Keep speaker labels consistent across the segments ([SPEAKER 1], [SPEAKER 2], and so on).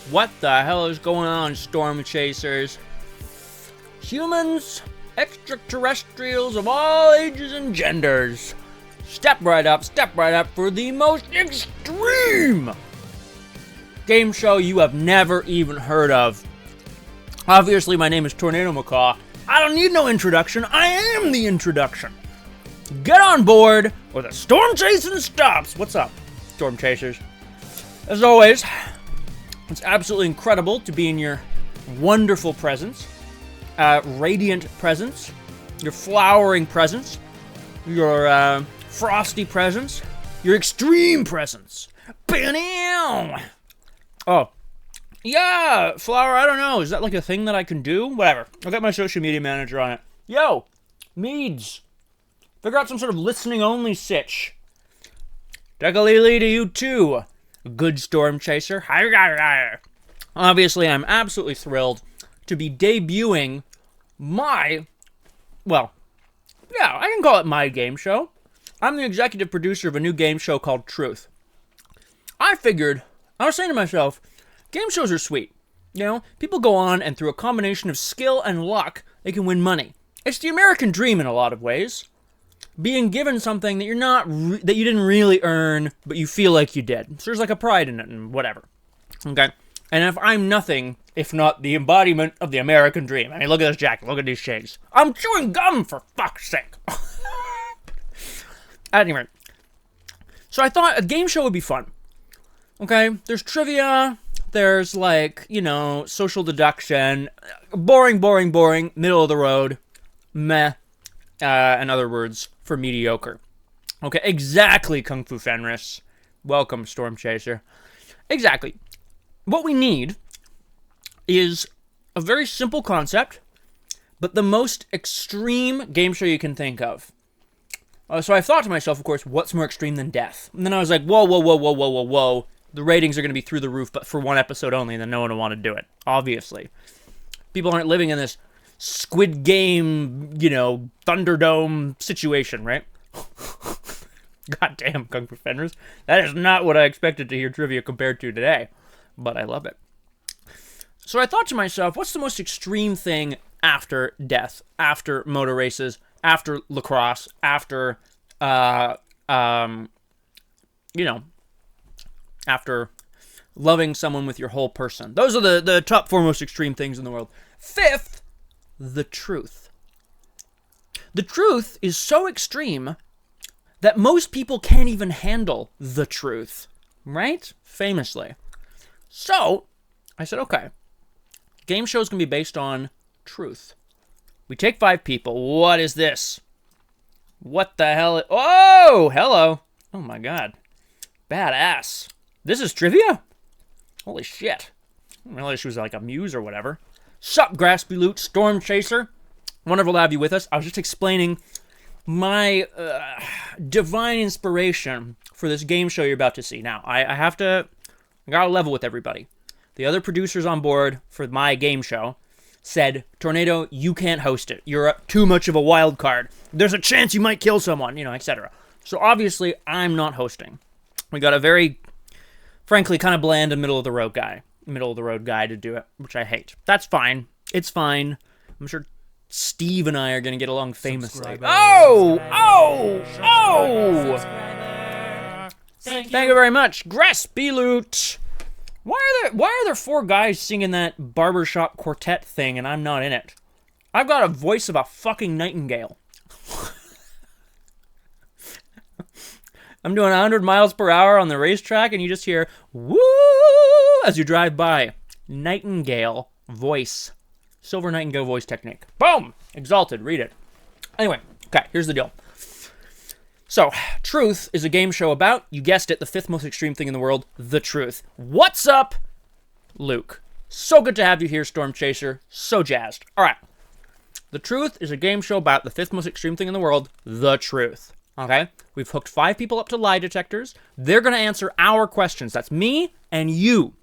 [SPEAKER 1] What the hell is going on, Storm Chasers? Humans, extraterrestrials of all ages and genders. Step right up for the most extreme game show you have never even heard of. Obviously, my name is Tornado Macaw. I don't need no introduction. I am the introduction. Get on board or the storm chasing stops. What's up, Storm Chasers? As always, it's absolutely incredible to be in your wonderful presence, radiant presence, your flowering presence, your frosty presence, your extreme presence. Bam! Oh, yeah, Flower, I don't know. Is that like a thing that I can do? Whatever. I'll get my social media manager on it. Yo, Meads, figure out some sort of listening-only sitch. Dekalili to you too, good Storm Chaser. Obviously, I'm absolutely thrilled to be debuting my, well, yeah, I can call it my game show. I'm the executive producer of a new game show called Truth. I was saying to myself, game shows are sweet. You know, people go on and through a combination of skill and luck, they can win money. It's the American dream in a lot of ways. Being given something that that you didn't really earn, but you feel like you did. So there's like a pride in it and whatever. Okay? And if I'm nothing, if not the embodiment of the American dream. I mean, look at this jacket, look at these shades. I'm chewing gum, for fuck's sake. Anyway, so I thought a game show would be fun. Okay? There's trivia, there's like, you know, social deduction, boring, middle of the road, meh, in other words, for mediocre. Okay, exactly, Kung Fu Fenris. Welcome, Storm Chaser. Exactly. What we need is a very simple concept, but the most extreme game show you can think of. So I thought to myself, of course, what's more extreme than death? And then I was like, whoa. The ratings are going to be through the roof, but for one episode only, and then no one will want to do it, obviously. People aren't living in this Squid Game, you know, Thunderdome situation, right? Goddamn, Kung Fu Fenris. That is not what I expected to hear trivia compared to today, but I love it. So I thought to myself, what's the most extreme thing after death, after motor races, after lacrosse, after, you know, after loving someone with your whole person? Those are the top four most extreme things in the world. Fifth, the truth. The truth is so extreme that most people can't even handle the truth, right? Famously. So, I said, okay, game show's going to be based on truth. We take 5 people. What is this? What the hell? Oh, hello. Oh my god. Badass. This is trivia? Holy shit. I didn't realize she was like a muse or whatever. Sup, Graspy Loot, Storm Chaser. Wonderful to have you with us. I was just explaining my divine inspiration for this game show you're about to see. Now, I gotta level with everybody. The other producers on board for my game show said, Tornado, you can't host it. You're too much of a wild card. There's a chance you might kill someone, you know, etc. So obviously, I'm not hosting. We got a very, frankly, kind of bland and middle-of-the-road guy to do it, which I hate. That's fine. It's fine. I'm sure Steve and I are going to get along famously. Oh! Thank you very much. Graspy Loot. Why are there 4 guys singing that barbershop quartet thing and I'm not in it? I've got a voice of a fucking nightingale. I'm doing 100 miles per hour on the racetrack, and you just hear, woo, as you drive by. Nightingale voice. Silver Nightingale voice technique. Boom! Exalted. Read it. Anyway, okay, here's the deal. So, Truth is a game show about, you guessed it, the 5th most extreme thing in the world, the truth. What's up, Luke? So good to have you here, Storm Chaser. So jazzed. All right. The Truth is a game show about the 5th most extreme thing in the world, the truth. Okay? We've hooked 5 people up to lie detectors. They're going to answer our questions. That's me and you.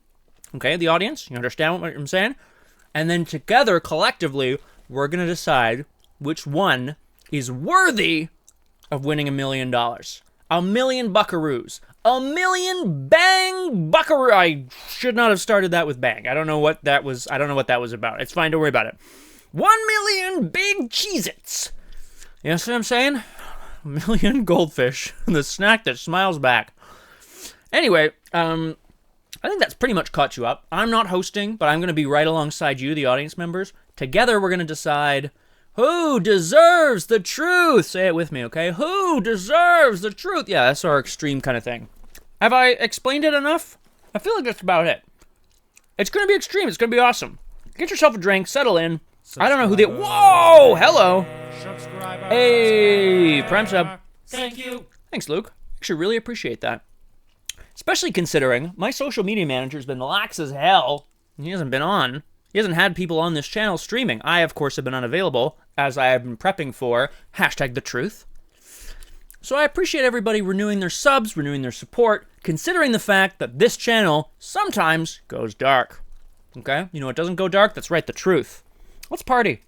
[SPEAKER 1] Okay, the audience? You understand what I'm saying? And then together, collectively, we're going to decide which one is worthy of winning $1 million. A million buckaroos. A million bang buckaroo. I should not have started that with bang. I don't know what that was. I don't know what that was about. It's fine. Don't worry about it. 1 million big Cheez-Its. You know what I'm saying? A million goldfish. The snack that smiles back. Anyway, I think that's pretty much caught you up. I'm not hosting, but I'm going to be right alongside you, the audience members. Together, we're going to decide who deserves the truth. Say it with me, okay? Who deserves the truth? Yeah, that's our extreme kind of thing. Have I explained it enough? I feel like that's about it. It's going to be extreme. It's going to be awesome. Get yourself a drink. Settle in. I don't know who they... Whoa! Hello! Hey! Prime sub.
[SPEAKER 2] Thank you.
[SPEAKER 1] Thanks, Luke. Actually, really appreciate that. Especially considering my social media manager's been lax as hell. He hasn't been on. He hasn't had people on this channel streaming. I, of course, have been unavailable, as I have been prepping for #TheTruth. So I appreciate everybody renewing their subs, renewing their support, considering the fact that this channel sometimes goes dark. Okay? You know what doesn't go dark? That's right, the truth. Let's party.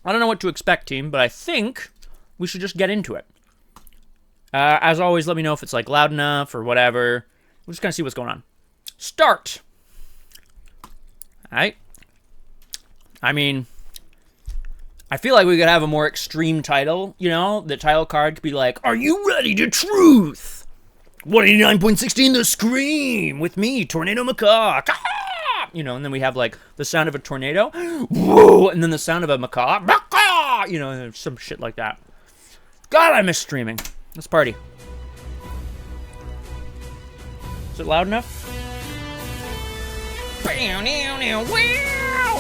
[SPEAKER 1] I don't know what to expect, team, but I think we should just get into it. As always, let me know if it's like loud enough or whatever. We're just gonna see what's going on. Start. All right. I mean, I feel like we could have a more extreme title. You know, the title card could be like, "Are you ready to truth? 189.16 The Scream with me, Tornado Macaw." You know, and then we have like the sound of a tornado, whoa, and then the sound of a macaw, you know, and some shit like that. God, I miss streaming. Let's party. Is it loud enough?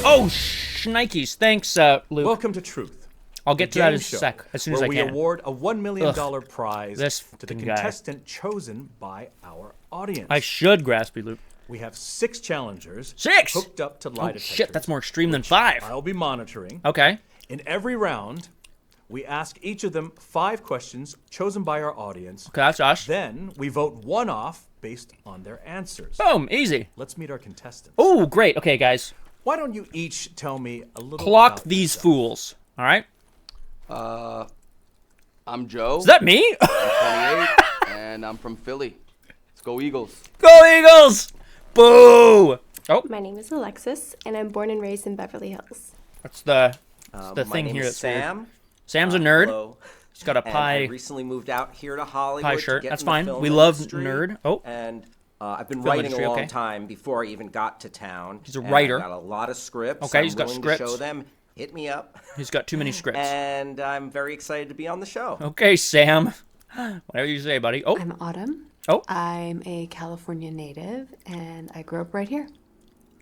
[SPEAKER 1] Oh, shnikes. Thanks, Luke.
[SPEAKER 2] Welcome to Truth.
[SPEAKER 1] I'll get to that in a sec, as soon as I can.
[SPEAKER 2] Where we award a $1 million prize to the
[SPEAKER 1] guy.
[SPEAKER 2] contestant chosen by our audience.
[SPEAKER 1] I should grasp you, Luke.
[SPEAKER 2] We have 6 challengers
[SPEAKER 1] 6
[SPEAKER 2] hooked up to lie detectors.
[SPEAKER 1] Shit, that's more extreme than 5.
[SPEAKER 2] I'll be monitoring.
[SPEAKER 1] Okay.
[SPEAKER 2] In every round, we ask each of them 5 questions chosen by our audience.
[SPEAKER 1] Okay, that's us.
[SPEAKER 2] Then we vote one off based on their answers.
[SPEAKER 1] Boom, easy.
[SPEAKER 2] Let's meet our contestants.
[SPEAKER 1] Oh, great. Okay, guys.
[SPEAKER 2] Why don't you each tell me a little
[SPEAKER 1] Clock
[SPEAKER 2] about
[SPEAKER 1] these
[SPEAKER 2] yourself?
[SPEAKER 1] fools. All right?
[SPEAKER 3] I'm Joe.
[SPEAKER 1] Is that me?
[SPEAKER 3] I'm 28, and I'm from Philly. Let's go Eagles.
[SPEAKER 1] Go Eagles! Boo! Oh,
[SPEAKER 4] My name is Alexis, and I'm born and raised in Beverly Hills.
[SPEAKER 1] that's the
[SPEAKER 5] My
[SPEAKER 1] thing
[SPEAKER 5] name
[SPEAKER 1] here
[SPEAKER 5] is
[SPEAKER 1] that's weird.
[SPEAKER 5] Sam.
[SPEAKER 1] Sam's a nerd.
[SPEAKER 5] Hello.
[SPEAKER 1] He's got a
[SPEAKER 5] And
[SPEAKER 1] pie.
[SPEAKER 5] I recently moved out here to Hollywood.
[SPEAKER 1] Pie
[SPEAKER 5] to
[SPEAKER 1] shirt.
[SPEAKER 5] get
[SPEAKER 1] That's
[SPEAKER 5] in the
[SPEAKER 1] fine.
[SPEAKER 5] film
[SPEAKER 1] We love
[SPEAKER 5] industry.
[SPEAKER 1] nerd. Oh.
[SPEAKER 5] And I've been
[SPEAKER 1] Film
[SPEAKER 5] writing
[SPEAKER 1] industry,
[SPEAKER 5] a long
[SPEAKER 1] okay.
[SPEAKER 5] time before I even got to town.
[SPEAKER 1] He's a
[SPEAKER 5] And
[SPEAKER 1] writer.
[SPEAKER 5] I got a lot of scripts.
[SPEAKER 1] Okay,
[SPEAKER 5] I'm
[SPEAKER 1] he's got
[SPEAKER 5] willing
[SPEAKER 1] scripts.
[SPEAKER 5] to show them. Hit me up.
[SPEAKER 1] He's got too many scripts.
[SPEAKER 5] And I'm very excited to be on the show.
[SPEAKER 1] Okay, Sam. Whatever you say, buddy. Oh,
[SPEAKER 6] I'm Autumn.
[SPEAKER 1] Oh.
[SPEAKER 6] I'm a California native, and I grew up right here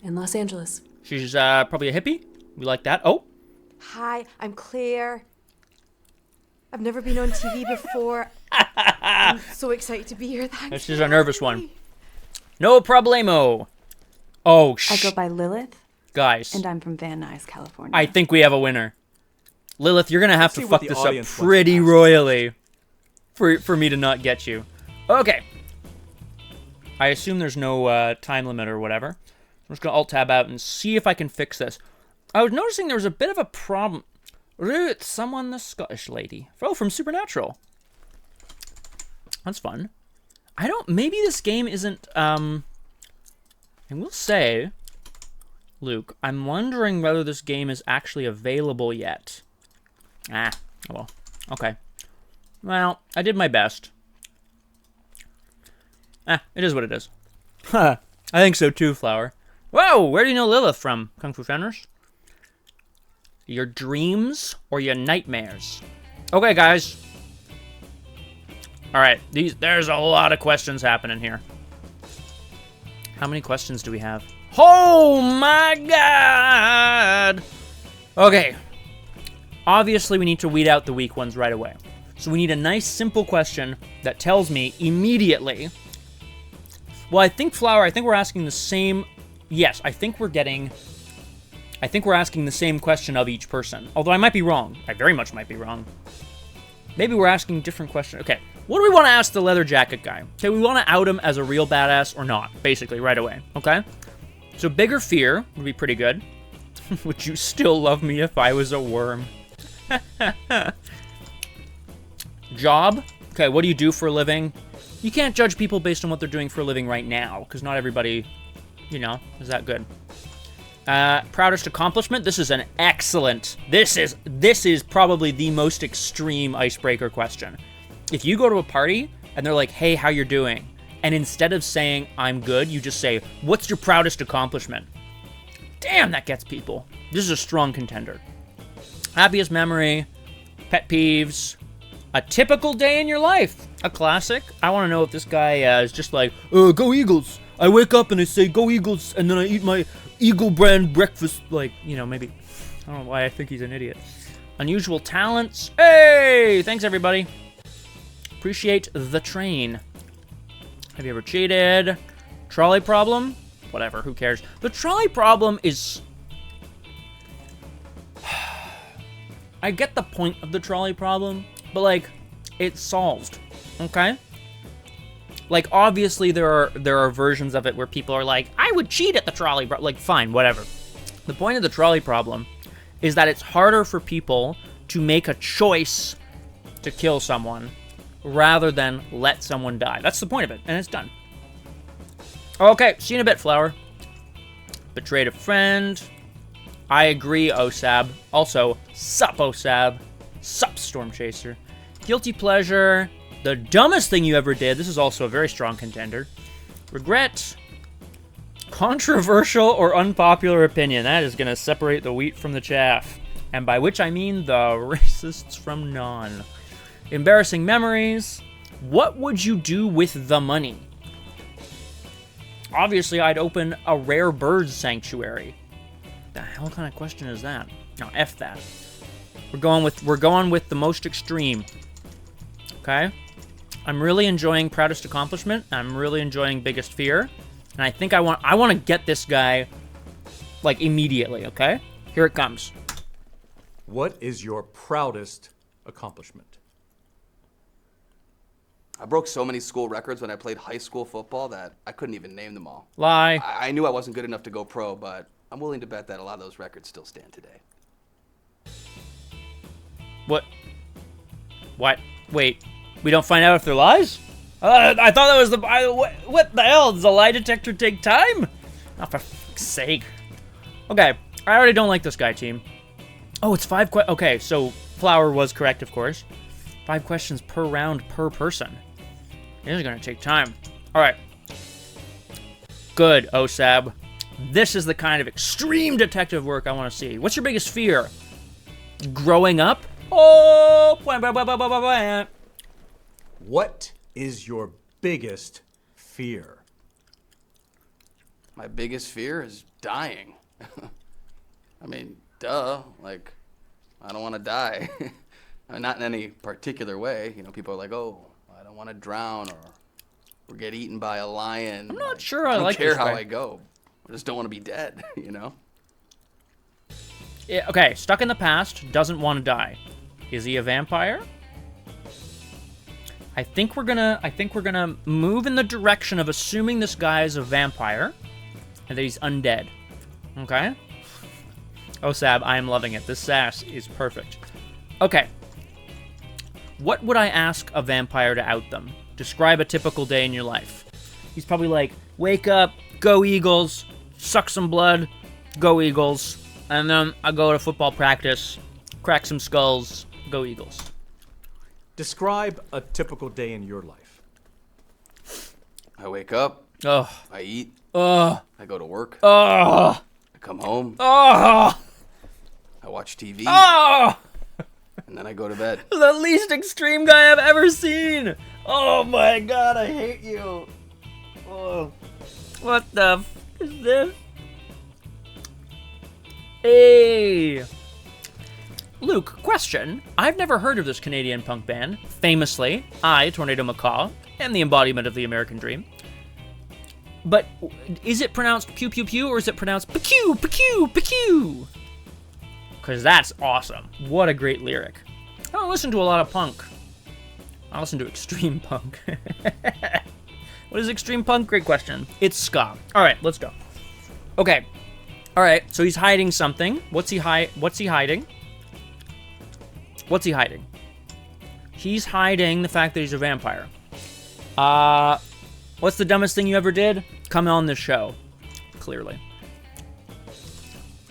[SPEAKER 6] in Los Angeles.
[SPEAKER 1] she's probably a hippie. We like that. Oh,
[SPEAKER 7] Hi, I'm Claire. I've never been on TV before. I'm so excited to be here. Thanks.
[SPEAKER 1] she's a nervous one. No problemo. Oh,
[SPEAKER 6] I go by Lilith,
[SPEAKER 1] guys.
[SPEAKER 6] and I'm from Van Nuys, California.
[SPEAKER 1] I think we have a winner. Lilith, you're gonna have
[SPEAKER 2] Let's
[SPEAKER 1] to
[SPEAKER 2] see
[SPEAKER 1] fuck
[SPEAKER 2] what the
[SPEAKER 1] this up
[SPEAKER 2] audience wants to
[SPEAKER 1] pretty
[SPEAKER 2] ask.
[SPEAKER 1] royally for me to not get you. Okay. I assume there's no time limit or whatever. I'm just gonna alt-tab out and see if I can fix this. I was noticing there was a bit of a problem. Ruth, someone, the Scottish lady. Oh, from Supernatural. That's fun. Maybe this game isn't, I will say, Luke, I'm wondering whether this game is actually available yet. Oh well. Okay. Well, I did my best. It is what it is. I think so too, Flower. Whoa, where do you know Lilith from? Kung Fu Fenders? Your dreams or your nightmares? Okay, guys. All right, there's a lot of questions happening here. How many questions do we have? Oh my God! Okay. Obviously, we need to weed out the weak ones right away. So we need a nice, simple question that tells me immediately. Well, I think, Flower, we're asking the same... Yes, I think we're asking the same question of each person. Although I might be wrong. I very much might be wrong. Maybe we're asking different questions. Okay, what do we want to ask the leather jacket guy? Okay, we want to out him as a real badass or not, basically, right away, okay? So bigger fear would be pretty good. Would you still love me if I was a worm? Job? Okay, what do you do for a living? You can't judge people based on what they're doing for a living right now, because not everybody, you know, is that good. Proudest accomplishment. This is an excellent. This is probably the most extreme icebreaker question. If you go to a party and they're like, "Hey, how you're doing?" and instead of saying "I'm good," you just say, "What's your proudest accomplishment?" Damn, that gets people. This is a strong contender. Happiest memory, pet peeves, a typical day in your life, a classic. I want to know if this guy is just like, "Go Eagles." I wake up and I say, "Go Eagles," and then I eat my Eagle brand breakfast, like, you know, maybe. I don't know why I think he's an idiot. Unusual talents. Hey! Thanks, everybody. Appreciate the train. Have you ever cheated? Trolley problem? Whatever, who cares? The trolley problem is... I get the point of the trolley problem, but, like, it's solved, okay? Like, obviously, there are versions of it where people are like, "I would cheat at the trolley," like, fine, whatever. The point of the trolley problem is that it's harder for people to make a choice to kill someone rather than let someone die. That's the point of it, and it's done. Okay, see you in a bit, Flower. Betrayed a friend. I agree, Osab. Also, sup, Osab. Sup, Storm Chaser. Guilty pleasure. The dumbest thing you ever did. This is also a very strong contender. Regret. Controversial or unpopular opinion. That is going to separate the wheat from the chaff. And by which I mean the racists from none. Embarrassing memories. What would you do with the money? Obviously, I'd open a rare bird sanctuary. The hell kind of question is that? No, F that. We're going with the most extreme. Okay? I'm really enjoying proudest accomplishment. I'm really enjoying biggest fear. And I think I want to get this guy, like, immediately, okay? Here it comes.
[SPEAKER 2] What is your proudest accomplishment?
[SPEAKER 3] I broke so many school records when I played high school football that I couldn't even name them all.
[SPEAKER 1] Lie.
[SPEAKER 3] I knew I wasn't good enough to go pro, but I'm willing to bet that a lot of those records still stand today.
[SPEAKER 1] What? What? Wait. We don't find out if they're lies? I thought that was the... What the hell? Does a lie detector take time? Oh, for fuck's sake. Okay. I already don't like this guy, team. Oh, it's 5 questions. Okay, so Flower was correct, of course. 5 questions per round per person. This is going to take time. All right. Good, Osab. This is the kind of extreme detective work I want to see. What's your biggest fear? Growing up? Oh!
[SPEAKER 2] What is your biggest fear?
[SPEAKER 3] My biggest fear is dying. I mean, duh. Like, I don't want to die. Not in any particular way. You know, people are like, "Oh, I don't want to drown or get eaten by a lion."
[SPEAKER 1] I'm not sure I like
[SPEAKER 3] don't care
[SPEAKER 1] this
[SPEAKER 3] how
[SPEAKER 1] guy.
[SPEAKER 3] I go. I just don't want to be dead, you know?
[SPEAKER 1] Yeah, okay, stuck in the past, doesn't want to die. Is he a vampire? I think we're gonna move in the direction of assuming this guy is a vampire and that he's undead. Okay? Oh, Sab, I am loving it. This sass is perfect. Okay. What would I ask a vampire to out them? Describe a typical day in your life. He's probably like, wake up, go Eagles, suck some blood, go Eagles, and then I go to football practice, crack some skulls, go Eagles.
[SPEAKER 2] Describe a typical day in your life.
[SPEAKER 3] I wake up.
[SPEAKER 1] Ugh.
[SPEAKER 3] I eat.
[SPEAKER 1] Ugh.
[SPEAKER 3] I go to work.
[SPEAKER 1] Ugh.
[SPEAKER 3] I come home.
[SPEAKER 1] Ugh.
[SPEAKER 3] I watch TV.
[SPEAKER 1] Ugh.
[SPEAKER 3] And then I go to bed.
[SPEAKER 1] The least extreme guy I've ever seen. Oh my god, I hate you. Oh. What the f is this? Hey. Luke, question. I've never heard of this Canadian punk band. Famously, I, Tornado Macaw, am the embodiment of the American dream. But is it pronounced pew pew pew or is it pronounced pew pew pew? Because that's awesome. What a great lyric. I don't listen to a lot of punk. I listen to extreme punk. What is extreme punk? Great question. It's ska. All right, let's go. Okay. All right, so he's hiding something. What's he hiding? What's he hiding? He's hiding the fact that he's a vampire. What's the dumbest thing you ever did? Come on this show. Clearly.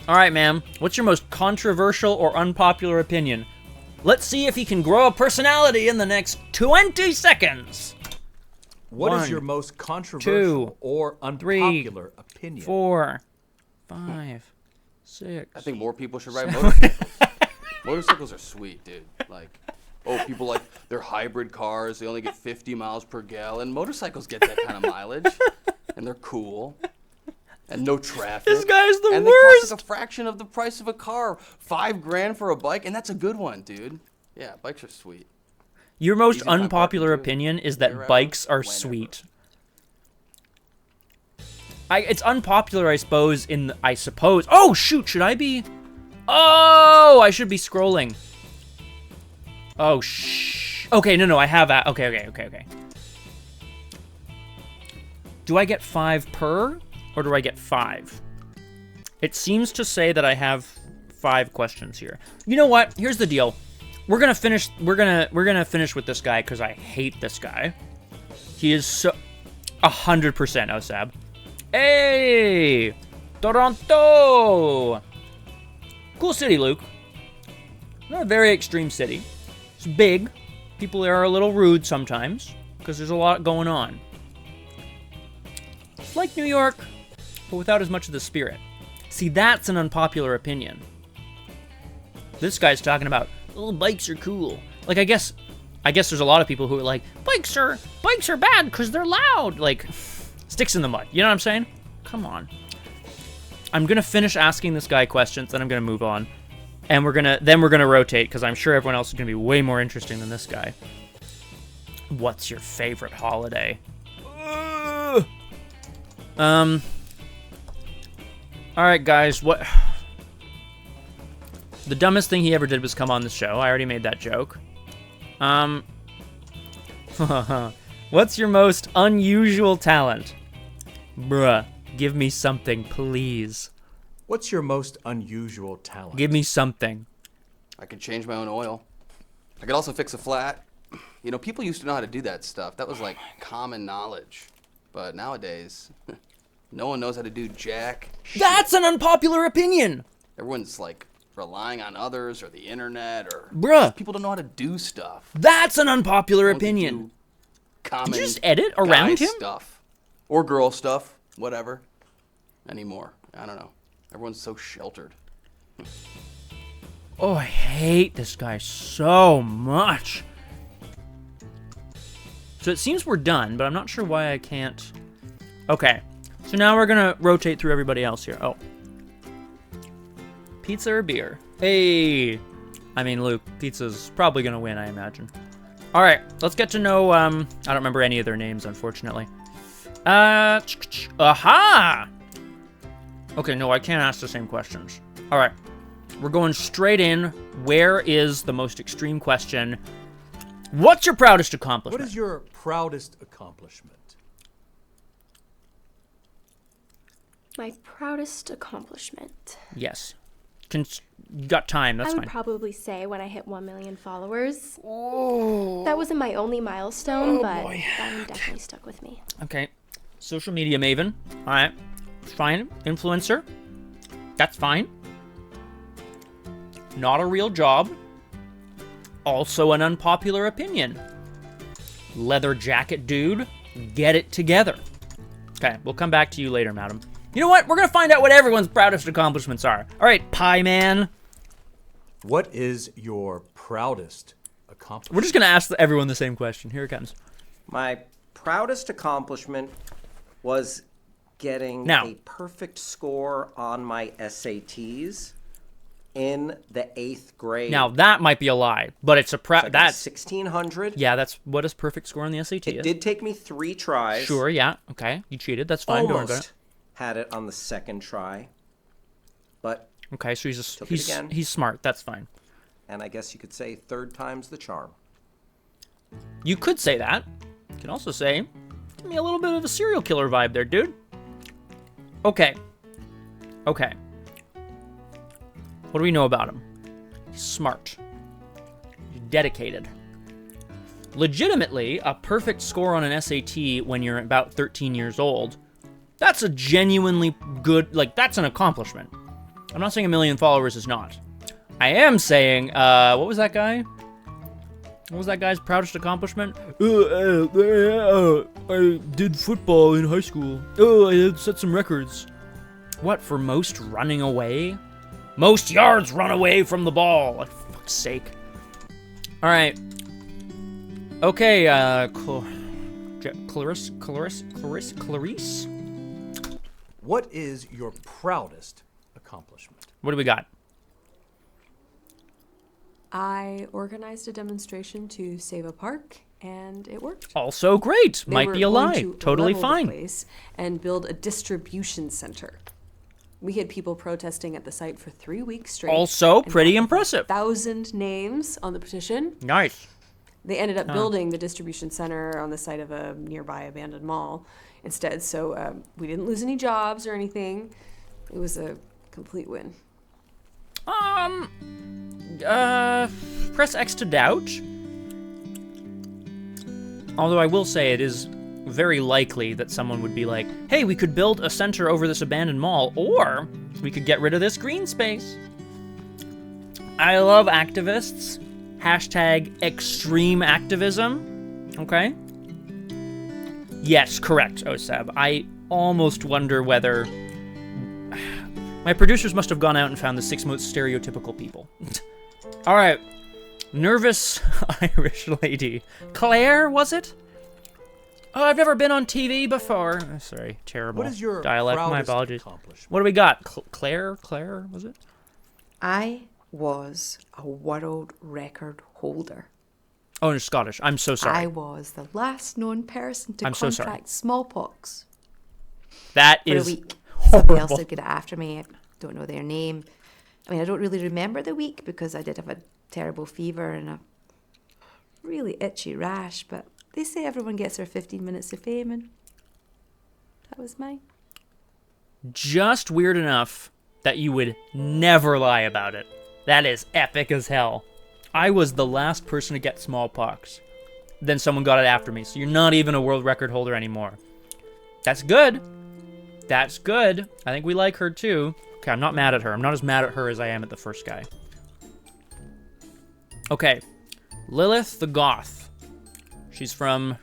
[SPEAKER 1] All right, ma'am. What's your most controversial or unpopular opinion? Let's see if he can grow a personality in the next 20 seconds.
[SPEAKER 2] What is
[SPEAKER 1] 1,
[SPEAKER 2] your most controversial
[SPEAKER 1] 2,
[SPEAKER 2] or
[SPEAKER 1] 3,
[SPEAKER 2] unpopular opinion?
[SPEAKER 1] 4, 5, 6.
[SPEAKER 3] I think more people should ride motorcycles. Motorcycles are sweet, dude. Like, oh, people like their hybrid cars. They only get 50 miles per gallon. Motorcycles get that kind of mileage, and they're cool. And no traffic.
[SPEAKER 1] This guy's the
[SPEAKER 3] and
[SPEAKER 1] worst.
[SPEAKER 3] they cost like a fraction of the price of a car. $5,000 for a bike, and that's a good one, dude. Yeah, bikes are sweet.
[SPEAKER 1] Your most
[SPEAKER 3] Easy to find
[SPEAKER 1] unpopular
[SPEAKER 3] parking, too.
[SPEAKER 1] opinion is
[SPEAKER 3] Wherever,
[SPEAKER 1] that bikes are
[SPEAKER 3] whenever.
[SPEAKER 1] sweet. It's unpopular, I suppose, I suppose. Oh, shoot, should I be? Oh, I should be scrolling. Oh, okay, no, I have that. Okay. Do I get 5 per, or do I get 5? It seems to say that I have 5 questions here. You know what? Here's the deal. We're gonna finish with this guy because I hate this guy. He is so 100% Osab. Hey, Toronto. Cool city, Luke. Not a very extreme city. It's big. People there are a little rude sometimes because there's a lot going on. It's like New York, but without as much of the spirit. See, that's an unpopular opinion. This guy's talking about, oh, bikes are cool. Like, I guess there's a lot of people who are like, bikes are bad because they're loud. Like, sticks in the mud. You know what I'm saying? Come on. I'm gonna finish asking this guy questions, then I'm gonna move on, and we're gonna rotate because I'm sure everyone else is gonna be way more interesting than this guy. What's your favorite holiday? All right, guys. What? The dumbest thing he ever did was come on the show. I already made that joke. What's your most unusual talent? Bruh, give me something, please.
[SPEAKER 2] What's your most unusual talent?
[SPEAKER 1] Give me something.
[SPEAKER 3] I could change my own oil. I could also fix a flat. You know, people used to know how to do that stuff. That was like common knowledge. But nowadays, no one knows how to do jack shit.
[SPEAKER 1] That's an unpopular opinion.
[SPEAKER 3] Everyone's like relying on others or the internet or
[SPEAKER 1] Bruh.
[SPEAKER 3] people don't know how to do stuff.
[SPEAKER 1] That's an unpopular
[SPEAKER 3] No one can
[SPEAKER 1] opinion.
[SPEAKER 3] do common
[SPEAKER 1] Did you just edit
[SPEAKER 3] guy
[SPEAKER 1] around him?
[SPEAKER 3] stuff or girl stuff, whatever. Anymore. I don't know. Everyone's so sheltered.
[SPEAKER 1] Oh, I hate this guy so much. So it seems we're done, but I'm not sure why I can't. Okay, so now we're gonna rotate through everybody else here. Oh. Pizza or beer? Hey. I mean, Luke, pizza's probably gonna win, I imagine. All right, let's get to know, I don't remember any of their names, unfortunately. Aha! Okay, no, I can't ask the same questions. All right, we're going straight in. Where is the most extreme question? What's your proudest accomplishment?
[SPEAKER 2] What is your proudest accomplishment?
[SPEAKER 4] My proudest accomplishment.
[SPEAKER 1] Yes. You got time, that's
[SPEAKER 4] I would
[SPEAKER 1] fine.
[SPEAKER 4] probably say when I hit 1 million followers. Oh. That wasn't my only milestone, but that one definitely stuck with me.
[SPEAKER 1] Okay. Social media maven. All right. Fine. Influencer. That's fine. Not a real job. Also an unpopular opinion. Leather jacket dude. Get it together. Okay, we'll come back to you later, madam. You know what? We're going to find out what everyone's proudest accomplishments are. All right, Pie Man.
[SPEAKER 2] What is your proudest accomplishment?
[SPEAKER 1] We're just going to ask everyone the same question. Here it comes.
[SPEAKER 5] My proudest accomplishment was getting
[SPEAKER 1] Now.
[SPEAKER 5] a perfect score on my SATs in the 8th grade.
[SPEAKER 1] Now, that might be a lie, but it's a
[SPEAKER 5] So I got a
[SPEAKER 1] that's
[SPEAKER 5] 1600.
[SPEAKER 1] yeah, that's what is perfect score on the SAT
[SPEAKER 5] It
[SPEAKER 1] is.
[SPEAKER 5] did take me 3 tries.
[SPEAKER 1] Sure, yeah. Okay, you cheated. That's fine. Don't worry about it.
[SPEAKER 5] Almost had it on the 2nd try. But,
[SPEAKER 1] Okay, so
[SPEAKER 5] Took it again.
[SPEAKER 1] he's smart. That's fine.
[SPEAKER 5] and I guess you could say 3rd time's the charm.
[SPEAKER 1] You could say that. You can also say, give me a little bit of a serial killer vibe there, dude. Okay. Okay. What do we know about him? He's smart. He's dedicated. legitimately, a perfect score on an SAT when you're about 13 years old, that's a genuinely good, like, that's an accomplishment. I'm not saying 1 million followers is not. I am saying, what was that guy? What was that guy's proudest accomplishment? I did football in high school. I set some records. What, for most running away? Most yards run away from the ball. Like, for fuck's sake. All right. Okay, Clarice?
[SPEAKER 2] What is your proudest accomplishment?
[SPEAKER 1] What do we got?
[SPEAKER 6] I organized a demonstration to save a park, and it worked.
[SPEAKER 1] Also great.
[SPEAKER 6] They
[SPEAKER 1] Might
[SPEAKER 6] were
[SPEAKER 1] be a
[SPEAKER 6] going
[SPEAKER 1] lie.
[SPEAKER 6] to
[SPEAKER 1] Totally
[SPEAKER 6] level the
[SPEAKER 1] fine.
[SPEAKER 6] place and build a distribution center. We had people protesting at the site for 3 weeks straight.
[SPEAKER 1] Also
[SPEAKER 6] and
[SPEAKER 1] pretty
[SPEAKER 6] got
[SPEAKER 1] impressive.
[SPEAKER 6] 1,000 names on the petition.
[SPEAKER 1] Nice.
[SPEAKER 6] They ended up building the distribution center on the site of a nearby abandoned mall instead, so we didn't lose any jobs or anything. It was a complete win.
[SPEAKER 1] Press X to doubt. Although I will say it is very likely that someone would be like, hey, we could build a center over this abandoned mall, or we could get rid of this green space. I love activists. Hashtag extreme activism. Okay? Yes, correct, Oseb. I almost wonder whether... My producers must have gone out and found the 6 most stereotypical people. All right. Nervous Irish lady. Claire, was it? Oh, I've never been on TV before. Oh, sorry, terrible
[SPEAKER 2] What is your
[SPEAKER 1] dialect. My
[SPEAKER 2] proudest
[SPEAKER 1] apologies.
[SPEAKER 2] accomplishment?
[SPEAKER 1] What do we got? Claire, was it?
[SPEAKER 8] I was a world record holder.
[SPEAKER 1] Oh, it's Scottish. I'm so sorry.
[SPEAKER 8] I was the last known person to
[SPEAKER 1] I'm so sorry.
[SPEAKER 8] contract smallpox
[SPEAKER 1] That
[SPEAKER 8] for a
[SPEAKER 1] is
[SPEAKER 8] week. Somebody else
[SPEAKER 1] horrible.
[SPEAKER 8] did get it after me. I don't know their name. I mean, I don't really remember the week because I did have a terrible fever and a really itchy rash, but they say everyone gets their 15 minutes of fame, and that was mine.
[SPEAKER 1] Just weird enough that you would never lie about it. That is epic as hell. I was the last person to get smallpox. Then someone got it after me, so you're not even a world record holder anymore. That's good. That's good. I think we like her too. Okay, I'm not mad at her. I'm not as mad at her as I am at the first guy. Okay. Lilith the Goth. She's from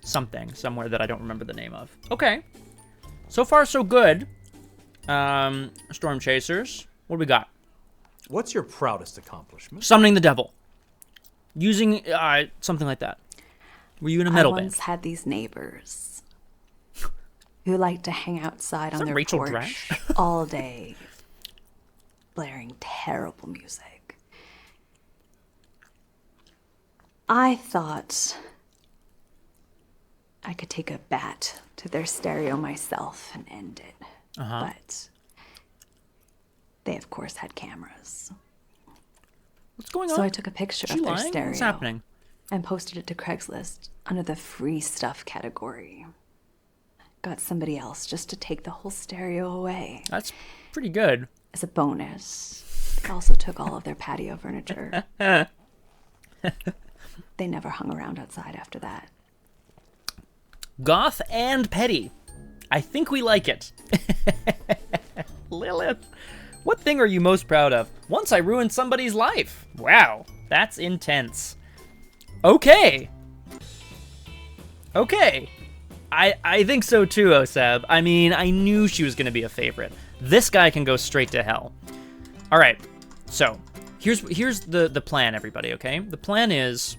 [SPEAKER 1] somewhere that I don't remember the name of. Okay. So far, so good. Storm Chasers. What do we got?
[SPEAKER 2] What's your proudest accomplishment?
[SPEAKER 1] Summoning the devil. Using, something like that. Were you in a metal
[SPEAKER 8] I
[SPEAKER 1] band?
[SPEAKER 8] once had these neighbors who liked to hang outside on
[SPEAKER 1] that
[SPEAKER 8] their
[SPEAKER 1] Rachel
[SPEAKER 8] porch
[SPEAKER 1] Dratch?
[SPEAKER 8] all day, blaring terrible music. I thought I could take a bat to their stereo myself and end it. But they, of course, had cameras.
[SPEAKER 1] What's going on?
[SPEAKER 8] So I took a picture
[SPEAKER 1] Is she
[SPEAKER 8] of their
[SPEAKER 1] lying?
[SPEAKER 8] stereo
[SPEAKER 1] What's happening?
[SPEAKER 8] and posted it to Craigslist under the free stuff category. Got somebody else just to take the whole stereo away.
[SPEAKER 1] That's pretty good.
[SPEAKER 8] As a bonus, they also took all of their patio furniture. They never hung around outside after that.
[SPEAKER 1] Goth and petty. I think we like it. Lilith, what thing are you most proud of? Once I ruined somebody's life. Wow, that's intense. Okay. I think so too, Oseb. I mean, I knew she was going to be a favorite. This guy can go straight to hell. All right, so here's the plan, everybody, okay? The plan is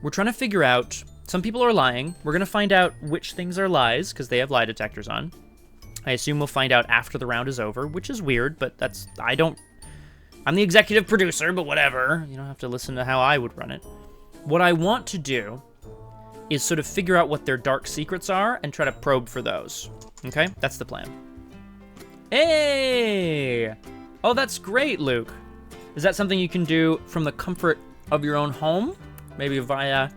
[SPEAKER 1] we're trying to figure out, some people are lying. We're going to find out which things are lies, because they have lie detectors on. I assume we'll find out after the round is over, which is weird, but I'm the executive producer, but whatever. You don't have to listen to how I would run it. What I want to do is sort of figure out what their dark secrets are and try to probe for those. Okay? That's the plan. Hey! Oh, that's great, Luke. Is that something you can do from the comfort of your own home? Maybe via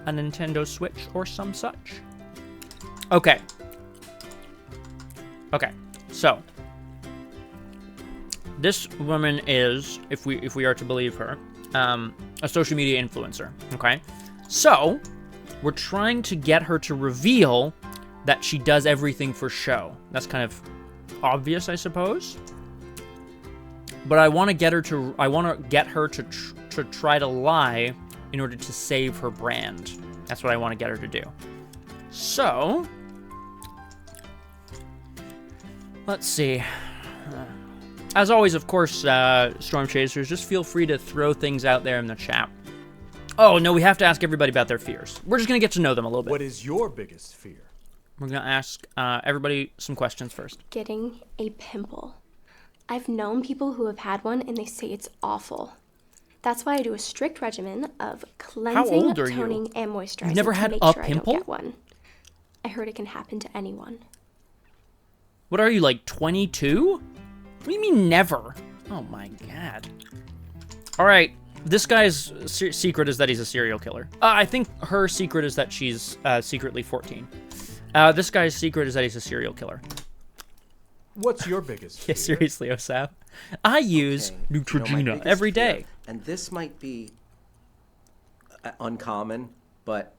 [SPEAKER 1] a Nintendo Switch or some such? Okay. Okay, so this woman is, if we are to believe her, a social media influencer, okay? So, we're trying to get her to reveal that she does everything for show. That's kind of obvious, I suppose. But I want to get her to try to lie in order to save her brand. That's what I want to get her to do. So, let's see. As always, of course, Storm Chasers, just feel free to throw things out there in the chat. Oh, no, we have to ask everybody about their fears. We're just going to get to know them a little bit.
[SPEAKER 2] What is your biggest fear?
[SPEAKER 1] We're going to ask everybody some questions first.
[SPEAKER 4] Getting a pimple. I've known people who have had one and they say it's awful. That's why I do a strict regimen of cleansing,
[SPEAKER 1] old are you?
[SPEAKER 4] toning, and moisturizing.
[SPEAKER 1] You've never
[SPEAKER 4] to
[SPEAKER 1] had
[SPEAKER 4] make
[SPEAKER 1] a
[SPEAKER 4] sure
[SPEAKER 1] pimple?
[SPEAKER 4] I don't get one. I heard it can happen to anyone.
[SPEAKER 1] What are you, like 22? What do you mean never? Oh my god. All right, this guy's secret is that he's a serial killer. I think her secret is that she's secretly 14. This guy's secret is that he's a serial killer.
[SPEAKER 2] What's your biggest fear?
[SPEAKER 1] Yeah, seriously, Osab. I use Neutrogena every day.
[SPEAKER 5] Fear, and this might be uncommon, but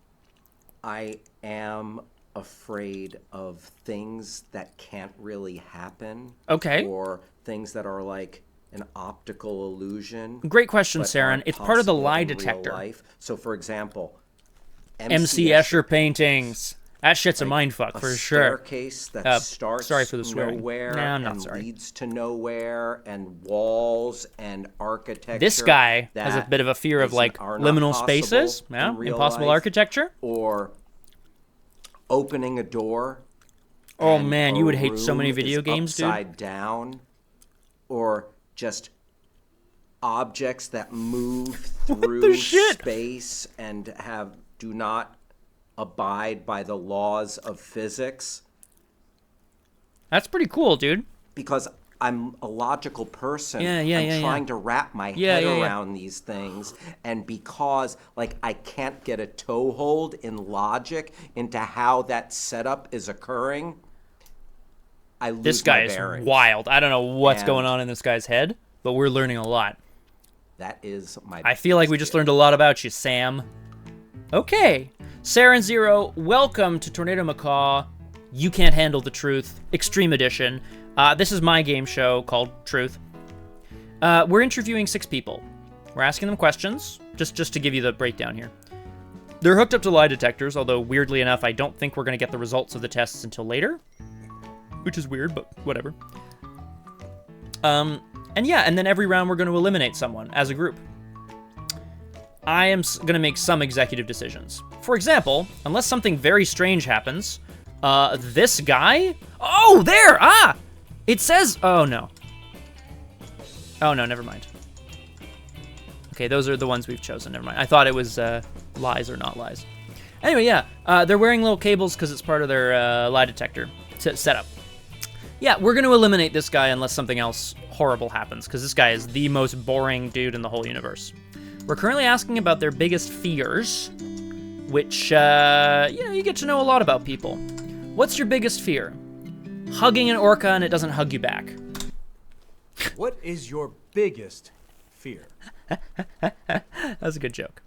[SPEAKER 5] I am afraid of things that can't really happen.
[SPEAKER 1] Okay.
[SPEAKER 5] Or things that are like an optical illusion.
[SPEAKER 1] Great question,
[SPEAKER 5] but
[SPEAKER 1] Saren.
[SPEAKER 5] aren't
[SPEAKER 1] It's part of the
[SPEAKER 5] possible
[SPEAKER 1] lie
[SPEAKER 5] in real
[SPEAKER 1] detector.
[SPEAKER 5] life. So, for example,
[SPEAKER 1] MC Escher paintings. That shit's a mindfuck for sure.
[SPEAKER 5] Staircase that starts
[SPEAKER 1] sorry for the swearing.
[SPEAKER 5] nowhere
[SPEAKER 1] No, I'm not
[SPEAKER 5] and
[SPEAKER 1] sorry.
[SPEAKER 5] leads to nowhere, and walls and architecture.
[SPEAKER 1] This guy has a
[SPEAKER 5] that
[SPEAKER 1] bit of a fear of like
[SPEAKER 5] are not
[SPEAKER 1] liminal
[SPEAKER 5] possible
[SPEAKER 1] spaces.
[SPEAKER 5] in
[SPEAKER 1] Yeah,
[SPEAKER 5] real
[SPEAKER 1] impossible
[SPEAKER 5] life,
[SPEAKER 1] architecture.
[SPEAKER 5] or opening a door.
[SPEAKER 1] Oh
[SPEAKER 5] and
[SPEAKER 1] man,
[SPEAKER 5] a
[SPEAKER 1] you would hate so many
[SPEAKER 5] room
[SPEAKER 1] video
[SPEAKER 5] is
[SPEAKER 1] games, dude.
[SPEAKER 5] upside down, or just objects that move through
[SPEAKER 1] shit?
[SPEAKER 5] space and do not abide by the laws of physics.
[SPEAKER 1] That's pretty cool, dude.
[SPEAKER 5] Because I'm a logical person.
[SPEAKER 1] Yeah,
[SPEAKER 5] I'm trying to wrap my head around these things. And because, like, I can't get a toehold in logic into how that setup is occurring, I lose
[SPEAKER 1] This guy
[SPEAKER 5] my
[SPEAKER 1] is
[SPEAKER 5] bearings.
[SPEAKER 1] wild. I don't know what's
[SPEAKER 5] And-
[SPEAKER 1] going on in this guy's head, but we're learning a lot.
[SPEAKER 5] That is my
[SPEAKER 1] I feel like we just learned a lot about you, Sam. Okay. Saren Zero, welcome to Tornado Macaw. You Can't Handle the Truth, Extreme Edition. This is my game show called Truth. We're interviewing 6 people. We're asking them questions, just to give you the breakdown here. They're hooked up to lie detectors, although weirdly enough, I don't think we're going to get the results of the tests until later. Which is weird, but whatever. And then every round we're going to eliminate someone as a group. I am going to make some executive decisions. For example, unless something very strange happens, this guy... Oh, there! Ah! It says... Oh, no. Oh, no, never mind. Okay, those are the ones we've chosen. Never mind. I thought it was lies or not lies. Anyway, yeah. They're wearing little cables because it's part of their lie detector setup. Yeah, we're going to eliminate this guy unless something else horrible happens, because this guy is the most boring dude in the whole universe. We're currently asking about their biggest fears, which, you get to know a lot about people. What's your biggest fear? Hugging an orca and it doesn't hug you back.
[SPEAKER 2] What is your biggest fear?
[SPEAKER 1] That's a good joke.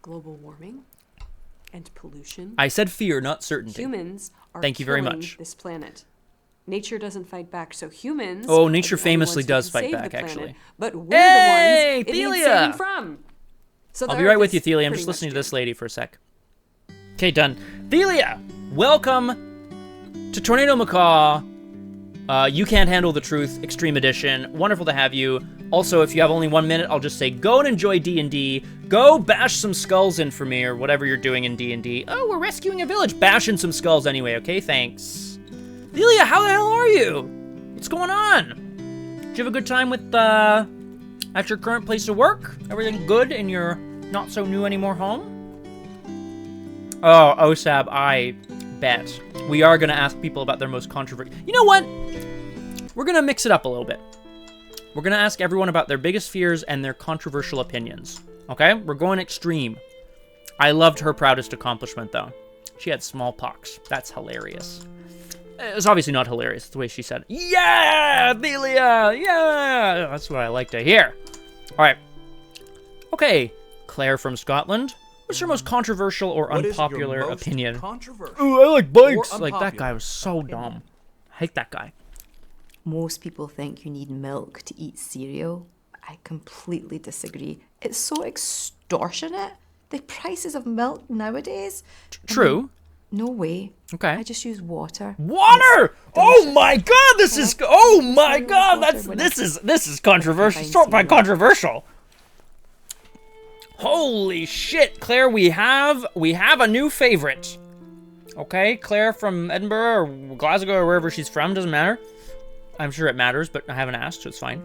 [SPEAKER 6] Global warming and pollution.
[SPEAKER 1] I said fear, not certainty.
[SPEAKER 6] Humans are
[SPEAKER 1] Thank you very
[SPEAKER 6] killing
[SPEAKER 1] much.
[SPEAKER 6] this planet. Nature doesn't fight back, so humans.
[SPEAKER 1] Oh,
[SPEAKER 6] are
[SPEAKER 1] nature
[SPEAKER 6] the only
[SPEAKER 1] famously
[SPEAKER 6] ones who
[SPEAKER 1] does
[SPEAKER 6] can
[SPEAKER 1] fight
[SPEAKER 6] save
[SPEAKER 1] back,
[SPEAKER 6] the planet,
[SPEAKER 1] actually.
[SPEAKER 6] But we're
[SPEAKER 1] Hey,
[SPEAKER 6] the ones it needs
[SPEAKER 1] Thelia!
[SPEAKER 6] saving from. So
[SPEAKER 1] I'll
[SPEAKER 6] the
[SPEAKER 1] be right
[SPEAKER 6] Earth
[SPEAKER 1] with you,
[SPEAKER 6] is
[SPEAKER 1] Thelia. I'm
[SPEAKER 6] pretty
[SPEAKER 1] just listening to
[SPEAKER 6] much
[SPEAKER 1] this lady for a sec. Okay, done. Thelia, welcome to Tornado Macaw. You Can't Handle the Truth, Extreme Edition. Wonderful to have you. Also, if you have only 1 minute, I'll just say go and enjoy D&D. Go bash some skulls in for me, or whatever you're doing in D&D. Oh, we're rescuing a village. Bashing some skulls anyway, okay? Thanks. Thelia, how the hell are you? What's going on? Did you have a good time with, at your current place of work? Everything good in your not-so-new-anymore home? Oh, Osab, I bet. We are going to ask people about their most controversial... You know what? We're going to mix it up a little bit. We're going to ask everyone about their biggest fears and their controversial opinions. Okay? We're going extreme. I loved her proudest accomplishment, though. She had smallpox. That's hilarious. It was obviously not hilarious, the way she said it. Yeah! Thelia! Yeah! That's what I like to hear. All right. Okay, Claire from Scotland. What's your most controversial or
[SPEAKER 2] What is your
[SPEAKER 1] unpopular
[SPEAKER 2] most
[SPEAKER 1] opinion?
[SPEAKER 2] controversial
[SPEAKER 1] Ooh, I like bikes.
[SPEAKER 2] or
[SPEAKER 1] Like, that guy
[SPEAKER 2] unpopular
[SPEAKER 1] was so
[SPEAKER 2] opinion?
[SPEAKER 1] dumb. I hate that guy.
[SPEAKER 8] Most people think you need milk to eat cereal. I completely disagree. It's so extortionate. The prices of milk nowadays.
[SPEAKER 1] True.
[SPEAKER 8] No way.
[SPEAKER 1] Okay.
[SPEAKER 8] I just use water.
[SPEAKER 1] Water! Oh my god, this is oh my
[SPEAKER 8] Cereal
[SPEAKER 1] god,
[SPEAKER 8] water
[SPEAKER 1] that's
[SPEAKER 8] when
[SPEAKER 1] this is controversial.
[SPEAKER 8] Fine
[SPEAKER 1] Sort by
[SPEAKER 8] cereal.
[SPEAKER 1] controversial. Holy shit, Claire, we have a new favorite. Okay, Claire from Edinburgh or Glasgow or wherever she's from, doesn't matter. I'm sure it matters, but I haven't asked, so it's fine.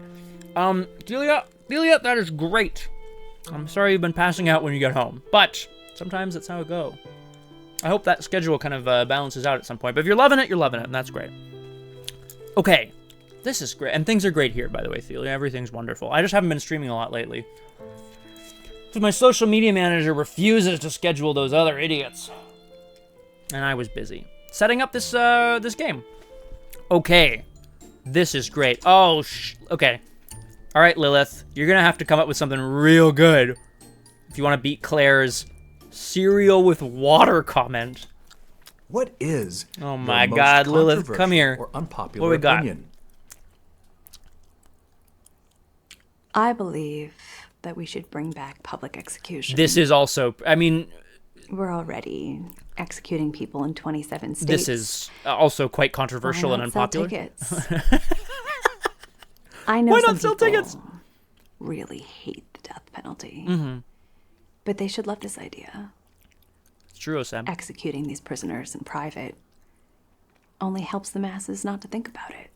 [SPEAKER 1] Delia, that is great. I'm sorry you've been passing out when you get home, but sometimes that's how it goes. I hope that schedule kind of balances out at some point. But if you're loving it, and that's great. Okay, this is great. And things are great here, by the way, Thelia. Everything's wonderful. I just haven't been streaming a lot lately. So my social media manager refuses to schedule those other idiots. And I was busy setting up this this game. Okay, this is great. Oh, okay. All right, Lilith, you're going to have to come up with something real good if you want to beat Claire's cereal with water comment.
[SPEAKER 2] What is
[SPEAKER 1] Oh
[SPEAKER 2] your
[SPEAKER 1] my
[SPEAKER 2] most
[SPEAKER 1] God, Lilith, come
[SPEAKER 2] controversial
[SPEAKER 1] here.
[SPEAKER 2] Or unpopular
[SPEAKER 1] What we got?
[SPEAKER 2] opinion?
[SPEAKER 9] I believe that we should bring back public execution.
[SPEAKER 1] This is also, I mean,
[SPEAKER 9] We're already executing people in 27 states.
[SPEAKER 1] this is also quite controversial
[SPEAKER 9] Why
[SPEAKER 1] and
[SPEAKER 9] not sell
[SPEAKER 1] unpopular.
[SPEAKER 9] tickets? I know
[SPEAKER 1] Why
[SPEAKER 9] some
[SPEAKER 1] not sell
[SPEAKER 9] people
[SPEAKER 1] tickets?
[SPEAKER 9] really hate the death penalty,
[SPEAKER 1] Mm-hmm.
[SPEAKER 9] but they should love this idea.
[SPEAKER 1] It's true, Sam.
[SPEAKER 9] Executing these prisoners in private only helps the masses not to think about it.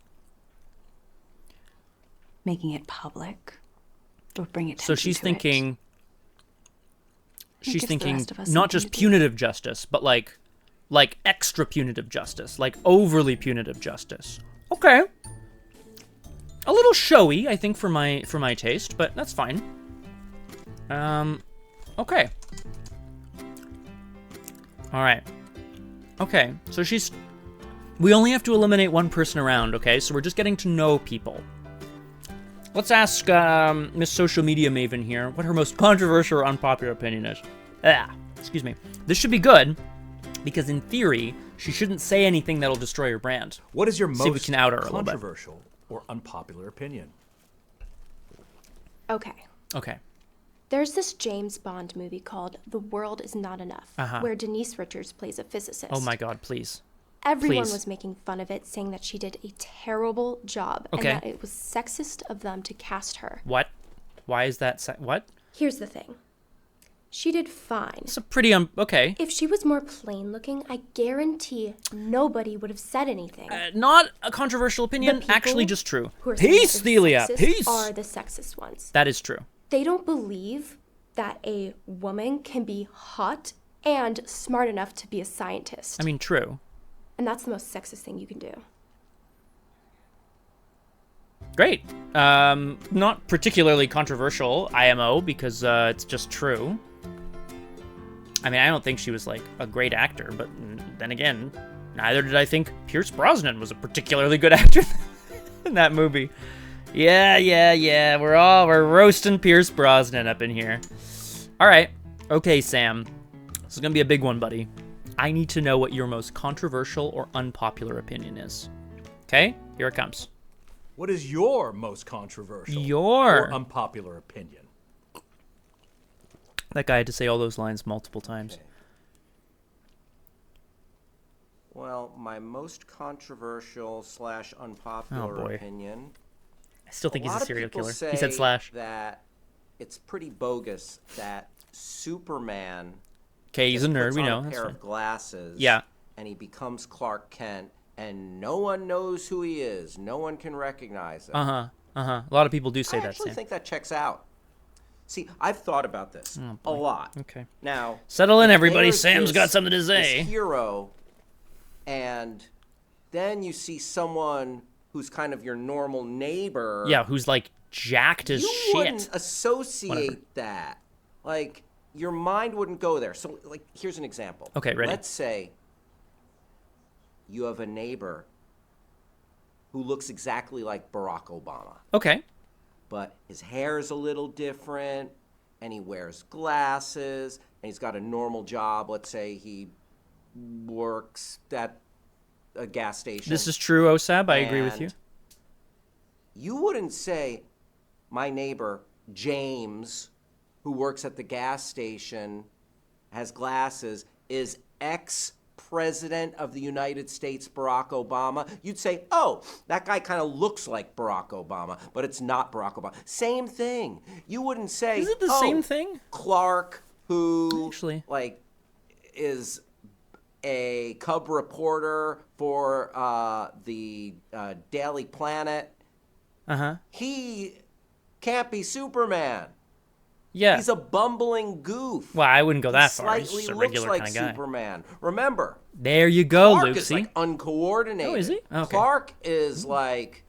[SPEAKER 9] Making it public will bring attention
[SPEAKER 1] So she's
[SPEAKER 9] to it.
[SPEAKER 1] thinking,
[SPEAKER 9] It gives the rest of us
[SPEAKER 1] not
[SPEAKER 9] something
[SPEAKER 1] just
[SPEAKER 9] to do.
[SPEAKER 1] punitive justice, but like extra punitive justice, like overly punitive justice. Okay. A little showy, I think, for my taste, but that's fine. Okay. All right. Okay, so we only have to eliminate one person around, okay? So we're just getting to know people. Let's ask Miss Social Media Maven here what her most controversial or unpopular opinion is. Excuse me. This should be good, because in theory, she shouldn't say anything that'll destroy her brand.
[SPEAKER 2] What is your
[SPEAKER 1] See if we
[SPEAKER 2] most
[SPEAKER 1] can out her a little bit.
[SPEAKER 2] controversial or unpopular opinion?
[SPEAKER 4] Okay.
[SPEAKER 1] Okay.
[SPEAKER 4] There's this James Bond movie called The World Is Not Enough, where Denise Richards plays a physicist.
[SPEAKER 1] Oh my God, please.
[SPEAKER 4] Everyone
[SPEAKER 1] please.
[SPEAKER 4] was making fun of it, saying that she did a terrible job
[SPEAKER 1] Okay.
[SPEAKER 4] and that it was sexist of them to cast her.
[SPEAKER 1] What? Why is that? What?
[SPEAKER 4] Here's the thing. She did fine.
[SPEAKER 1] It's a pretty okay.
[SPEAKER 4] If she was more plain looking, I guarantee nobody would have said anything.
[SPEAKER 1] Not a controversial opinion,
[SPEAKER 4] people
[SPEAKER 1] actually just true.
[SPEAKER 4] Who are saying
[SPEAKER 1] Peace,
[SPEAKER 4] that
[SPEAKER 1] Thelia.
[SPEAKER 4] it's sexist
[SPEAKER 1] Peace.
[SPEAKER 4] Are the sexist ones.
[SPEAKER 1] That is true.
[SPEAKER 4] They don't believe that a woman can be hot and smart enough to be a scientist.
[SPEAKER 1] I mean, true.
[SPEAKER 4] And that's the most sexist thing you can do.
[SPEAKER 1] Great. Not particularly controversial, IMO, because it's just true. I mean, I don't think she was, like, a great actor, but then again, neither did I think Pierce Brosnan was a particularly good actor in that movie. Yeah, we're roasting Pierce Brosnan up in here. All right. Okay, Sam. This is going to be a big one, buddy. I need to know what your most controversial or unpopular opinion is. Okay? Here it comes.
[SPEAKER 2] What is your most controversial
[SPEAKER 1] Your.
[SPEAKER 2] or unpopular opinion?
[SPEAKER 1] That guy had to say all those lines multiple times.
[SPEAKER 5] Okay. Well, my most controversial / unpopular
[SPEAKER 1] Oh, boy.
[SPEAKER 5] opinion.
[SPEAKER 1] I still think he's a
[SPEAKER 5] lot of
[SPEAKER 1] serial
[SPEAKER 5] people
[SPEAKER 1] killer.
[SPEAKER 5] say
[SPEAKER 1] He said slash.
[SPEAKER 5] that it's pretty bogus that Superman
[SPEAKER 1] Okay, he's a
[SPEAKER 5] just
[SPEAKER 1] nerd.
[SPEAKER 5] puts
[SPEAKER 1] We
[SPEAKER 5] on
[SPEAKER 1] know.
[SPEAKER 5] a
[SPEAKER 1] That's
[SPEAKER 5] pair
[SPEAKER 1] fine.
[SPEAKER 5] of glasses.
[SPEAKER 1] Yeah.
[SPEAKER 5] And he becomes Clark Kent, and no one knows who he is. No one can recognize him.
[SPEAKER 1] A lot of people do say
[SPEAKER 5] I
[SPEAKER 1] that,
[SPEAKER 5] actually
[SPEAKER 1] Sam.
[SPEAKER 5] think that checks out. See, I've thought about this a lot.
[SPEAKER 1] Okay.
[SPEAKER 5] Now,
[SPEAKER 1] Settle in,
[SPEAKER 5] if
[SPEAKER 1] everybody.
[SPEAKER 5] there's
[SPEAKER 1] Sam's got something to
[SPEAKER 5] this
[SPEAKER 1] say.
[SPEAKER 5] hero, and then you see someone who's kind of your normal neighbor.
[SPEAKER 1] Yeah, who's like jacked as
[SPEAKER 5] You
[SPEAKER 1] shit.
[SPEAKER 5] wouldn't associate
[SPEAKER 1] Whatever.
[SPEAKER 5] that. Like, your mind wouldn't go there. So, like, here's an example.
[SPEAKER 1] Okay, ready.
[SPEAKER 5] Let's say you have a neighbor who looks exactly like Barack Obama.
[SPEAKER 1] Okay.
[SPEAKER 5] but his hair's a little different, and he wears glasses, and he's got a normal job. Let's say he works at a gas station.
[SPEAKER 1] This is true, Osab. I agree with you.
[SPEAKER 5] And you wouldn't say my neighbor, James, who works at the gas station, has glasses, is ex-president of the United States, Barack Obama. You'd say, oh, that guy kind of looks like Barack Obama, but it's not Barack Obama. Same thing. You wouldn't say,
[SPEAKER 1] Is it the same thing?
[SPEAKER 5] Clark, who
[SPEAKER 1] Actually,
[SPEAKER 5] is a cub reporter for the Daily Planet. He can't be Superman.
[SPEAKER 1] Yeah.
[SPEAKER 5] He's a bumbling goof.
[SPEAKER 1] Well, I wouldn't go that
[SPEAKER 5] He
[SPEAKER 1] far. He's
[SPEAKER 5] slightly
[SPEAKER 1] just a
[SPEAKER 5] looks
[SPEAKER 1] regular
[SPEAKER 5] like
[SPEAKER 1] kind of guy.
[SPEAKER 5] Superman. Remember,
[SPEAKER 1] There you go,
[SPEAKER 5] Clark
[SPEAKER 1] Luke.
[SPEAKER 5] is
[SPEAKER 1] See?
[SPEAKER 5] like uncoordinated.
[SPEAKER 1] Oh, is he? Okay.
[SPEAKER 5] Clark is like,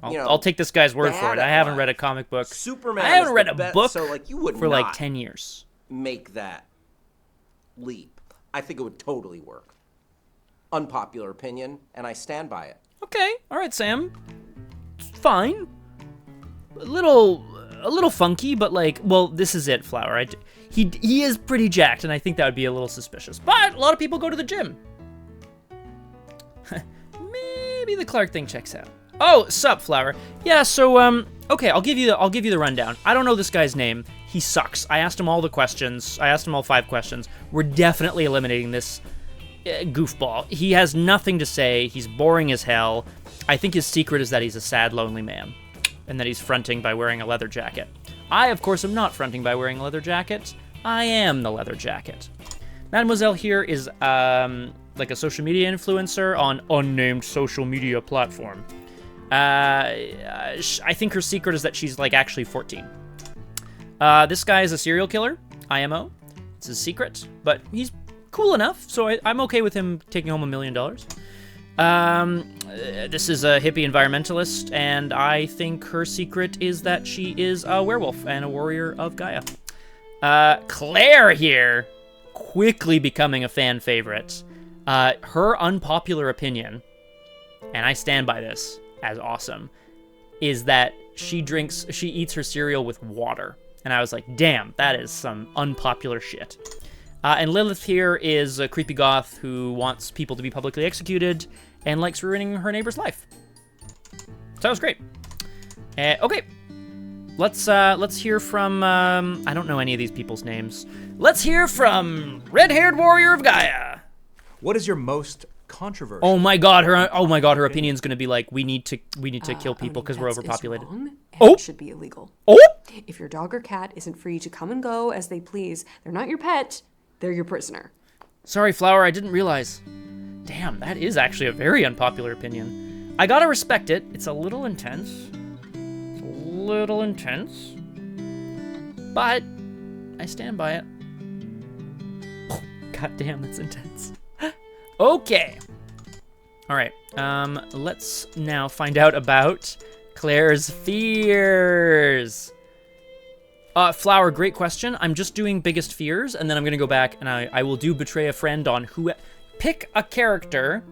[SPEAKER 1] I'll take this guy's word for
[SPEAKER 5] bad
[SPEAKER 1] it. I
[SPEAKER 5] at
[SPEAKER 1] haven't
[SPEAKER 5] life.
[SPEAKER 1] read a comic book.
[SPEAKER 5] Superman.
[SPEAKER 1] I haven't
[SPEAKER 5] is
[SPEAKER 1] read
[SPEAKER 5] the
[SPEAKER 1] a
[SPEAKER 5] best,
[SPEAKER 1] book
[SPEAKER 5] so like you would
[SPEAKER 1] for
[SPEAKER 5] not
[SPEAKER 1] like 10 years.
[SPEAKER 5] make that leap. I think it would totally work. Unpopular opinion, and I stand by it.
[SPEAKER 1] Okay. All right, Sam. It's fine. A little funky, but like, well, this is it, Flower. He is pretty jacked, and I think that would be a little suspicious. But a lot of people go to the gym. Maybe the Clark thing checks out. Oh, sup, Flower. Yeah, so okay, I'll give you the rundown. I don't know this guy's name. He sucks. I asked him all the questions. I asked him all 5 questions. We're definitely eliminating this goofball. He has nothing to say. He's boring as hell. I think his secret is that he's a sad, lonely man, and that he's fronting by wearing a leather jacket. I, of course, am not fronting by wearing a leather jacket. I am the leather jacket. Mademoiselle here is like a social media influencer on unnamed social media platform. I think her secret is that she's like actually 14. This guy is a serial killer, IMO. It's his secret, but he's cool enough, so I'm okay with him taking home $1 million. This is a hippie environmentalist, and I think her secret is that she is a werewolf and a warrior of Gaia. Claire here, quickly becoming a fan favorite. Her unpopular opinion, and I stand by this as awesome, is that she eats her cereal with water. And I was like, damn, that is some unpopular shit. And Lilith here is a creepy goth who wants people to be publicly executed and likes ruining her neighbor's life. So that was great. Okay, let's hear from, I don't know any of these people's names. Let's hear from Red-Haired Warrior of Gaia.
[SPEAKER 2] What is your most controversial?
[SPEAKER 1] Oh my god, her opinion's gonna be like, we need to kill people because we're overpopulated.
[SPEAKER 6] It's wrong, and
[SPEAKER 1] Oh!
[SPEAKER 6] it should be illegal.
[SPEAKER 1] Oh!
[SPEAKER 6] If your dog or cat isn't free to come and go as they please, they're not your pet, they're your prisoner.
[SPEAKER 1] Sorry, Flower, I didn't realize. Damn, that is actually a very unpopular opinion. I gotta respect it. It's a little intense. But I stand by it. God damn, that's intense. Okay. All right. Let's now find out about Claire's fears. Flower, great question. I'm just doing biggest fears, and then I'm gonna go back and I will do betray a friend on who. Pick a character,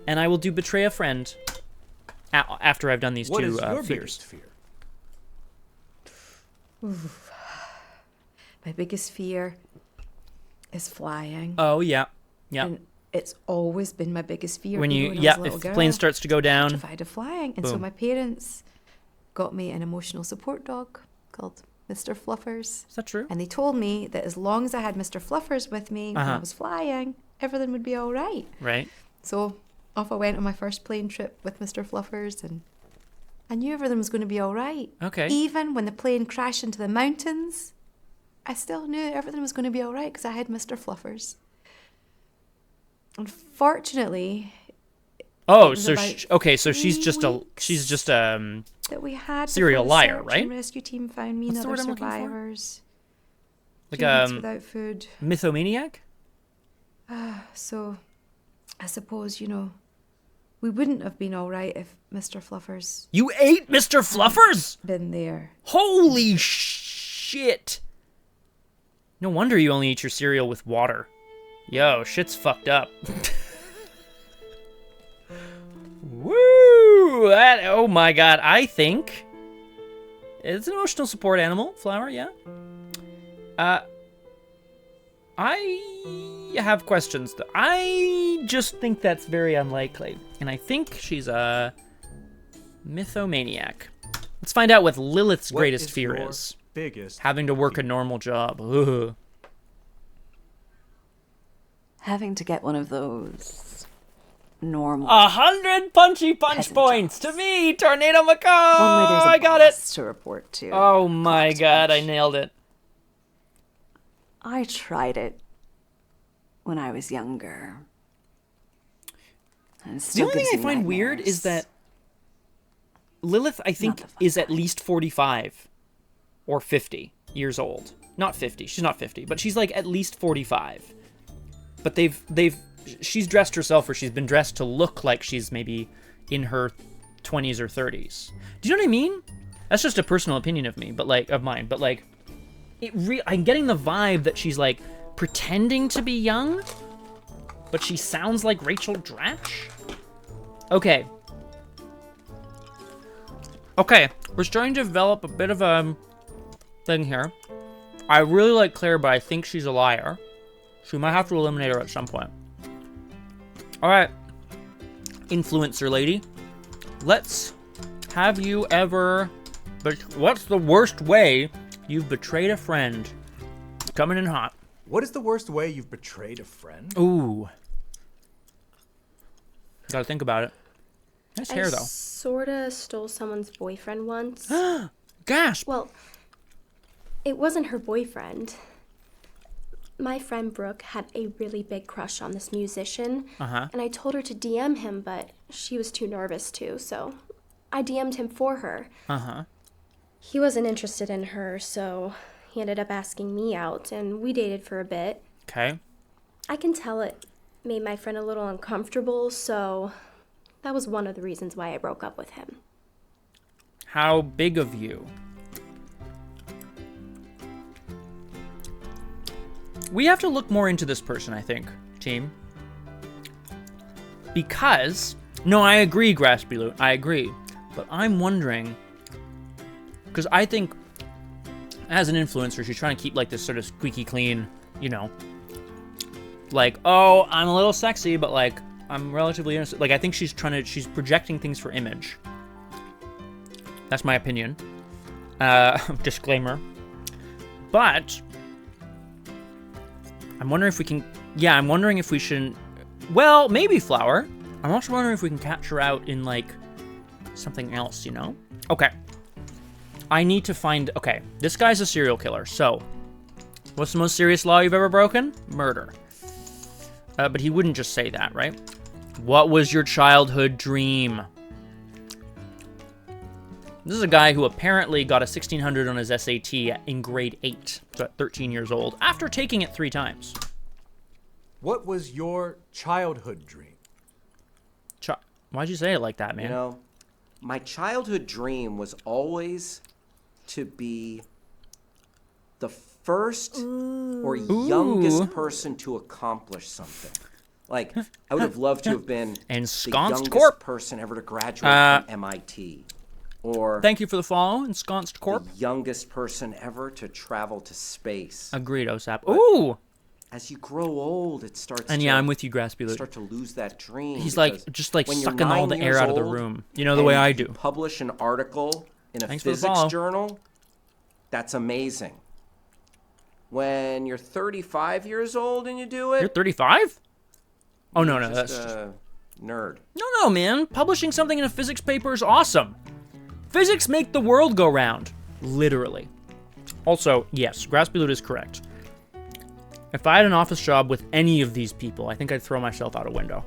[SPEAKER 1] and I will do betray a friend after I've done these
[SPEAKER 2] what
[SPEAKER 1] two
[SPEAKER 2] is your
[SPEAKER 1] fears.
[SPEAKER 2] biggest fear?
[SPEAKER 8] Oof. My biggest fear is flying.
[SPEAKER 1] Oh yeah, yeah.
[SPEAKER 8] And it's always been my biggest fear.
[SPEAKER 1] When
[SPEAKER 8] even
[SPEAKER 1] you,
[SPEAKER 8] when I was a
[SPEAKER 1] if
[SPEAKER 8] little
[SPEAKER 1] the
[SPEAKER 8] girl,
[SPEAKER 1] plane starts to go down.
[SPEAKER 8] petrified of flying, and so
[SPEAKER 1] Boom.
[SPEAKER 8] my parents got me an emotional support dog called Mr. Fluffers.
[SPEAKER 1] Is that true?
[SPEAKER 8] And they told me that as long as I had Mr. Fluffers with me when I was flying, everything would be all right.
[SPEAKER 1] Right.
[SPEAKER 8] So off I went on my first plane trip with Mr. Fluffers, and I knew everything was going to be all right.
[SPEAKER 1] Okay.
[SPEAKER 8] Even when the plane crashed into the mountains, I still knew everything was going to be all right because I had Mr. Fluffers. Unfortunately,
[SPEAKER 1] Oh,
[SPEAKER 8] was
[SPEAKER 1] so
[SPEAKER 8] about
[SPEAKER 1] okay, so she's
[SPEAKER 8] 3
[SPEAKER 1] just
[SPEAKER 8] weeks that we had
[SPEAKER 1] serial
[SPEAKER 8] before the
[SPEAKER 1] liar,
[SPEAKER 8] search
[SPEAKER 1] right?
[SPEAKER 8] and rescue team found me
[SPEAKER 1] What's
[SPEAKER 8] and
[SPEAKER 1] the
[SPEAKER 8] other
[SPEAKER 1] word I'm looking for?
[SPEAKER 8] survivors.
[SPEAKER 1] like
[SPEAKER 8] 3 weeks without food.
[SPEAKER 1] mythomaniac.
[SPEAKER 8] So I suppose, we wouldn't have been all right if Mr. Fluffers
[SPEAKER 1] You ate Mr. Fluffers?
[SPEAKER 8] been there.
[SPEAKER 1] Holy shit! No wonder you only eat your cereal with water. Yo, shit's fucked up. Woo! Oh my god, I think It's an emotional support animal, Flower, yeah. I have questions. I just think that's very unlikely. And I think she's a mythomaniac. Let's find out what Lilith's greatest fear is.
[SPEAKER 2] Biggest
[SPEAKER 1] having to work a normal job. Ugh.
[SPEAKER 9] Having to get one of those normal.
[SPEAKER 1] 100 punchy punch points to me, Tornado Macaw.
[SPEAKER 9] One where there's a
[SPEAKER 1] I got it
[SPEAKER 9] boss to report to.
[SPEAKER 1] Oh my god, I nailed it.
[SPEAKER 9] I tried it when I was younger. And it
[SPEAKER 1] The
[SPEAKER 9] still
[SPEAKER 1] only thing
[SPEAKER 9] gives
[SPEAKER 1] I
[SPEAKER 9] me
[SPEAKER 1] find weird
[SPEAKER 9] nightmares.
[SPEAKER 1] is that Lilith, I think, is at least 45 or 50 years old. Not 50. She's not 50, but she's like at least 45. But she's dressed herself, or she's been dressed to look like she's maybe in her 20s or 30s. Do you know what I mean? That's just a personal opinion of mine. But like, I'm getting the vibe that she's like pretending to be young, but she sounds like Rachel Dratch. Okay, we're starting to develop a bit of a thing here. I really like Claire, but I think she's a liar. So we might have to eliminate her at some point. All right, influencer lady. Let's have you ever... What's the worst way you've betrayed a friend? Coming in hot.
[SPEAKER 2] What is the worst way you've betrayed a friend?
[SPEAKER 1] Ooh. Gotta think about it. Nice hair, though.
[SPEAKER 4] Sorta stole someone's boyfriend once.
[SPEAKER 1] Gasp!
[SPEAKER 4] Well, it wasn't her boyfriend. My friend Brooke had a really big crush on this musician, and I told her to DM him, but she was too nervous to, so I DM'd him for her. He wasn't interested in her, so he ended up asking me out, and we dated for a bit.
[SPEAKER 1] Okay.
[SPEAKER 4] I can tell it made my friend a little uncomfortable, so that was one of the reasons why I broke up with him.
[SPEAKER 1] How big of you? We have to look more into this person, I think, team. Because, no, I agree, Graspy Loot, I agree. But I'm wondering, because I think as an influencer, she's trying to keep like this sort of squeaky clean, you know, like, oh, I'm a little sexy, but like, I'm relatively innocent. Like, I think she's projecting things for image. That's my opinion. Disclaimer. But I'm wondering if we can, I'm wondering if we shouldn't, well, maybe Flower. I'm also wondering if we can catch her out in like something else, you know? Okay. I need to find, okay, this guy's a serial killer, so what's the most serious law you've ever broken? Murder. But he wouldn't just say that, right? What was your childhood dream? This is a guy who apparently got a 1600 on his SAT in grade 8, so at 13 years old, after taking it 3 times.
[SPEAKER 2] What was your childhood dream?
[SPEAKER 1] Why'd you say it like that, man?
[SPEAKER 5] You know, my childhood dream was always to be the first or youngest person to accomplish something. Like, I would have loved to have been the youngest person ever to graduate from MIT. Or
[SPEAKER 1] thank you for the follow, Ensconced Corp.
[SPEAKER 5] The youngest person ever to travel to space.
[SPEAKER 1] Agreed, OSAP. Ooh!
[SPEAKER 5] As you grow old, it starts
[SPEAKER 1] and
[SPEAKER 5] to...
[SPEAKER 1] I'm with you, Graspy Loot.
[SPEAKER 5] Start to lose that dream.
[SPEAKER 1] He's like, just like sucking all the air out of the room. You know, the way I do.
[SPEAKER 5] Publish an article in a physics journal, that's amazing. When you're 35 years old and you do it...
[SPEAKER 1] You're 35? Oh, no,
[SPEAKER 5] that's
[SPEAKER 1] just
[SPEAKER 5] a nerd.
[SPEAKER 1] No, man. Publishing something in a physics paper is awesome. Physics make the world go round. Literally. Also, yes, Graspy Loot is correct. If I had an office job with any of these people, I think I'd throw myself out a window.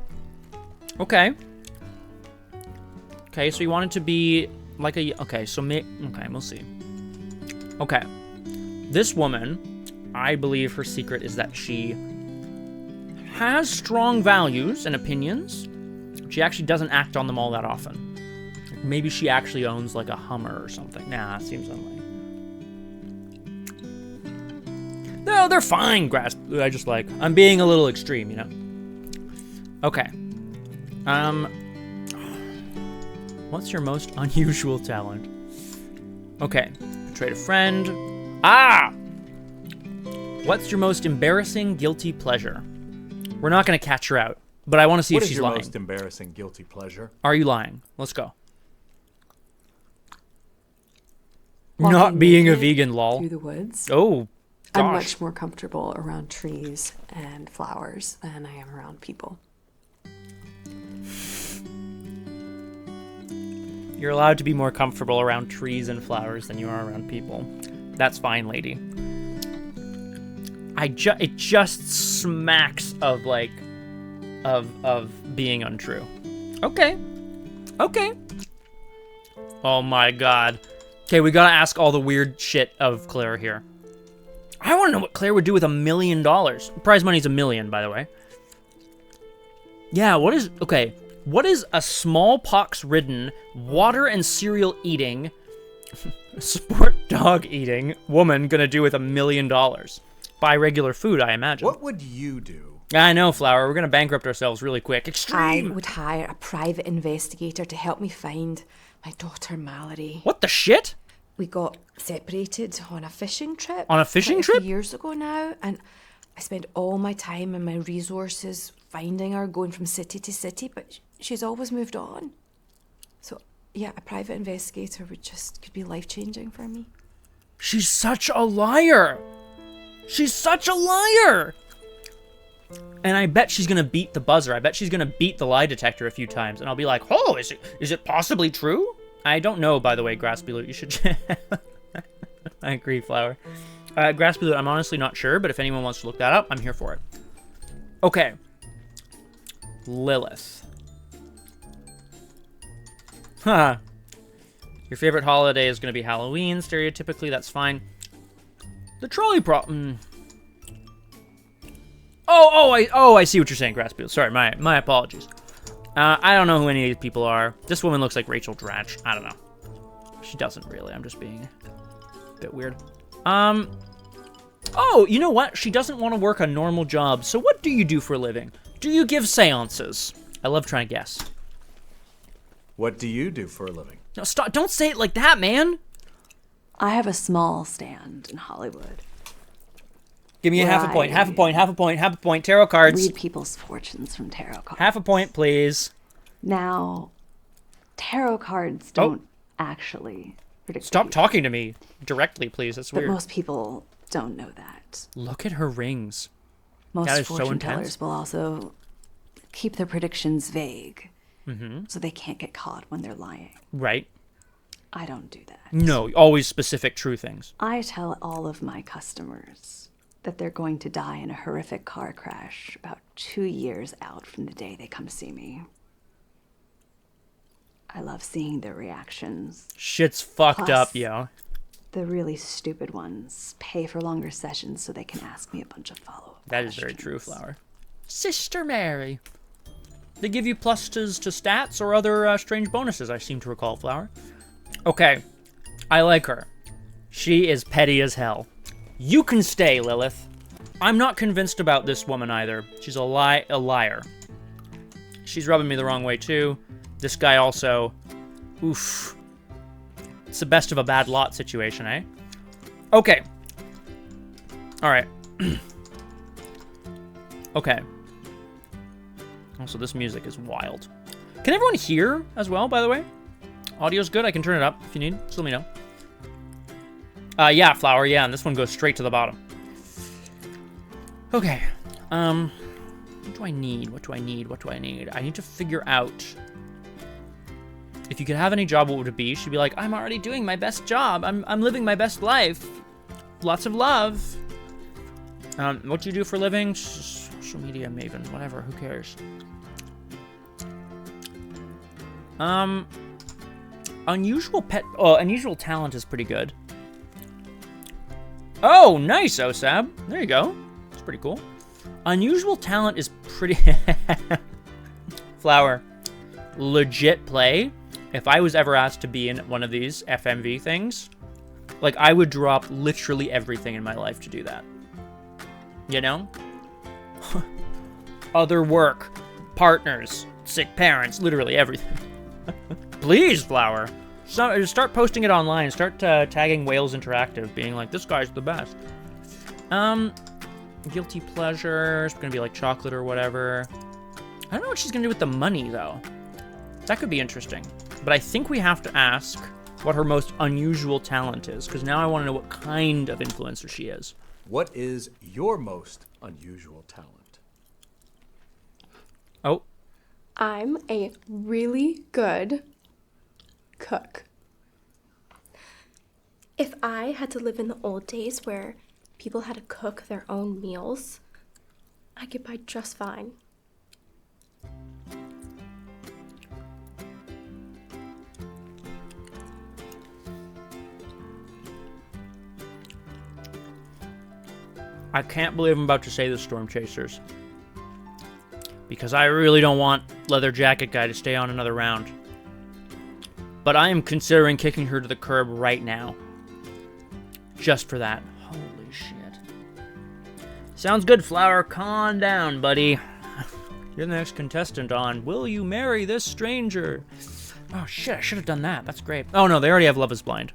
[SPEAKER 1] Okay. Okay, so you wanted to be like a... Okay, so we'll see. Okay. This woman, I believe her secret is that she has strong values and opinions. She actually doesn't act on them all that often. Maybe she actually owns like a Hummer or something. Nah, it seems unlikely. No, they're fine, I just like, I'm being a little extreme, you know? Okay. What's your most unusual talent? Okay. Betrayed a friend. Ah! What's your most embarrassing guilty pleasure? We're not going to catch her out, but I want to see
[SPEAKER 2] What
[SPEAKER 1] if
[SPEAKER 2] is
[SPEAKER 1] she's
[SPEAKER 2] your
[SPEAKER 1] lying.
[SPEAKER 2] most embarrassing guilty pleasure?
[SPEAKER 1] Are you lying? Let's go.
[SPEAKER 6] Walking
[SPEAKER 1] Not being a
[SPEAKER 6] naked
[SPEAKER 1] vegan, lol.
[SPEAKER 6] through the woods.
[SPEAKER 1] Oh, gosh.
[SPEAKER 6] I'm much more comfortable around trees and flowers than I am around people.
[SPEAKER 1] You're allowed to be more comfortable around trees and flowers than you are around people. That's fine, lady. It just smacks of like of being untrue. Okay. Oh my god. Okay, we gotta ask all the weird shit of Claire here. I want to know what Claire would do with $1 million. Prize money's $1 million, by the way. Yeah, what is a smallpox-ridden, water and cereal eating, sport dog eating woman gonna do with $1 million? Buy regular food, I imagine.
[SPEAKER 2] What would you do?
[SPEAKER 1] I know, Flower. We're gonna bankrupt ourselves really quick.
[SPEAKER 8] I
[SPEAKER 1] Extreme.
[SPEAKER 8] would hire a private investigator to help me find my daughter Mallory.
[SPEAKER 1] What the shit?
[SPEAKER 8] We got separated on a fishing trip.
[SPEAKER 1] On a fishing
[SPEAKER 8] quite
[SPEAKER 1] trip?
[SPEAKER 8] A few years ago now, and I spent all my time and my resources finding her, going from city to city, but she's always moved on. So, yeah, a private investigator could be life-changing for me.
[SPEAKER 1] She's such a liar. She's such a liar. And I bet she's gonna beat the buzzer. I bet she's gonna beat the lie detector a few times, and I'll be like, "Oh, is it possibly true?" I don't know, by the way, Graspy Loot. You should. I agree, Flower. Graspy Loot, I'm honestly not sure, but if anyone wants to look that up, I'm here for it. Okay. Lilith. Huh. Your favorite holiday is gonna be Halloween. Stereotypically, that's fine. The trolley problem. I see what you're saying, Graspy. Sorry, my apologies. I don't know who any of these people are. This woman looks like Rachel Dratch. I don't know. She doesn't really. I'm just being a bit weird. Oh, you know what? She doesn't want to work a normal job. So what do you do for a living? Do you give seances? I love trying to guess.
[SPEAKER 2] What do you do for a living?
[SPEAKER 1] No, stop. Don't say it like that, man.
[SPEAKER 9] I have a small stand in Hollywood.
[SPEAKER 1] Give me a half a point, half a point, half a point, half a point. Tarot cards.
[SPEAKER 9] Read people's fortunes from tarot cards.
[SPEAKER 1] Half a point, please.
[SPEAKER 9] Now, tarot cards don't actually predict.
[SPEAKER 1] Stop talking to me directly, please. That's
[SPEAKER 9] But
[SPEAKER 1] weird.
[SPEAKER 9] most people don't know that.
[SPEAKER 1] Look at her rings.
[SPEAKER 9] Most
[SPEAKER 1] That is so
[SPEAKER 9] fortune
[SPEAKER 1] intense.
[SPEAKER 9] tellers will also keep their predictions vague,
[SPEAKER 1] Mm-hmm.
[SPEAKER 9] so they can't get caught when they're lying.
[SPEAKER 1] Right.
[SPEAKER 9] I don't do that.
[SPEAKER 1] No, always specific true things.
[SPEAKER 9] I tell all of my customers that they're going to die in a horrific car crash about 2 years out from the day they come see me. I love seeing their reactions.
[SPEAKER 1] Shit's fucked
[SPEAKER 9] Plus,
[SPEAKER 1] up, yo.
[SPEAKER 9] The really stupid ones pay for longer sessions so they can ask me a bunch of follow-up
[SPEAKER 1] That is very true, Flower. Sister Mary. They give you pluses to stats or other strange bonuses, I seem to recall, Flower. Okay. I like her. She is petty as hell. You can stay, Lilith. I'm not convinced about this woman either. She's a liar. She's rubbing me the wrong way, too. This guy also. Oof. It's the best of a bad lot situation, eh? Okay. Alright. Okay. Also, this music is wild. Can everyone hear as well, by the way? Audio's good. I can turn it up if you need. Just let me know. Yeah, Flower, yeah, and this one goes straight to the bottom. Okay. What do I need? What do I need? What do I need? I need to figure out... If you could have any job, what would it be? She'd be like, I'm already doing my best job. I'm living my best life. Lots of love. What do you do for a living? Social media maven, whatever, who cares? Unusual talent is pretty good. Oh, nice, Osab. There you go. That's pretty cool. Unusual talent is pretty... Flower. Legit play. If I was ever asked to be in one of these FMV things, like, I would drop literally everything in my life to do that. You know? Other work, partners, sick parents, literally everything. Please, Flower. So, start posting it online. Start tagging Whales Interactive, being like, this guy's the best. Guilty pleasure. It's gonna be like chocolate or whatever. I don't know what she's gonna do with the money, though. That could be interesting. But I think we have to ask what her most unusual talent is, because now I want to know what kind of influencer she is.
[SPEAKER 2] What is your most unusual talent?
[SPEAKER 1] Oh.
[SPEAKER 4] I'm a really good cook. If I had to live in the old days where people had to cook their own meals, I could buy just fine.
[SPEAKER 1] I can't believe I'm about to say the Storm Chasers. Because I really don't want Leather Jacket Guy to stay on another round. But I am considering kicking her to the curb right now. Just for that. Holy shit. Sounds good, Flower. Calm down, buddy. You're the next contestant on Will You Marry This Stranger? Oh shit, I should have done that. That's great. Oh no, they already have Love is Blind.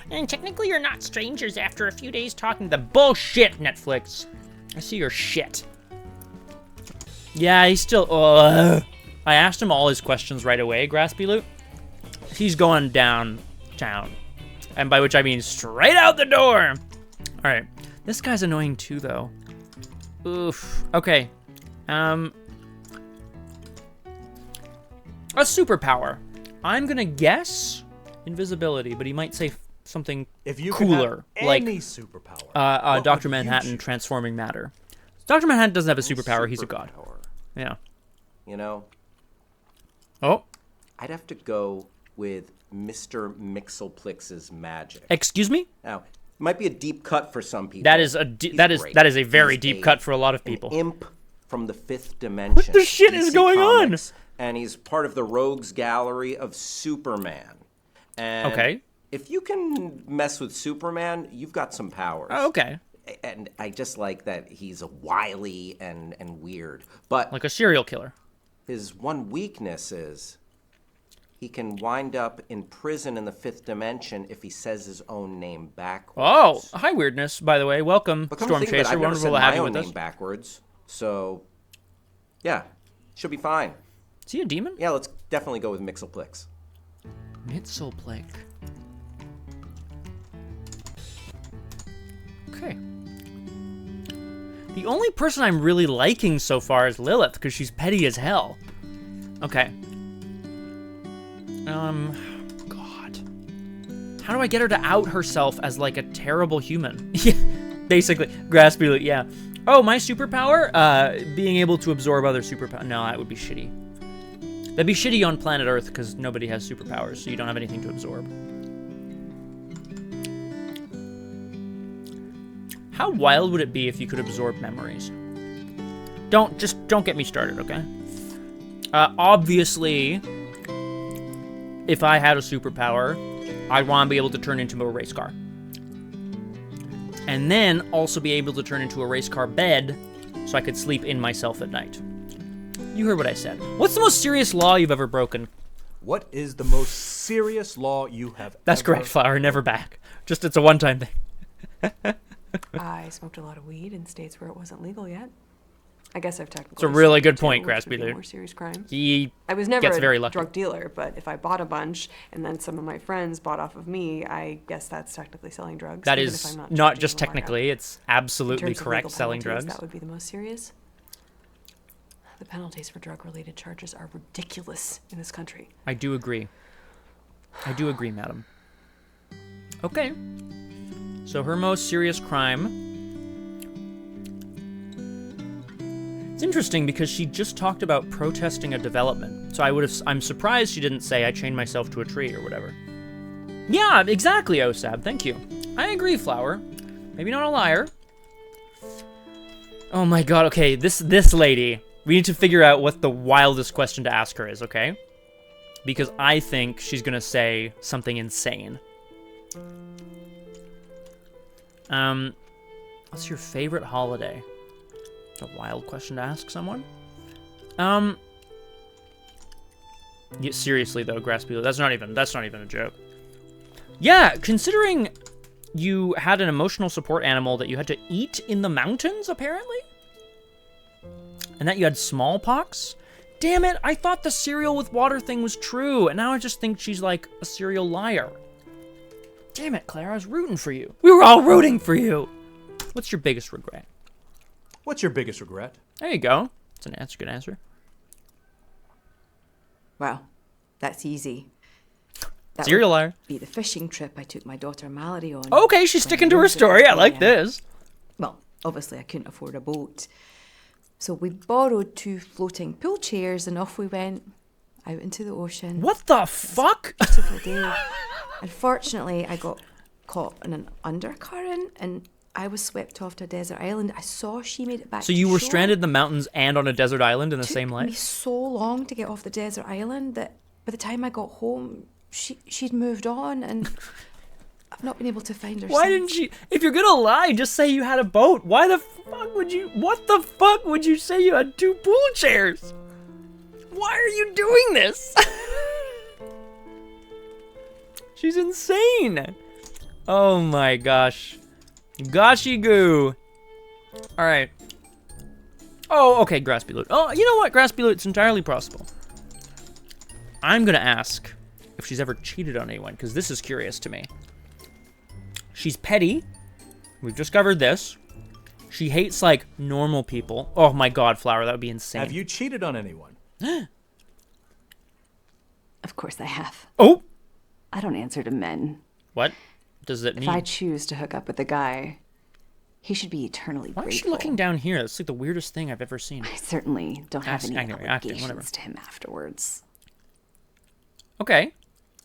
[SPEAKER 1] And technically you're not strangers after a few days talking the bullshit, Netflix. I see your shit. Yeah, he's still... I asked him all his questions right away, Graspy Loot. He's going downtown. And by which I mean straight out the door. Alright. This guy's annoying too, though. Oof. Okay. A superpower. I'm gonna guess invisibility, but he might say something
[SPEAKER 2] if you
[SPEAKER 1] cooler,
[SPEAKER 2] could have
[SPEAKER 1] like
[SPEAKER 2] any superpower,
[SPEAKER 1] Dr. Manhattan transforming matter. Dr. Manhattan doesn't have a superpower. He's a god. Yeah.
[SPEAKER 5] You know?
[SPEAKER 1] Oh.
[SPEAKER 5] I'd have to go with Mr. Mixelplix's magic.
[SPEAKER 1] Excuse me?
[SPEAKER 5] Now, it might be a deep cut for some people.
[SPEAKER 1] That is a very deep cut for a lot of people.
[SPEAKER 5] An imp from the fifth dimension.
[SPEAKER 1] What the shit is going on?
[SPEAKER 5] And he's part of the rogues gallery of Superman. And
[SPEAKER 1] okay.
[SPEAKER 5] If you can mess with Superman, you've got some powers.
[SPEAKER 1] Oh, okay.
[SPEAKER 5] And I just like that he's a wily and weird. But
[SPEAKER 1] like a serial killer.
[SPEAKER 5] His one weakness is he can wind up in prison in the fifth dimension if he says his own name backwards.
[SPEAKER 1] Oh, hi Weirdness, by the way. Welcome, Storm Chaser. Wonderful to have you with us.
[SPEAKER 5] Name backwards. So, yeah, should be fine.
[SPEAKER 1] Is he a demon?
[SPEAKER 5] Yeah, let's definitely go with Mixelplix.
[SPEAKER 1] Mixelplix. Okay. The only person I'm really liking so far is Lilith, because she's petty as hell. Okay. God. How do I get her to out herself as, like, a terrible human? Yeah, basically. Graspy, yeah. Oh, my superpower? Being able to absorb other superpowers. No, that would be shitty. That'd be shitty on planet Earth, because nobody has superpowers, so you don't have anything to absorb. How wild would it be if you could absorb memories? Don't get me started, okay? Obviously, if I had a superpower, I'd want to be able to turn into a race car. And then also be able to turn into a race car bed so I could sleep in myself at night. You heard what I said. What's the most serious law you've ever broken?
[SPEAKER 2] What is the most serious law you have
[SPEAKER 1] That's correct, Flower. Never back. Just it's a one-time thing.
[SPEAKER 6] I smoked a lot of weed in states where it wasn't legal yet. I guess I've technically.
[SPEAKER 1] It's a really good point, Graspy.
[SPEAKER 6] More serious crime.
[SPEAKER 1] I
[SPEAKER 6] was never
[SPEAKER 1] very
[SPEAKER 6] a
[SPEAKER 1] lucky.
[SPEAKER 6] drug dealer, but if I bought a bunch and then some of my friends bought off of me, I guess that's technically selling drugs.
[SPEAKER 1] That is not just technically; it's absolutely correct. Selling drugs.
[SPEAKER 6] That would be the most serious. The penalties for drug-related charges are ridiculous in this country.
[SPEAKER 1] I do agree. I do agree, madam. Okay. So her most serious crime. It's interesting because she just talked about protesting a development. So I'm surprised she didn't say I chained myself to a tree or whatever. Yeah, exactly, Osab. Thank you. I agree, Flower. Maybe not a liar. Oh my god, okay, this lady. We need to figure out what the wildest question to ask her is, okay? Because I think she's gonna say something insane. What's your favorite holiday? It's a wild question to ask someone. Yeah, seriously though, Graspy, that's not even a joke. Yeah, considering you had an emotional support animal that you had to eat in the mountains, apparently? And that you had smallpox? Damn it, I thought the cereal with water thing was true, and now I just think she's like a serial liar. Damn it, Claire, I was rooting for you. We were all rooting for you. What's your biggest regret?
[SPEAKER 2] What's your biggest regret?
[SPEAKER 1] There you go. That's a good answer.
[SPEAKER 8] Well, that's easy. That
[SPEAKER 1] Serial
[SPEAKER 8] would
[SPEAKER 1] liar.
[SPEAKER 8] be the fishing trip I took my daughter Mallory on.
[SPEAKER 1] Okay, she's
[SPEAKER 8] when
[SPEAKER 1] sticking
[SPEAKER 8] I
[SPEAKER 1] to her
[SPEAKER 8] moved
[SPEAKER 1] story. I
[SPEAKER 8] out
[SPEAKER 1] like
[SPEAKER 8] there.
[SPEAKER 1] this.
[SPEAKER 8] Well, obviously I couldn't afford a boat. So we borrowed 2 floating pool chairs and off we went out into the ocean.
[SPEAKER 1] What the fuck?
[SPEAKER 8] Beautiful day. Unfortunately, I got caught in an undercurrent and I was swept off to a desert island. I saw she made it back
[SPEAKER 1] So
[SPEAKER 8] to
[SPEAKER 1] you were
[SPEAKER 8] shore.
[SPEAKER 1] stranded in the mountains and on a desert island in the same
[SPEAKER 8] It took me
[SPEAKER 1] life?
[SPEAKER 8] so long to get off the desert island that by the time I got home, she'd moved on and I've not been able to find her
[SPEAKER 1] Why
[SPEAKER 8] since.
[SPEAKER 1] didn't she? If you're gonna lie, just say you had a boat. Why the fuck would you? What the fuck would you say you had 2 pool chairs? Why are you doing this? She's insane. Oh my gosh. Goshy goo. All right. Oh, okay, Graspy Loot. Oh, you know what, Graspy Loot? It's entirely possible. I'm gonna ask if she's ever cheated on anyone, because this is curious to me. She's petty. We've discovered this. She hates, like, normal people. Oh my god, Flower, that would be insane.
[SPEAKER 2] Have you cheated on anyone?
[SPEAKER 9] Of course I have.
[SPEAKER 1] Oh!
[SPEAKER 9] I don't answer to men.
[SPEAKER 1] What does that
[SPEAKER 9] If
[SPEAKER 1] mean?
[SPEAKER 9] I choose to hook up with a guy, he should be eternally
[SPEAKER 1] Why is she
[SPEAKER 9] grateful.
[SPEAKER 1] looking down here? That's like the weirdest thing I've ever seen.
[SPEAKER 9] I certainly don't have any
[SPEAKER 1] Acting,
[SPEAKER 9] obligations
[SPEAKER 1] whatever.
[SPEAKER 9] to him afterwards.
[SPEAKER 1] Okay.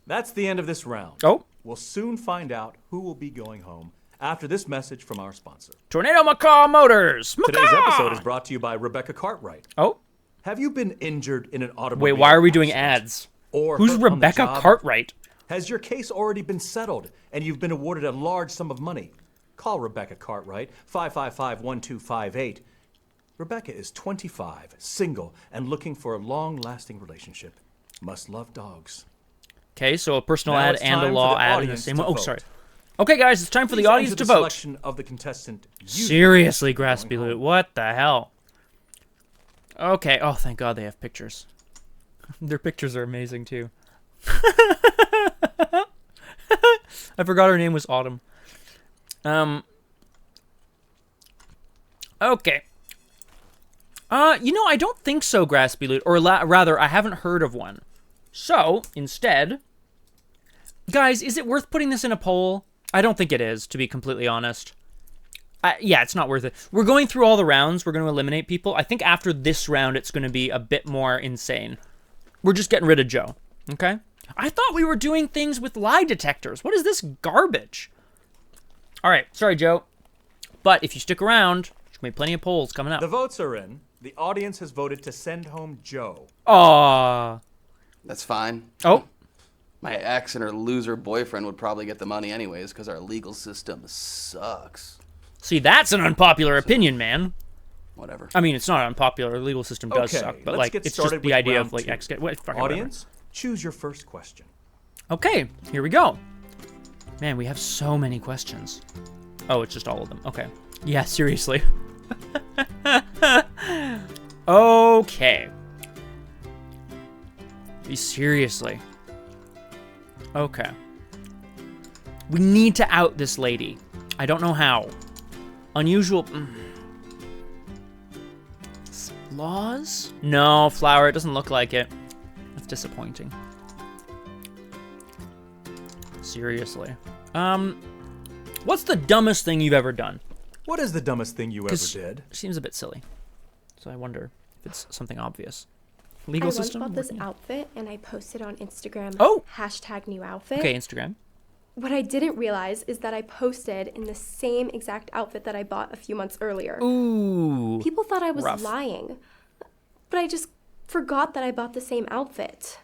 [SPEAKER 2] That's the end of this round.
[SPEAKER 1] Oh.
[SPEAKER 2] We'll soon find out who will be going home after this message from our sponsor.
[SPEAKER 1] Tornado Macaw Motors! Macaw!
[SPEAKER 2] Today's episode is brought to you by Rebecca Cartwright.
[SPEAKER 1] Oh.
[SPEAKER 2] Have you been injured in an automobile
[SPEAKER 1] Wait, why are we doing
[SPEAKER 2] accident?
[SPEAKER 1] ads?
[SPEAKER 2] Or
[SPEAKER 1] Who's
[SPEAKER 2] hurt on the
[SPEAKER 1] Rebecca
[SPEAKER 2] job?
[SPEAKER 1] Cartwright?
[SPEAKER 2] Has your case already been settled and you've been awarded a large sum of money? Call Rebecca Cartwright, 555-1258. Rebecca is 25, single, and looking for a long-lasting relationship. Must love dogs.
[SPEAKER 1] Okay, so a personal
[SPEAKER 2] Now
[SPEAKER 1] ad
[SPEAKER 2] it's
[SPEAKER 1] and a
[SPEAKER 2] time for
[SPEAKER 1] law
[SPEAKER 2] the
[SPEAKER 1] ad in the
[SPEAKER 2] audience
[SPEAKER 1] same
[SPEAKER 2] to
[SPEAKER 1] one. Oh,
[SPEAKER 2] vote.
[SPEAKER 1] sorry. Okay, guys, it's time for the
[SPEAKER 2] Please
[SPEAKER 1] audience
[SPEAKER 2] enter
[SPEAKER 1] to
[SPEAKER 2] the
[SPEAKER 1] vote.
[SPEAKER 2] selection of the contestant you
[SPEAKER 1] Seriously, Graspy Loot, what the hell? Okay, oh, thank God they have pictures. Their pictures are amazing, too. I forgot her name was Autumn. Okay. You know, I don't think so, Graspy Loot, or rather, I haven't heard of one. So, instead... Guys, is it worth putting this in a poll? I don't think it is, to be completely honest. Yeah, it's not worth it. We're going through all the rounds. We're going to eliminate people. I think after this round, it's going to be a bit more insane. We're just getting rid of Joe, okay? I thought we were doing things with lie detectors. What is this garbage? All right, sorry, Joe. But if you stick around, there's going to be plenty of polls coming up.
[SPEAKER 2] The votes are in. The audience has voted to send home Joe.
[SPEAKER 1] Aww.
[SPEAKER 3] That's fine.
[SPEAKER 1] Oh.
[SPEAKER 3] My ex and her loser boyfriend would probably get the money anyways because our legal system sucks.
[SPEAKER 1] See, that's an unpopular opinion, man.
[SPEAKER 3] Whatever.
[SPEAKER 1] I mean, it's not unpopular. The legal system does
[SPEAKER 2] Okay,
[SPEAKER 1] suck, but
[SPEAKER 2] let's
[SPEAKER 1] like,
[SPEAKER 2] get
[SPEAKER 1] it's just
[SPEAKER 2] started
[SPEAKER 1] the
[SPEAKER 2] with
[SPEAKER 1] idea
[SPEAKER 2] round
[SPEAKER 1] of like
[SPEAKER 2] two.
[SPEAKER 1] ex. Wait, fucking whatever.
[SPEAKER 2] Audience, choose your first question.
[SPEAKER 1] Okay, here we go. Man, we have so many questions. Oh, it's just all of them. Okay. Yeah, seriously. Okay. Seriously. Okay. We need to out this lady. I don't know how. Unusual... Laws? No, Flower, it doesn't look like it. That's disappointing. Seriously. What's the dumbest thing you've ever done?
[SPEAKER 2] What is the dumbest thing you ever
[SPEAKER 1] 'Cause
[SPEAKER 2] did?
[SPEAKER 1] it seems a bit silly. So I wonder if it's something obvious. Legal
[SPEAKER 4] I once
[SPEAKER 1] system?
[SPEAKER 4] bought this
[SPEAKER 1] Yeah.
[SPEAKER 4] outfit and I posted on Instagram.
[SPEAKER 1] Oh!
[SPEAKER 4] #new outfit.
[SPEAKER 1] Okay, Instagram.
[SPEAKER 4] What I didn't realize is that I posted in the same exact outfit that I bought a few months earlier.
[SPEAKER 1] Ooh.
[SPEAKER 4] People thought I was
[SPEAKER 1] rough.
[SPEAKER 4] lying, but I just forgot that I bought the same outfit.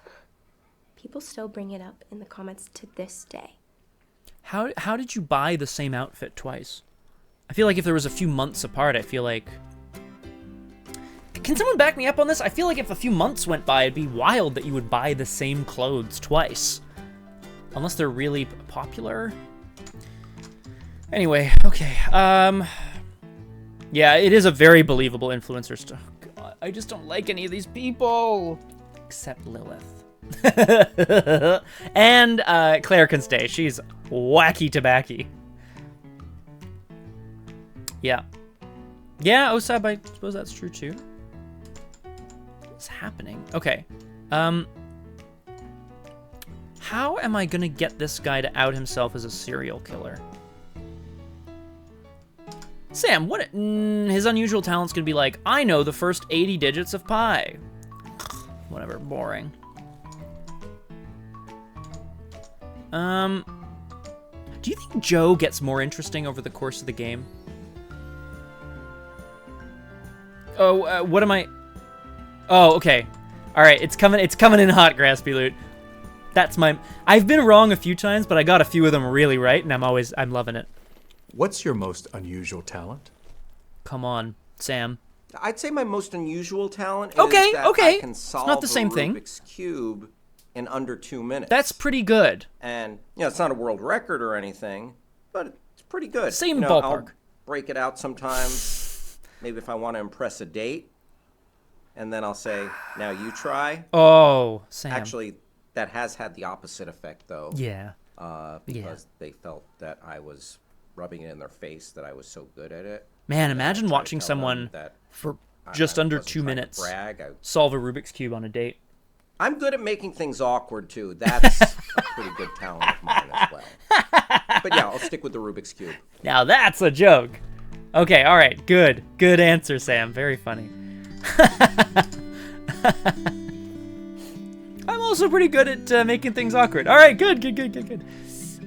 [SPEAKER 4] People still bring it up in the comments to this day.
[SPEAKER 1] How did you buy the same outfit twice? I feel like if there was a few months apart, I feel like... Can someone back me up on this? I feel like if a few months went by, it'd be wild that you would buy the same clothes twice. Unless they're really popular. Anyway, okay. Yeah, it is a very believable influencer stuff. God, I just don't like any of these people. Except Lilith. And Claire can stay. She's wacky tobacco. Yeah. Yeah, Osab, I suppose that's true too. What's happening? Okay. How am I gonna get this guy to out himself as a serial killer? Sam, what? His unusual talent's gonna be like, I know the first 80 digits of pi. Whatever, boring. Do you think Joe gets more interesting over the course of the game? Oh, what am I? Oh, okay. All right, it's coming in hot, Graspy Loot. That's my... I've been wrong a few times, but I got a few of them really right, and I'm loving it.
[SPEAKER 2] What's your most unusual talent?
[SPEAKER 1] Come on, Sam.
[SPEAKER 5] I'd say my most unusual talent is
[SPEAKER 1] Okay,
[SPEAKER 5] that
[SPEAKER 1] okay.
[SPEAKER 5] I can solve
[SPEAKER 1] It's not the same thing.
[SPEAKER 5] Rubik's Cube in under 2 minutes.
[SPEAKER 1] That's pretty good.
[SPEAKER 5] And, it's not a world record or anything, but it's pretty good.
[SPEAKER 1] Same ballpark.
[SPEAKER 5] I'll break it out sometimes, maybe if I want to impress a date, and then I'll say, now you try.
[SPEAKER 1] Oh, Sam.
[SPEAKER 5] Actually, that has had the opposite effect, though.
[SPEAKER 1] Yeah.
[SPEAKER 5] Because they felt that I was rubbing it in their face that I was so good at it.
[SPEAKER 1] Man, imagine watching someone for just under 2 minutes solve a Rubik's Cube on a date.
[SPEAKER 5] I'm good at making things awkward, too. That's a pretty good talent of mine as well. But yeah, I'll stick with the Rubik's Cube.
[SPEAKER 1] Now that's a joke. Okay, all right, good. Good answer, Sam. Very funny. I'm also pretty good at making things awkward. All right, good.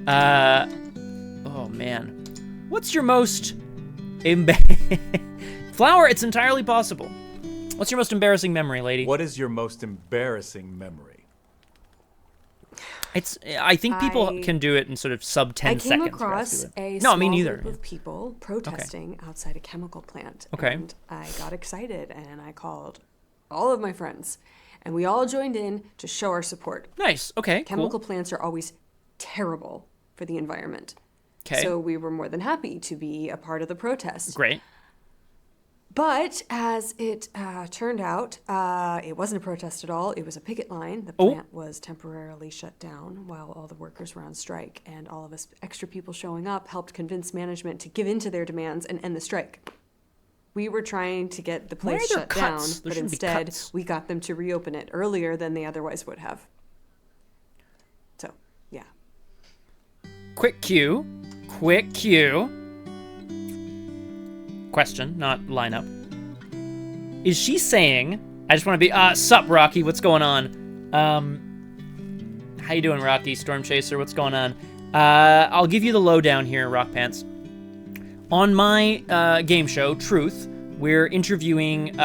[SPEAKER 1] Oh, man. What's your most... Flower, it's entirely possible. What's your most embarrassing memory, lady?
[SPEAKER 2] What is your most embarrassing memory?
[SPEAKER 1] I think people can do it in sort of sub 10 seconds.
[SPEAKER 6] I came across a small group of people protesting outside a chemical plant.
[SPEAKER 1] Okay.
[SPEAKER 6] And I got excited and I called all of my friends. And we all joined in to show our support.
[SPEAKER 1] Nice. Okay.
[SPEAKER 6] Chemical plants are always terrible for the environment.
[SPEAKER 1] Okay.
[SPEAKER 6] So we were more than happy to be a part of the protest.
[SPEAKER 1] Great.
[SPEAKER 6] But as it turned out, it wasn't a protest at all. It was a picket line. The plant was temporarily shut down while all the workers were on strike. And all of us extra people showing up helped convince management to give in to their demands and end the strike. We were trying to get the place shut down, but instead we got them to reopen it earlier than they otherwise would have. So, yeah.
[SPEAKER 1] Quick cue. Question, not lineup. Is she saying, I just want to be, sup, Rocky, what's going on? How you doing, Rocky? Storm Chaser, what's going on? I'll give you the lowdown here, Rock Pants. On my game show, Truth, we're interviewing,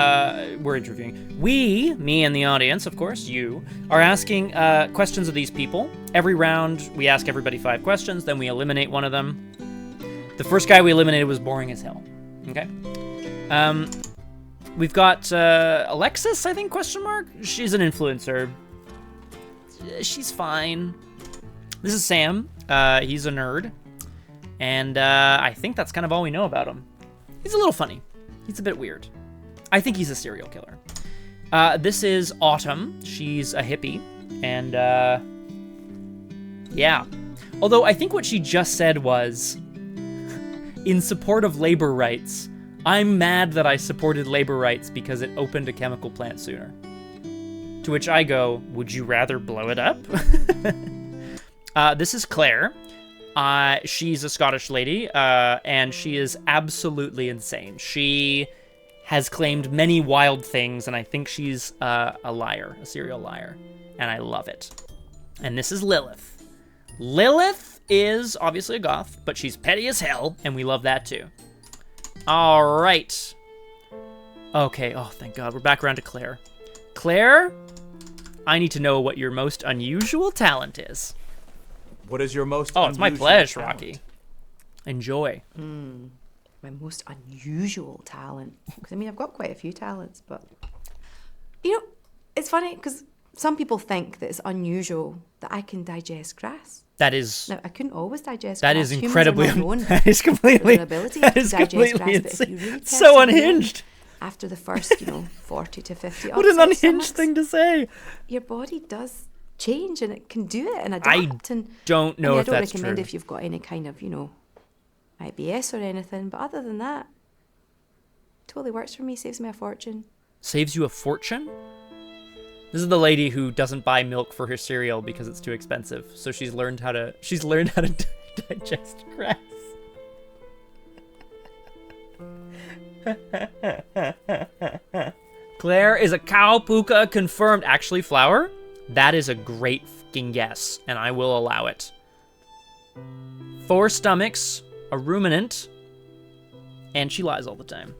[SPEAKER 1] we, me and the audience, of course, you, are asking questions of these people. Every round, we ask everybody 5 questions, then we eliminate one of them. The first guy we eliminated was boring as hell. Okay. We've got Alexis, I think, question mark? She's an influencer. She's fine. This is Sam. He's a nerd. And I think that's kind of all we know about him. He's a little funny. He's a bit weird. I think he's a serial killer. This is Autumn. She's a hippie. And, yeah. Although I think what she just said was, in support of labor rights, I'm mad that I supported labor rights because it opened a chemical plant sooner. To which I go, would you rather blow it up? This is Claire. She's a Scottish lady, and she is absolutely insane. She has claimed many wild things, and I think she's a liar, a serial liar, and I love it. And this is Lilith. Lilith is obviously a goth, but she's petty as hell, and we love that too. All right. Okay, oh, thank God. We're back around to Claire. Claire, I need to know what your most unusual talent is.
[SPEAKER 2] What is your most
[SPEAKER 1] unusual it's my pleasure,
[SPEAKER 2] talent?
[SPEAKER 1] Rocky. Enjoy.
[SPEAKER 8] My most unusual talent. Because, I mean, I've got quite a few talents, but You know, it's funny because some people think that it's unusual that I can digest grass.
[SPEAKER 1] That is.
[SPEAKER 8] Now, I couldn't always digest
[SPEAKER 1] That
[SPEAKER 8] grass.
[SPEAKER 1] is incredibly.
[SPEAKER 8] Humans are not known
[SPEAKER 1] That is completely.
[SPEAKER 8] for their ability
[SPEAKER 1] That
[SPEAKER 8] to
[SPEAKER 1] is
[SPEAKER 8] digest
[SPEAKER 1] completely
[SPEAKER 8] grass, but if
[SPEAKER 1] insane.
[SPEAKER 8] you really
[SPEAKER 1] So
[SPEAKER 8] persevere
[SPEAKER 1] unhinged.
[SPEAKER 8] After the first, 40 to 50
[SPEAKER 1] What an
[SPEAKER 8] upset
[SPEAKER 1] unhinged
[SPEAKER 8] stomachs,
[SPEAKER 1] thing to say.
[SPEAKER 8] your body does change and it can do it and adapt. And
[SPEAKER 1] Don't know
[SPEAKER 8] I
[SPEAKER 1] if
[SPEAKER 8] don't
[SPEAKER 1] that's
[SPEAKER 8] recommend
[SPEAKER 1] true.
[SPEAKER 8] if you've got any kind of, IBS or anything, but other than that, totally works for me, saves me a fortune.
[SPEAKER 1] Saves you a fortune? This is the lady who doesn't buy milk for her cereal because it's too expensive. So she's learned how to digest grass. Claire is a cow puka confirmed. Actually, Flower, that is a great fucking guess, and I will allow it. 4 stomachs, a ruminant, and she lies all the time.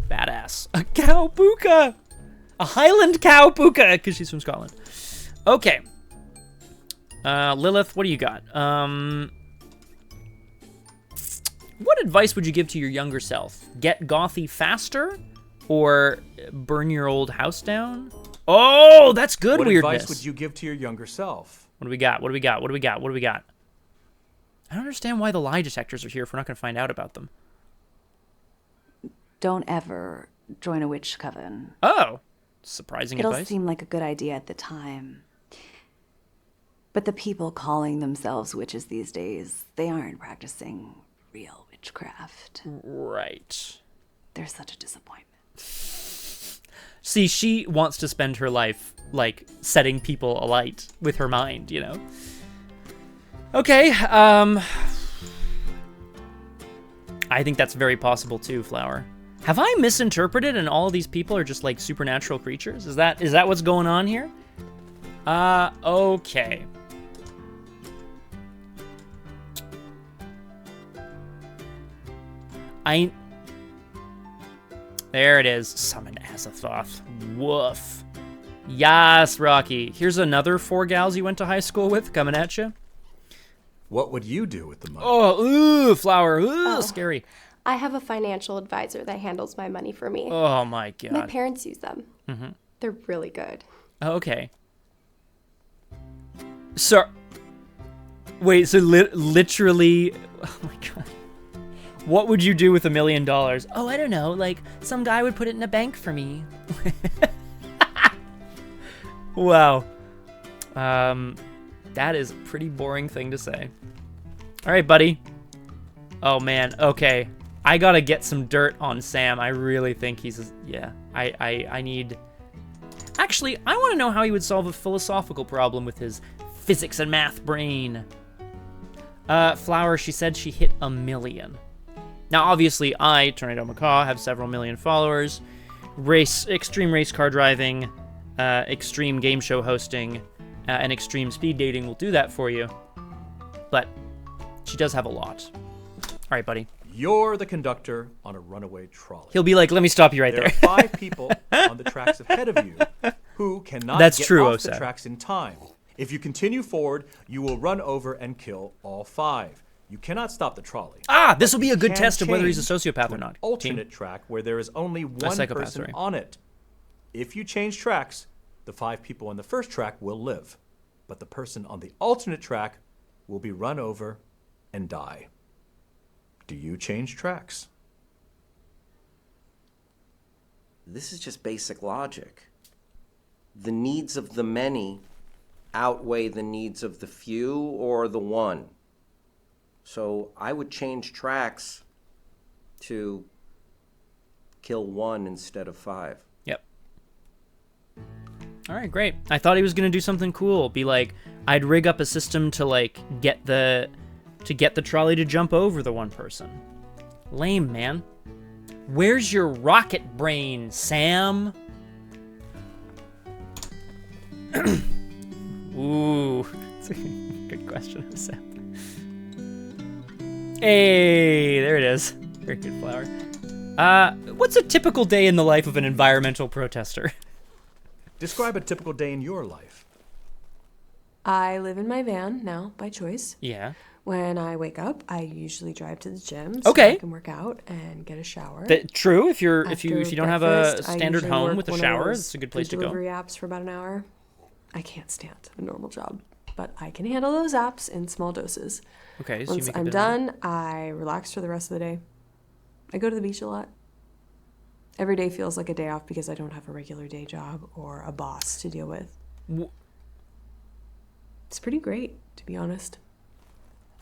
[SPEAKER 1] Badass. A cow puka! A Highland cow puka, because she's from Scotland. Okay. Lilith, what do you got? What advice would you give to your younger self? Get gothy faster? Or burn your old house down? Oh, that's good
[SPEAKER 2] What
[SPEAKER 1] weirdness.
[SPEAKER 2] advice would you give to your younger self?
[SPEAKER 1] What do we got? What do we got? What do we got? What do we got? I don't understand why the lie detectors are here if we're not going to find out about them.
[SPEAKER 9] Don't ever join a witch coven.
[SPEAKER 1] Oh, surprising
[SPEAKER 9] It'll
[SPEAKER 1] advice.
[SPEAKER 9] seem like a good idea at the time. But the people calling themselves witches these days, they aren't practicing real witchcraft.
[SPEAKER 1] Right.
[SPEAKER 9] They're such a disappointment.
[SPEAKER 1] See, she wants to spend her life, like, setting people alight with her mind, Okay, I think that's very possible too, Flower. Have I misinterpreted and all of these people are just, like, supernatural creatures? Is that what's going on here? Okay. There it is. Summon Azathoth. Woof. Yas, Rocky. Here's another 4 gals you went to high school with coming at you.
[SPEAKER 2] What would you do with the money?
[SPEAKER 1] Oh, ooh, Flower. Ooh, scary.
[SPEAKER 4] I have a financial advisor that handles my money for me.
[SPEAKER 1] Oh, my God.
[SPEAKER 4] My parents use them. Mm-hmm. They're really good.
[SPEAKER 1] Okay. So, wait, so literally, oh my God. What would you do with $1 million? Oh, I don't know. Like, some guy would put it in a bank for me. Wow. That is a pretty boring thing to say. All right, buddy. Oh, man. Okay. I gotta get some dirt on Sam. I really think he's... Yeah. I need... Actually, I want to know how he would solve a philosophical problem with his physics and math brain. Flower, she said she hit 1 million. Now, obviously, I, Tornado Macaw, have several million followers. Extreme race car driving, extreme game show hosting, and extreme speed dating will do that for you. But she does have a lot. All right, buddy.
[SPEAKER 2] You're the conductor on a runaway trolley.
[SPEAKER 1] He'll be like, let me stop you right there.
[SPEAKER 2] There are 5 people on the tracks ahead of you who cannot
[SPEAKER 1] That's
[SPEAKER 2] get
[SPEAKER 1] true,
[SPEAKER 2] off the
[SPEAKER 1] Osef.
[SPEAKER 2] tracks in time. If you continue forward, you will run over and kill all 5. You cannot stop the trolley.
[SPEAKER 1] Ah, this will be a good
[SPEAKER 2] Can
[SPEAKER 1] test of whether he's a
[SPEAKER 2] change
[SPEAKER 1] sociopath
[SPEAKER 2] to
[SPEAKER 1] or
[SPEAKER 2] an
[SPEAKER 1] not.
[SPEAKER 2] alternate track where there is only one
[SPEAKER 1] psychopath,
[SPEAKER 2] person
[SPEAKER 1] sorry.
[SPEAKER 2] on it. If you change tracks, the 5 people on the first track will live, but the person on the alternate track will be run over and die. Do you change tracks?
[SPEAKER 5] This is just basic logic. The needs of the many outweigh the needs of the few or the one. So I would change tracks to kill 1 instead of 5.
[SPEAKER 1] Yep. All right, great. I thought he was gonna do something cool. Be like, I'd rig up a system to like get the trolley to jump over the one person. Lame, man. Where's your rocket brain, Sam? Ooh, that's a good question, Sam. Hey, there it is. Very good, Flower. What's a typical day in the life of an environmental protester?
[SPEAKER 2] Describe a typical day in your life.
[SPEAKER 6] I live in my van now by choice.
[SPEAKER 1] Yeah.
[SPEAKER 6] When I wake up, I usually drive to the gym so
[SPEAKER 1] Okay.
[SPEAKER 6] I can work out and get a shower.
[SPEAKER 1] True. If you
[SPEAKER 6] After
[SPEAKER 1] don't have a
[SPEAKER 6] breakfast, I
[SPEAKER 1] standard
[SPEAKER 6] usually
[SPEAKER 1] home
[SPEAKER 6] work
[SPEAKER 1] with a
[SPEAKER 6] one of
[SPEAKER 1] shower,
[SPEAKER 6] those
[SPEAKER 1] it's a good place to
[SPEAKER 6] food
[SPEAKER 1] go.
[SPEAKER 6] delivery apps for about an hour. I can't stand a normal job, but I can handle those apps in small doses.
[SPEAKER 1] Okay, so you
[SPEAKER 6] Once
[SPEAKER 1] make a
[SPEAKER 6] I'm
[SPEAKER 1] bit of money.
[SPEAKER 6] done, I relax for the rest of the day. I go to the beach a lot. Every day feels like a day off because I don't have a regular day job or a boss to deal with. It's pretty great, to be honest.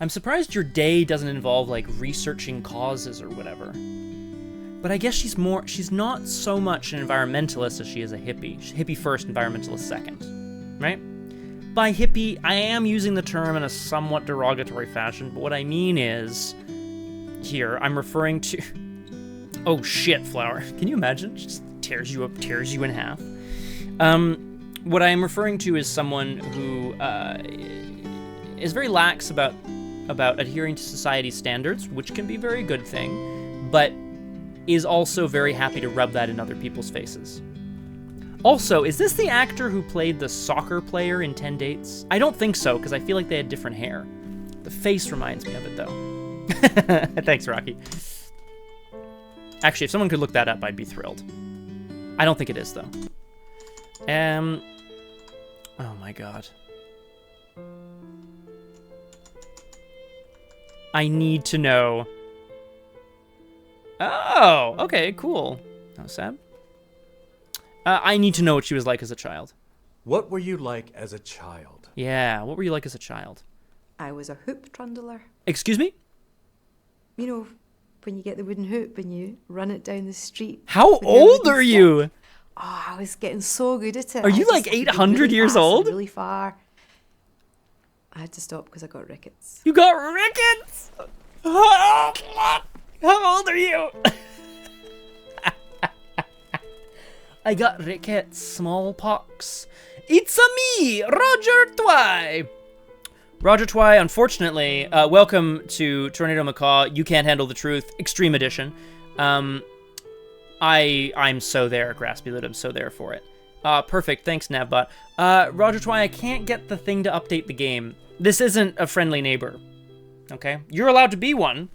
[SPEAKER 1] I'm surprised your day doesn't involve like researching causes or whatever. But I guess she's not so much an environmentalist as she is a hippie. Hippie first, environmentalist second, right? By hippie, I am using the term in a somewhat derogatory fashion, but what I mean is, here, I'm referring to... Oh shit, Flower. Can you imagine? She just tears you in half. What I am referring to is someone who is very lax about adhering to society's standards, which can be a very good thing, but is also very happy to rub that in other people's faces. Also, is this the actor who played the soccer player in 10 Dates? I don't think so, because I feel like they had different hair. The face reminds me of it, though. Thanks, Rocky. Actually, if someone could look that up, I'd be thrilled. I don't think it is, though. Oh my god. I need to know. Oh, okay, cool. That was sad. I need to know what she was like as a child.
[SPEAKER 2] What were you like as a child?
[SPEAKER 1] Yeah, what were you like as a child?
[SPEAKER 8] I was a hoop trundler.
[SPEAKER 1] Excuse me?
[SPEAKER 8] You know, when you get the wooden hoop and you run it down the street.
[SPEAKER 1] How
[SPEAKER 8] with your
[SPEAKER 1] old
[SPEAKER 8] wooden
[SPEAKER 1] are
[SPEAKER 8] stick.
[SPEAKER 1] you?
[SPEAKER 8] Oh, I was getting so good at it.
[SPEAKER 1] Are you
[SPEAKER 8] I
[SPEAKER 1] like
[SPEAKER 8] just could go
[SPEAKER 1] 800
[SPEAKER 8] really
[SPEAKER 1] years
[SPEAKER 8] fast and
[SPEAKER 1] old?
[SPEAKER 8] Really far. I had to stop because I got rickets.
[SPEAKER 1] You got rickets? How old are you? I got rickets, smallpox. It's a me, Roger Twy. Roger Twy, unfortunately, welcome to Tornado Macaw. You Can't Handle the Truth, Extreme Edition. I'm so there, Graspy Lid. I'm so there for it. Perfect. Thanks, Navbot. Roger Twy, I can't get the thing to update the game. This isn't a friendly neighbor. Okay? You're allowed to be one.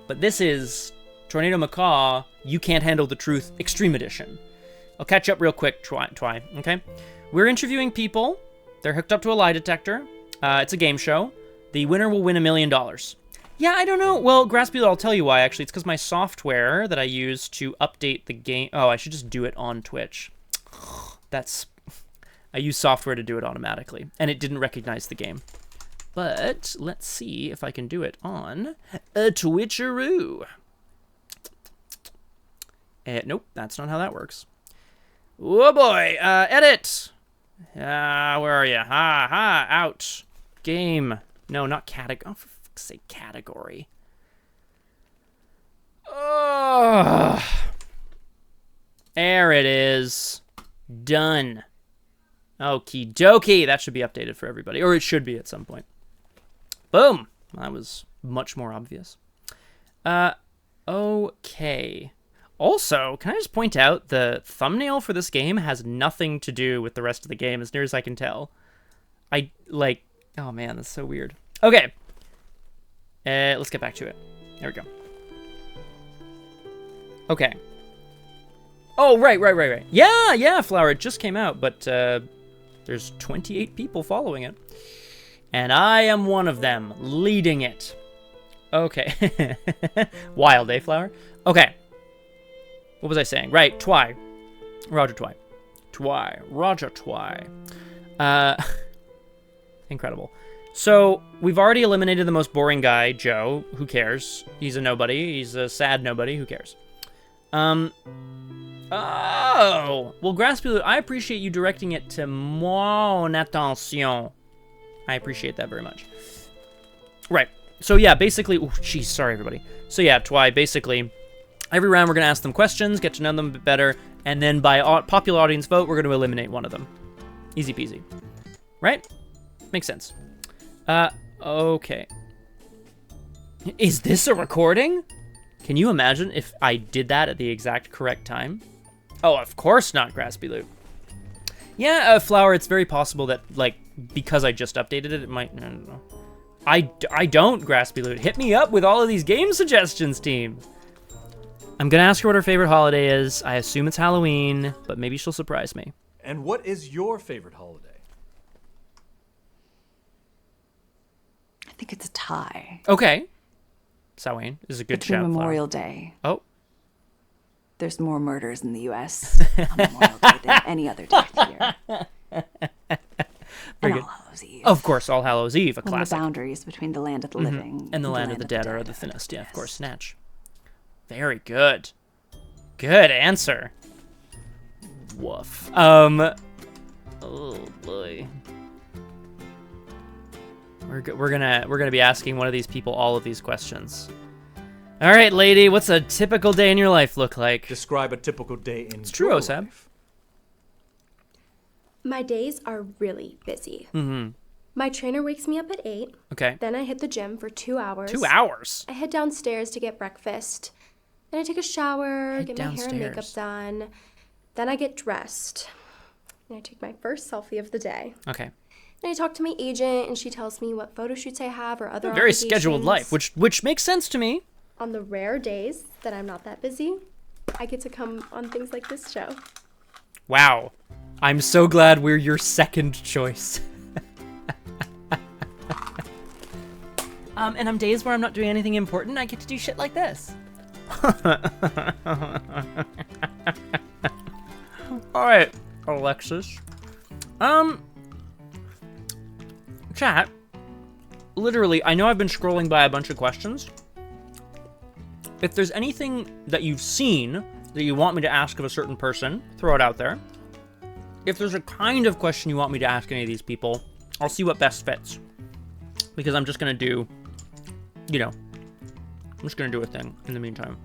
[SPEAKER 1] But this is Tornado Macaw, You Can't Handle the Truth, Extreme Edition. I'll catch up real quick, Twy, okay? We're interviewing people. They're hooked up to a lie detector. It's a game show. The winner will win $1 million. Yeah, I don't know. Well, Graspy, I'll tell you why, actually. It's because my software that I use to update the game... Oh, I should just do it on Twitch. I use software to do it automatically, and it didn't recognize the game. But let's see if I can do it on a Twitcheroo. Nope, that's not how that works. Oh boy, edit. Where are you? Out. Game. No, not category. Oh, for fuck's sake, category. Oh. There it is. Done. Okie dokie. That should be updated for everybody, or it should be at some point. Boom. That was much more obvious. Okay. Also, can I just point out the thumbnail for this game has nothing to do with the rest of the game, as near as I can tell. Oh man, that's so weird. Okay. Let's get back to it. There we go. Okay. Oh, right. Yeah, Flower, it just came out, but there's 28 people following it. And I am one of them, leading it. Okay. Wild, eh, Flower? Okay. What was I saying? Right, Twy. Roger Twy. Roger Twy. Incredible. So, we've already eliminated the most boring guy, Joe. Who cares? He's a nobody. He's a sad nobody. Who cares? Oh! Well, Graspy, I appreciate you directing it to mon attention. I appreciate that very much. Right. So, yeah, basically... Oh, jeez, sorry, everybody. So, yeah, Twy, basically... Every round, we're going to ask them questions, get to know them a bit better, and then by popular audience vote, we're going to eliminate one of them. Easy peasy. Right? Makes sense. Okay. Is this a recording? Can you imagine if I did that at the exact correct time? Oh, of course not, Graspy Loot. Yeah, Flower, it's very possible that, like, because I just updated it, it might... I don't know. I don't, Graspy Loot. Hit me up with all of these game suggestions, team. I'm gonna ask her what her favorite holiday is. I assume it's Halloween, but maybe she'll surprise me.
[SPEAKER 2] And what is your favorite holiday?
[SPEAKER 9] I think it's a tie.
[SPEAKER 1] Okay. Samhain is a good
[SPEAKER 9] Between
[SPEAKER 1] shout.
[SPEAKER 9] Memorial Day.
[SPEAKER 1] Oh.
[SPEAKER 9] There's more murders in the U.S. on Memorial Day than any other day of the year. And All Hallows Eve.
[SPEAKER 1] Of course, All Hallows Eve, a
[SPEAKER 9] When
[SPEAKER 1] classic.
[SPEAKER 9] the boundaries between the land of the living
[SPEAKER 1] And the land of the dead are the thinnest. Yeah, of course, Snatch. Very good. Good answer. Woof. Oh boy. We're gonna be asking one of these people all of these questions. All right, lady, what's a typical day in your life look like?
[SPEAKER 2] Describe a typical day in
[SPEAKER 1] It's true,
[SPEAKER 2] your
[SPEAKER 1] Osab.
[SPEAKER 2] life.
[SPEAKER 4] My days are really busy.
[SPEAKER 1] Mm-hmm.
[SPEAKER 4] My trainer wakes me up at 8.
[SPEAKER 1] Okay.
[SPEAKER 4] Then I hit the gym for 2 hours.
[SPEAKER 1] 2 hours.
[SPEAKER 4] I head downstairs to get breakfast. Then I take a shower, get my hair and makeup
[SPEAKER 1] downstairs.
[SPEAKER 4] done. Then I get dressed. And I take my first selfie of the day.
[SPEAKER 1] Okay.
[SPEAKER 4] Then I talk to my agent, and she tells me what photo shoots I have or other
[SPEAKER 1] Very scheduled life,
[SPEAKER 4] obligations.
[SPEAKER 1] which makes sense to me.
[SPEAKER 4] On the rare days that I'm not that busy, I get to come on things like this show.
[SPEAKER 1] Wow. I'm so glad we're your second choice. And on days where I'm not doing anything important, I get to do shit like this. All right, Alexis. Chat. Literally, I know I've been scrolling by a bunch of questions. If there's anything that you've seen that you want me to ask of a certain person, throw it out there. If there's a kind of question you want me to ask any of these people, I'll see what best fits. Because I'm just going to do, you know, I'm just going to do a thing in the meantime.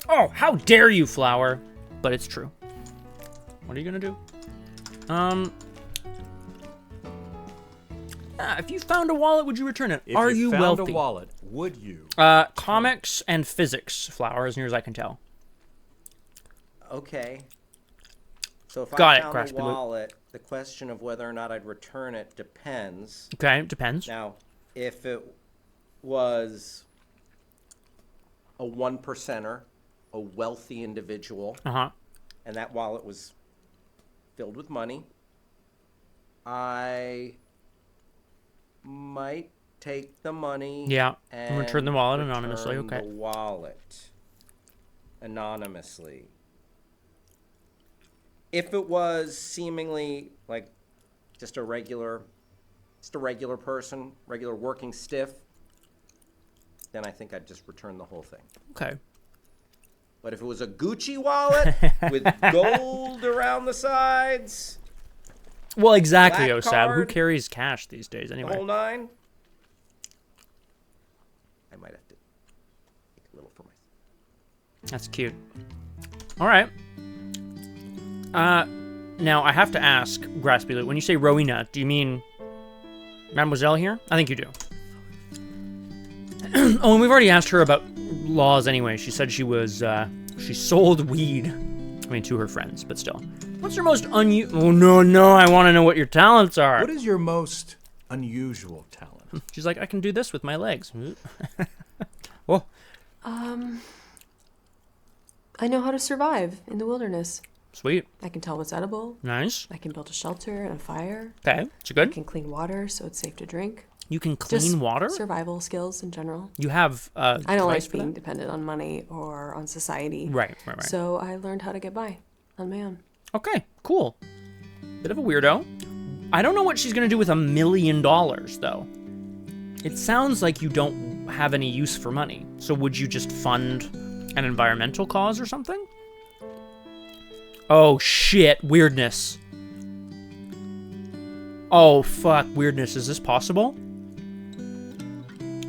[SPEAKER 1] Oh, how dare you, Flower? But it's true. What are you going to do? If you found a wallet, would you return it?
[SPEAKER 2] If
[SPEAKER 1] Are
[SPEAKER 2] you
[SPEAKER 1] you
[SPEAKER 2] found
[SPEAKER 1] wealthy?
[SPEAKER 2] a wallet, would you?
[SPEAKER 1] Comics and physics, Flower, as near as I can tell.
[SPEAKER 5] Okay. So if
[SPEAKER 1] Got
[SPEAKER 5] I
[SPEAKER 1] it,
[SPEAKER 5] found
[SPEAKER 1] Crash
[SPEAKER 5] a
[SPEAKER 1] Blue.
[SPEAKER 5] wallet, the question of whether or not I'd return it depends.
[SPEAKER 1] Okay, it depends.
[SPEAKER 5] Now, if it was a 1%er, a wealthy individual,
[SPEAKER 1] Uh-huh.
[SPEAKER 5] and that wallet was filled with money, I might take the money
[SPEAKER 1] Yeah,
[SPEAKER 5] and
[SPEAKER 1] return the wallet anonymously,
[SPEAKER 5] return
[SPEAKER 1] okay.
[SPEAKER 5] the wallet anonymously. If it was seemingly like just a regular person, regular working stiff, then I think I'd just return the whole thing.
[SPEAKER 1] Okay.
[SPEAKER 5] But if it was a Gucci wallet with gold around the sides,
[SPEAKER 1] Well, exactly,
[SPEAKER 5] Black
[SPEAKER 1] Osab. Who
[SPEAKER 5] card.
[SPEAKER 1] carries cash these days,
[SPEAKER 5] the
[SPEAKER 1] anyway?
[SPEAKER 5] whole nine, I might have to take a little for myself.
[SPEAKER 1] That's cute. All right. Now, I have to ask, Graspy Loot, when you say Rowena, do you mean Mademoiselle here? I think you do. Oh, and we've already asked her about laws anyway. She said she was, she sold weed. I mean, to her friends, but still. What's your most Oh, no, I want to know what your talents are.
[SPEAKER 2] What is your most unusual talent?
[SPEAKER 1] She's like, I can do this with my legs. Oh,
[SPEAKER 6] I know how to survive in the wilderness.
[SPEAKER 1] sweet.
[SPEAKER 6] I can tell what's edible.
[SPEAKER 1] Nice.
[SPEAKER 6] I can build a shelter and a fire.
[SPEAKER 1] Okay, it's
[SPEAKER 6] I
[SPEAKER 1] good.
[SPEAKER 6] can clean water so it's safe to drink.
[SPEAKER 1] You can clean
[SPEAKER 6] Just
[SPEAKER 1] water?
[SPEAKER 6] survival skills in general.
[SPEAKER 1] You have,
[SPEAKER 6] I don't
[SPEAKER 1] device
[SPEAKER 6] like
[SPEAKER 1] for
[SPEAKER 6] being
[SPEAKER 1] that?
[SPEAKER 6] dependent on money or on society.
[SPEAKER 1] Right.
[SPEAKER 6] So I learned how to get by on my own.
[SPEAKER 1] Okay, cool. Bit of a weirdo. I don't know what she's gonna do with $1 million, though. It sounds like you don't have any use for money. So would you just fund an environmental cause or something? Oh, shit. Weirdness. Oh, fuck. Weirdness. Is this possible?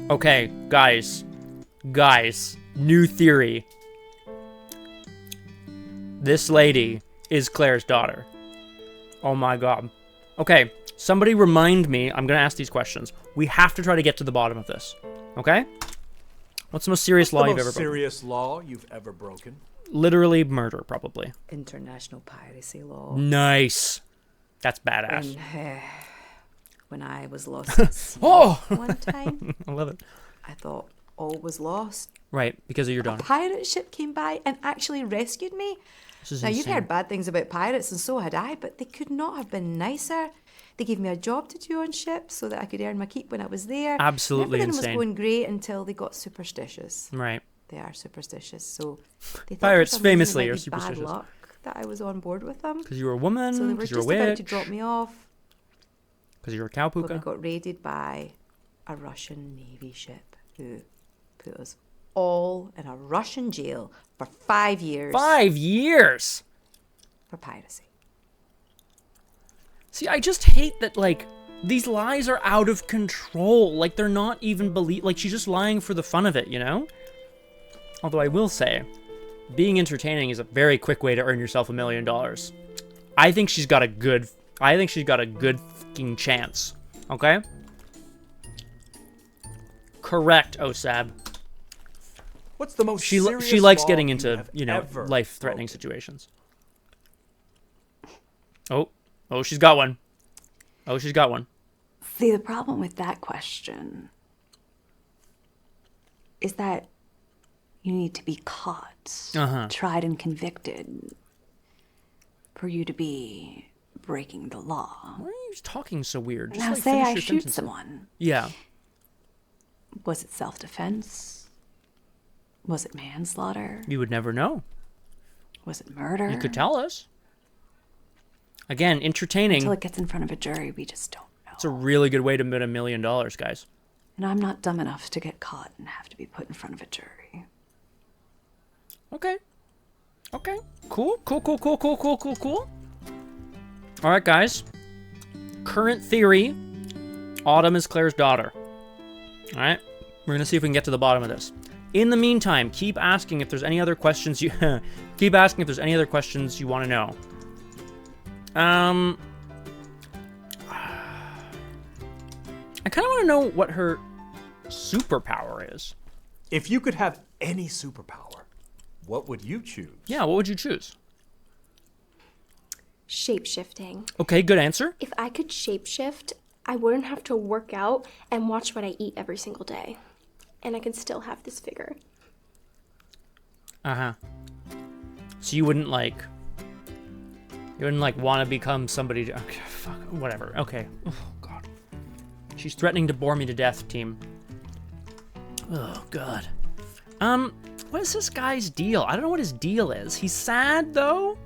[SPEAKER 1] Okay, guys. New theory. This lady is Claire's daughter. Oh my god. Okay, somebody remind me. I'm gonna ask these questions. We have to try to get to the bottom of this. Okay? What's the most serious law
[SPEAKER 2] the
[SPEAKER 1] you've
[SPEAKER 2] most
[SPEAKER 1] ever broken?
[SPEAKER 2] serious law you've ever broken?
[SPEAKER 1] Literally murder, probably.
[SPEAKER 8] International piracy law.
[SPEAKER 1] Nice. That's badass.
[SPEAKER 8] And, when I was lost at sea
[SPEAKER 1] Oh!
[SPEAKER 8] one time.
[SPEAKER 1] I love it.
[SPEAKER 8] I thought all was lost.
[SPEAKER 1] Right, because of your
[SPEAKER 8] A
[SPEAKER 1] daughter.
[SPEAKER 8] pirate ship came by and actually rescued me.
[SPEAKER 1] This is
[SPEAKER 8] Now, you've
[SPEAKER 1] insane.
[SPEAKER 8] heard bad things about pirates, and so had I, but they could not have been nicer. They gave me a job to do on ships so that I could earn my keep when I was there.
[SPEAKER 1] Absolutely
[SPEAKER 8] Everything
[SPEAKER 1] insane.
[SPEAKER 8] was going great until they got superstitious.
[SPEAKER 1] Right.
[SPEAKER 8] They are superstitious, so they thought
[SPEAKER 1] Pirates
[SPEAKER 8] for some reason
[SPEAKER 1] famously
[SPEAKER 8] it might
[SPEAKER 1] are
[SPEAKER 8] be
[SPEAKER 1] superstitious.
[SPEAKER 8] Bad luck that I was on board with them.
[SPEAKER 1] Because you were a woman,
[SPEAKER 8] So they were
[SPEAKER 1] because you were
[SPEAKER 8] just
[SPEAKER 1] a
[SPEAKER 8] about
[SPEAKER 1] witch,
[SPEAKER 8] to drop me off,
[SPEAKER 1] because you were a
[SPEAKER 8] but we
[SPEAKER 1] cowpooka.
[SPEAKER 8] got raided by a Russian Navy ship who put us all in a Russian jail for 5 years
[SPEAKER 1] 5 years!
[SPEAKER 8] for piracy.
[SPEAKER 1] See, I just hate that, like, these lies are out of control. Like, they're not even like, she's just lying for the fun of it, you know? Although I will say, being entertaining is a very quick way to earn yourself $1 million. I think she's got a good fucking chance. Okay? Correct, Osab.
[SPEAKER 2] What's the most
[SPEAKER 1] She
[SPEAKER 2] serious
[SPEAKER 1] likes
[SPEAKER 2] law
[SPEAKER 1] getting
[SPEAKER 2] you
[SPEAKER 1] into,
[SPEAKER 2] have
[SPEAKER 1] you know,
[SPEAKER 2] ever
[SPEAKER 1] life-threatening
[SPEAKER 2] broken?
[SPEAKER 1] situations. Oh, she's got one. Oh, she's got one.
[SPEAKER 9] See, the problem with that question is that you need to be caught, tried and convicted for you to be breaking the law.
[SPEAKER 1] Why are you talking so weird? Just,
[SPEAKER 9] Now
[SPEAKER 1] like,
[SPEAKER 9] say
[SPEAKER 1] finish
[SPEAKER 9] I
[SPEAKER 1] your
[SPEAKER 9] shoot
[SPEAKER 1] sentence.
[SPEAKER 9] someone.
[SPEAKER 1] Yeah.
[SPEAKER 9] Was it self-defense? Was it manslaughter?
[SPEAKER 1] You would never know.
[SPEAKER 9] Was it murder?
[SPEAKER 1] You could tell us. Again, entertaining.
[SPEAKER 9] Until it gets in front of a jury, we just don't know.
[SPEAKER 1] It's a really good way to win $1 million, guys.
[SPEAKER 9] And I'm not dumb enough to get caught and have to be put in front of a jury.
[SPEAKER 1] Okay. Cool. All right, guys. Current theory, Autumn is Claire's daughter. All right. We're going to see if we can get to the bottom of this. In the meantime, keep asking if there's any other questions you want to know. I kind of want to know what her superpower is.
[SPEAKER 2] If you could have any superpower, what would you choose?
[SPEAKER 1] Yeah, what would you choose?
[SPEAKER 4] Shape-shifting.
[SPEAKER 1] Okay, good answer.
[SPEAKER 4] If I could shapeshift, I wouldn't have to work out and watch what I eat every single day. And I could still have this figure.
[SPEAKER 1] Uh-huh. So you wouldn't want to become somebody to, okay, fuck, whatever. Okay. Oh, God. She's threatening to bore me to death, team. Oh, God. What is this guy's deal? I don't know what his deal is. He's sad, though?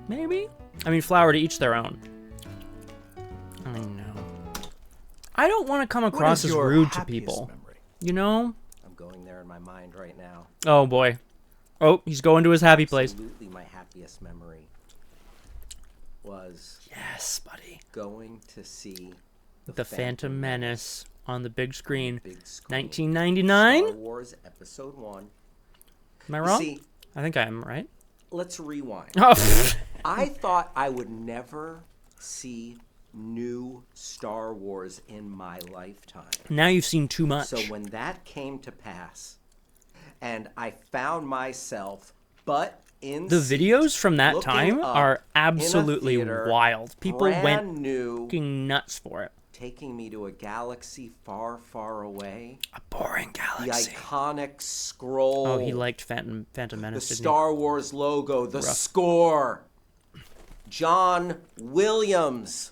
[SPEAKER 1] Maybe? I mean, flower to each their own. I know. I don't want to come across as rude to people.
[SPEAKER 2] Memory?
[SPEAKER 1] You know?
[SPEAKER 5] I'm going there in my mind right now.
[SPEAKER 1] Oh, boy. Oh, he's going to his happy place.
[SPEAKER 5] Absolutely, my happiest memory was
[SPEAKER 1] Yes, buddy.
[SPEAKER 5] going to see
[SPEAKER 1] The Phantom Menace on the big screen.
[SPEAKER 5] big screen.
[SPEAKER 1] 1999?
[SPEAKER 5] Star Wars Episode 1.
[SPEAKER 1] Am I wrong?
[SPEAKER 5] See,
[SPEAKER 1] I think I am, right?
[SPEAKER 5] let's rewind.
[SPEAKER 1] Oh,
[SPEAKER 5] I thought I would never see new Star Wars in my lifetime.
[SPEAKER 1] now you've seen too much.
[SPEAKER 5] So when that came to pass, and I found myself butt in
[SPEAKER 1] The videos from that
[SPEAKER 5] looking
[SPEAKER 1] time
[SPEAKER 5] up
[SPEAKER 1] are
[SPEAKER 5] in a
[SPEAKER 1] absolutely
[SPEAKER 5] theater,
[SPEAKER 1] wild. People
[SPEAKER 5] brand
[SPEAKER 1] went
[SPEAKER 5] new,
[SPEAKER 1] fucking nuts for it.
[SPEAKER 5] taking me to a galaxy far, far away.
[SPEAKER 1] A boring
[SPEAKER 5] The
[SPEAKER 1] galaxy.
[SPEAKER 5] iconic scroll.
[SPEAKER 1] Oh, he liked Phantom
[SPEAKER 5] the
[SPEAKER 1] Menace, didn't
[SPEAKER 5] Star Wars logo, the score. John Williams.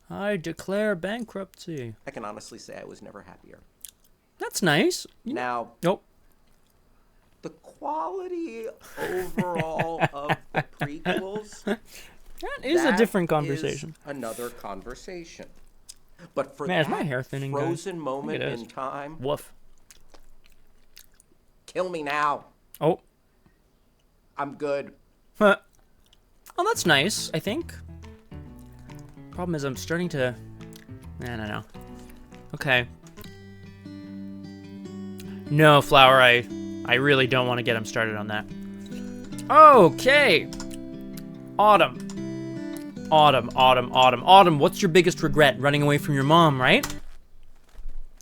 [SPEAKER 1] he? I declare bankruptcy.
[SPEAKER 5] I can honestly say I was never happier.
[SPEAKER 1] That's nice.
[SPEAKER 5] Now,
[SPEAKER 1] Nope.
[SPEAKER 5] the quality overall of the prequels,
[SPEAKER 1] That is a
[SPEAKER 5] that
[SPEAKER 1] different
[SPEAKER 5] is
[SPEAKER 1] conversation.
[SPEAKER 5] another conversation. But for
[SPEAKER 1] Man, is
[SPEAKER 5] that
[SPEAKER 1] my hair thinning, guys?
[SPEAKER 5] frozen
[SPEAKER 1] I think
[SPEAKER 5] moment
[SPEAKER 1] it is.
[SPEAKER 5] in time,
[SPEAKER 1] Woof.
[SPEAKER 5] kill me now.
[SPEAKER 1] Oh.
[SPEAKER 5] I'm good.
[SPEAKER 1] Huh. Oh, that's nice, I think. Problem is, I'm starting to... I don't know. Okay. No, Flower, I really don't want to get him started on that. Okay. Autumn. Autumn, what's your biggest regret? Running away from your mom, right?